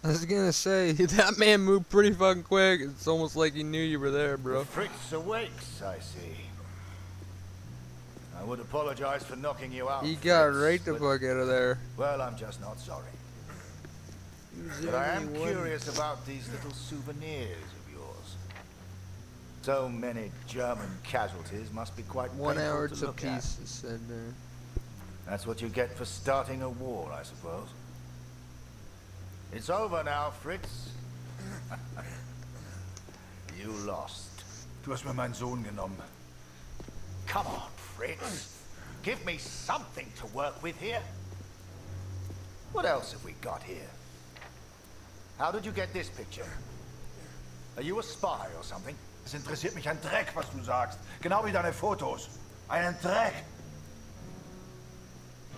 I was gonna say, that man moved pretty fucking quick. It's almost like he knew you were there, bro. Fritz awakes, I see. I would apologize for knocking you out. He got Fritz, right the fuck out of there. Well, I'm just not sorry. But I am curious about these little souvenirs of yours. So many German casualties must be quite 1 painful hour to to look at. piece, it said there. That's what you get for starting a war, I suppose. It's over now, Fritz. You lost. Du hast mir meinen Sohn genommen. Come on, Fritz. Give me something to work with here. What else have we got here? How did you get this picture? Are you a spy or something? Es interessiert mich ein Dreck, was du sagst. Genau wie deine Fotos. Einen Dreck.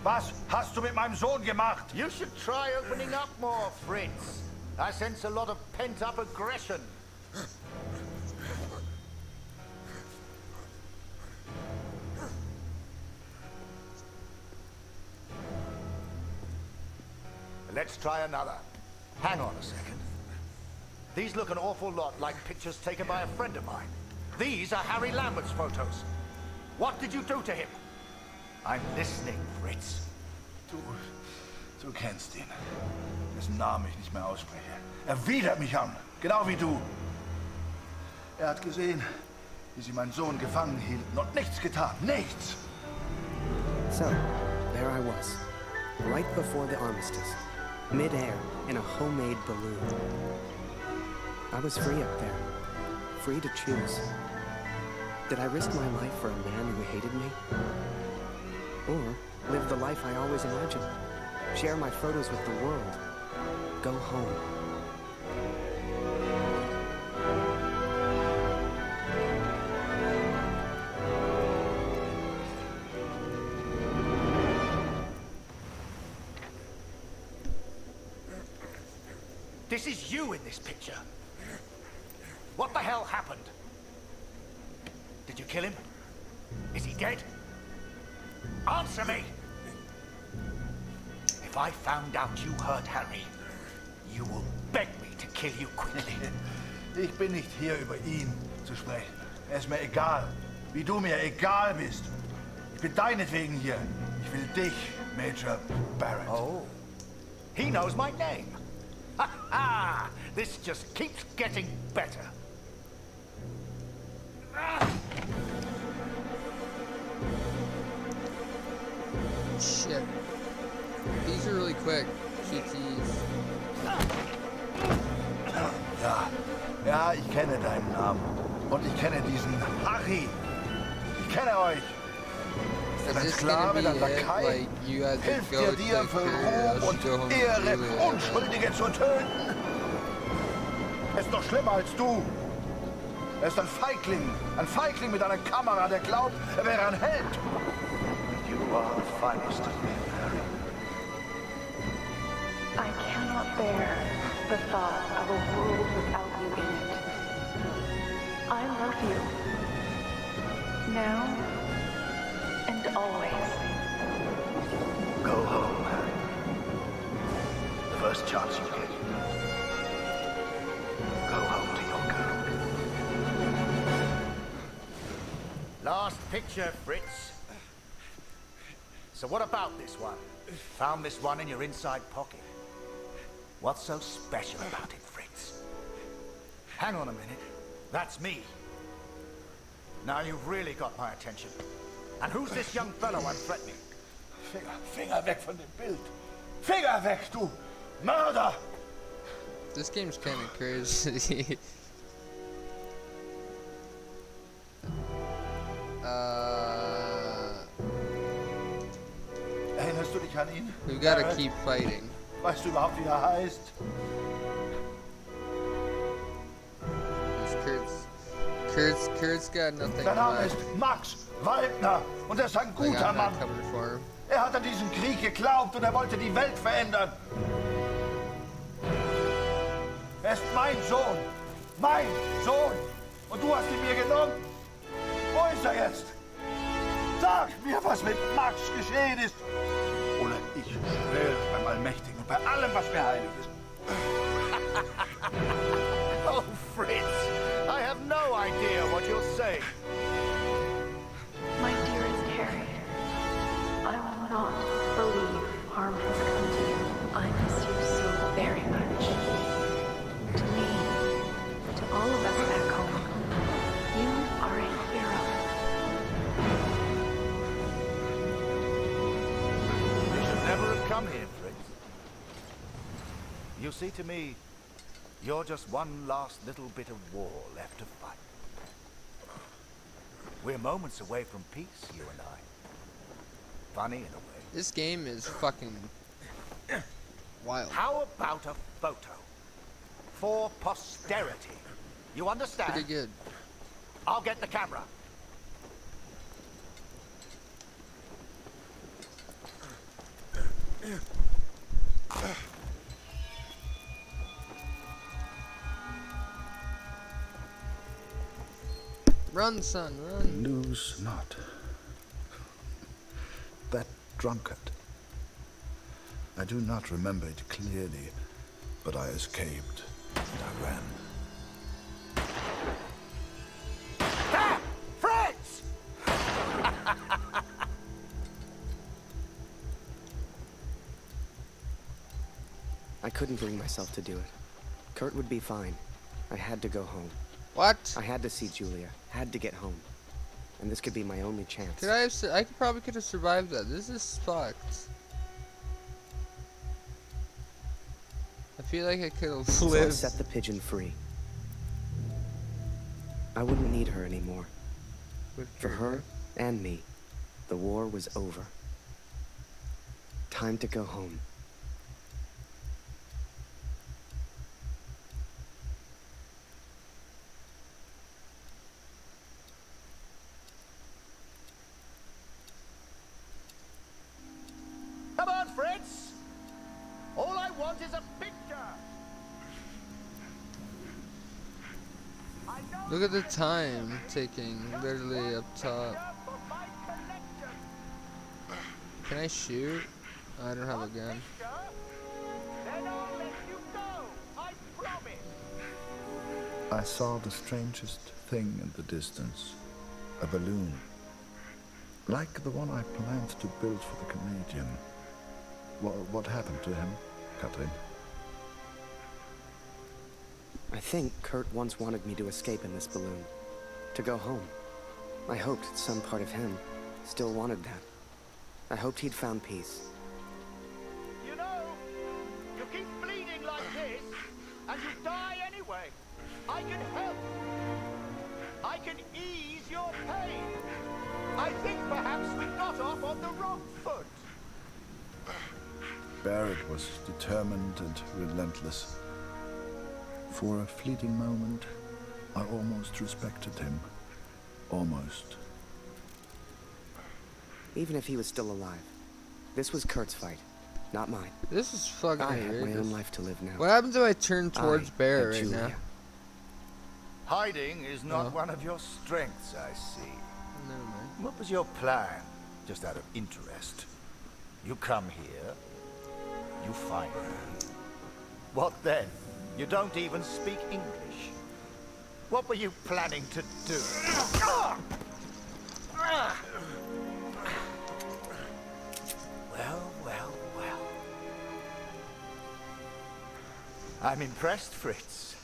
Was hast du mit meinem Sohn gemacht? You should try opening up more, Fritz. I sense a lot of pent-up aggression. Let's try another. Hang on a second. These look an awful lot like pictures taken by a friend of mine. These are Harry Lambert's photos. What did you do to him? I'm listening, Fritz. Du kennst ihn. Dessen Namen ich nicht mehr ausspreche. Er widert mich an, genau wie du. Er hat gesehen, wie sie meinen Sohn gefangen hielten und nichts getan. Nichts! So, there I was, right before the armistice, mid-air in a homemade balloon. I was free up there, free to choose. Did I risk my life for a man who hated me? Or live the life I always imagined? Share my photos with the world? Go home? This is you in this picture. What the hell happened? Did you kill him? Is he dead? Answer me! If I found out you hurt Harry, you will beg me to kill you quickly. Ich bin nicht hier, über ihn zu sprechen. Ist mir egal, wie du mir egal bist. Ich bin deinetwegen hier. Ich will dich, Major Barrett. Oh, he knows my name. Ha ha! This just keeps getting better. Shit. These are really quick. QTs. Ja, ich kenne deinen Namen. Und ich kenne diesen Harry. Ich kenne euch. Ist ein Sklave, der Lakai, hilft dir für Ruhm und Ehre, Unschuldige zu töten. Er ist noch schlimmer als du. Er ist ein Feigling mit einer Kamera, der glaubt, er wäre ein Held. You are the finest of men, Harry. I cannot bear the thought of a world without you in it. I love you. Now and always. Go home, Harry. The first chance you get. Go home to your girl. Last picture, Fritz. So what about this one? Found this one in your inside pocket. What's so special about it, Fritz? Hang on a minute. That's me. Now you've really got my attention. And who's this young fellow I'm threatening? Finger weg von dem Bild. Finger weg, du Mörder! This game's kind of crazy. Erinnerst du dich an ihn? We gotta keep fighting. Weißt du überhaupt, wie er heißt? Kurt's got nothing Sein Name left. ist Max Waldner und er ist ein guter Mann. Er hat an diesen Krieg geglaubt und er wollte die Welt verändern. Er ist mein Sohn. Mein Sohn. Und du hast ihn mir genommen. Wo ist er jetzt? Sag mir, was mit Max geschehen ist. Oder ich schwöre beim Allmächtigen und bei allem, was mir heilig ist. Oh, Fritz, I have no idea what you're saying. My dearest Harry, I will not believe harm has come to you. I miss you so very much. To me, to all of us back home, you are a hero. You should never have come here, Fritz. You see, to me, you're just one last little bit of war left to fight. We're moments away from peace, you and I. Funny in a way. This game is fucking wild. How about a photo? For posterity. You understand? Pretty good. I'll get the camera. Run, son, run. Lose not. That drunkard. I do not remember it clearly, but I escaped and I ran. There! Fritz! I couldn't bring myself to do it. Kurt would be fine. I had to go home. What? I had to see Julia. Had to get home. And this could be my only chance. Could I have? Probably could have survived that. This is fucked. I feel like I could have So I lived. set the pigeon free. I wouldn't need her anymore. For her and me, the war was over. Time to go home. Come on, Fritz! All I want is a picture! Look at the time ticking, literally up top. Can I shoot? I don't have a gun. I saw the strangest thing in the distance. A balloon. Like the one I planned to build for the Canadian. What happened to him, Katrin? I think Kurt once wanted me to escape in this balloon. To go home. I hoped some part of him still wanted that. I hoped he'd found peace. You know, you keep bleeding like this, and you die anyway. I can help. I can ease your pain. I think perhaps we got off on the wrong foot. Barrett was determined and relentless. For a fleeting moment, I almost respected him. Almost. Even if he was still alive, this was Kurt's fight, not mine. This is fucking I had my weird. own life to live now. What happens if I turn towards Barrett right now? Hiding is not one of your strengths, I see. Never mind. What was your plan, just out of interest? You come here, you find me. What then? You don't even speak English. What were you planning to do? Well, well, well. I'm impressed, Fritz.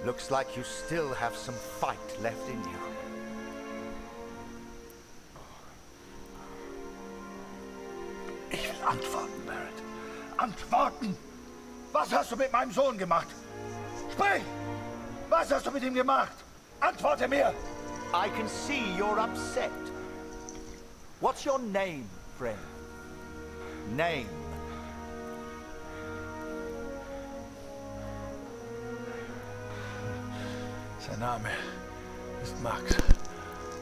Looks like you still have some fight left in you. Ich will antworten, Barrett. Antworten! Was hast du mit meinem Sohn gemacht? Sprich! Was hast du mit ihm gemacht? Antworte mir! I can see you're upset. What's your name, friend? Name. Sein Name ist Max.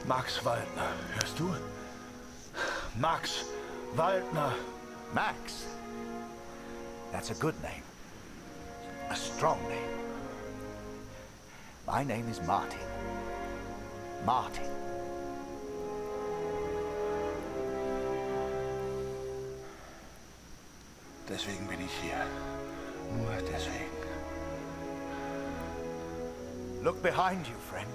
Max Waldner. Hörst du? Max Waldner. Max? That's a good name. A strong name. My name is Martin. Martin. Deswegen bin ich hier. Nur deswegen. Look behind you, friend.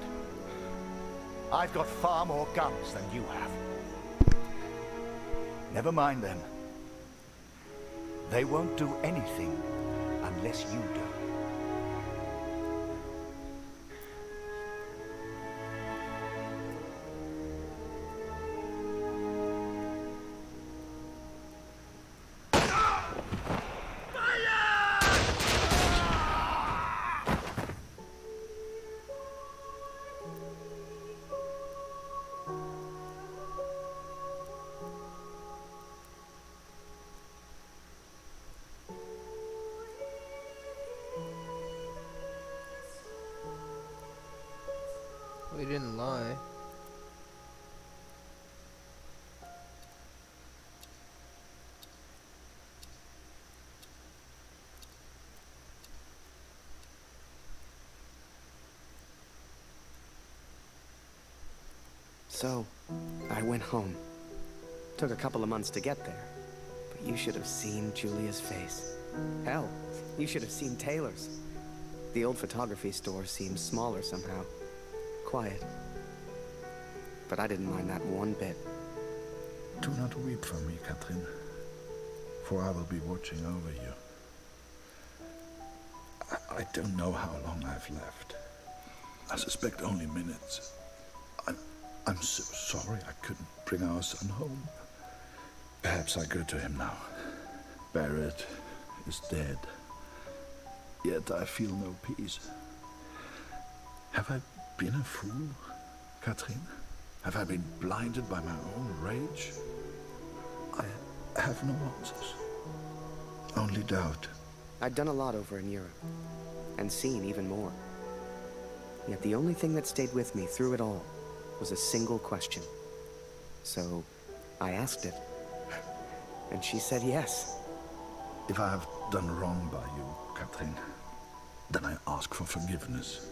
I've got far more guns than you have. Never mind them. They won't do anything unless you do. We didn't lie. So, I went home. Took a couple of months to get there. But you should have seen Julia's face. Hell, you should have seen Taylor's. The old photography store seemed smaller somehow. Quiet. But I didn't mind that one bit. Do not weep for me, Katrin, for I will be watching over you. I don't know how long I've left. I suspect only minutes. I'm so sorry I couldn't bring our son home. Perhaps I go to him now. Barrett is dead. Yet I feel no peace. Have I been a fool, Katrin? Have I been blinded by my own rage? I have no answers. Only doubt. I'd done a lot over in Europe, and seen even more. Yet the only thing that stayed with me through it all was a single question. So, I asked it. And she said yes. If I have done wrong by you, Katrin, then I ask for forgiveness.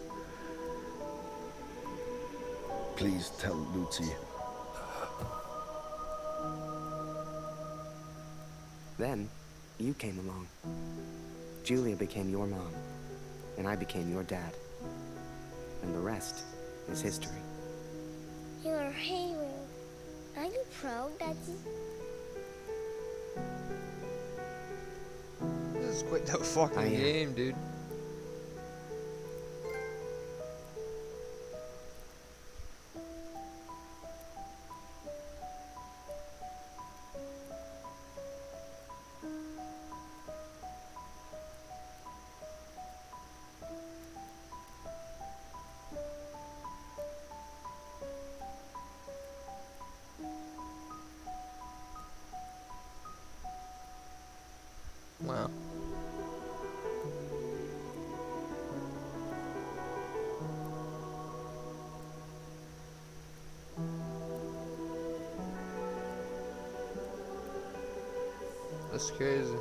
Please tell Lucy. Then, you came along. Julia became your mom, and I became your dad. And the rest is history. You're a hero. Are you proud, Daddy? This is quite the fucking game, dude. Wow. That's crazy.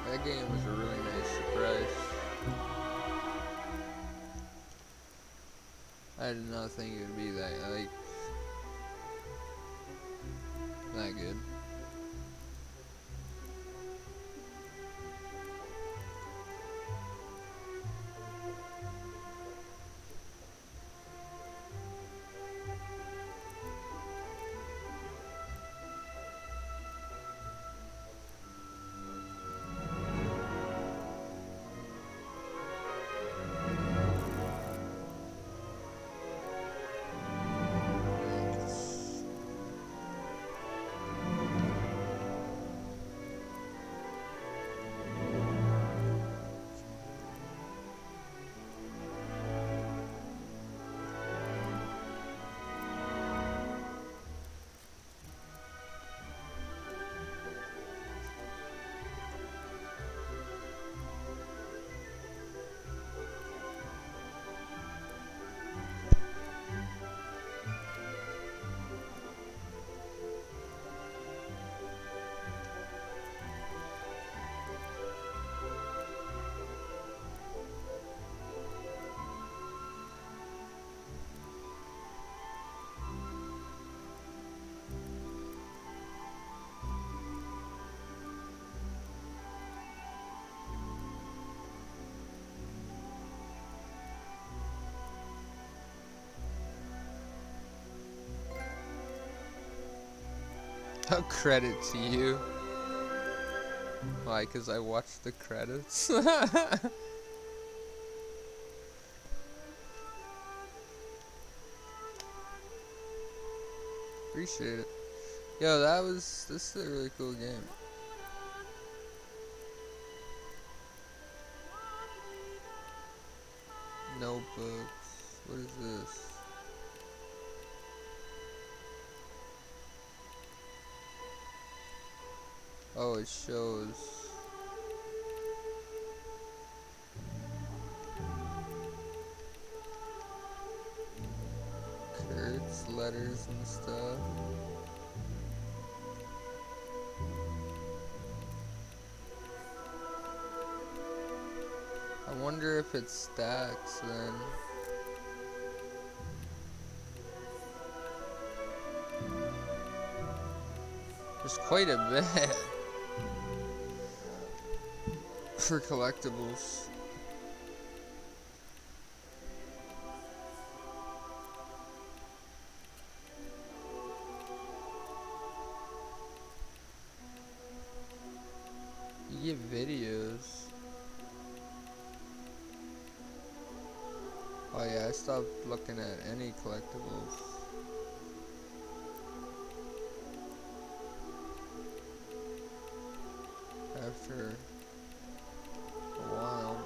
That game was a really nice surprise. I did not think it would be that good. A credit to you. Why? Because I watched the credits? Appreciate it. Yo, this is a really cool game. Notebooks. What is this? Oh, it shows. Kurt's letters and stuff. I wonder if it stacks then. There's quite a bit for collectibles. You get videos. Oh yeah, I stopped looking at any collectibles. After a while,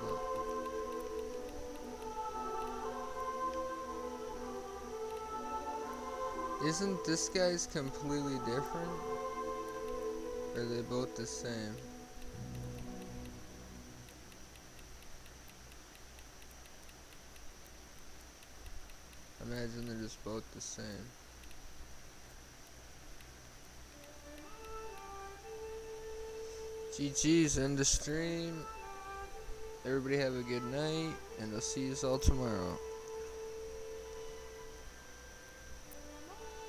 but isn't this guy's completely different? Or are they both the same? I imagine they're just both the same. GG's, end the stream. Everybody have a good night, and I'll see you all tomorrow.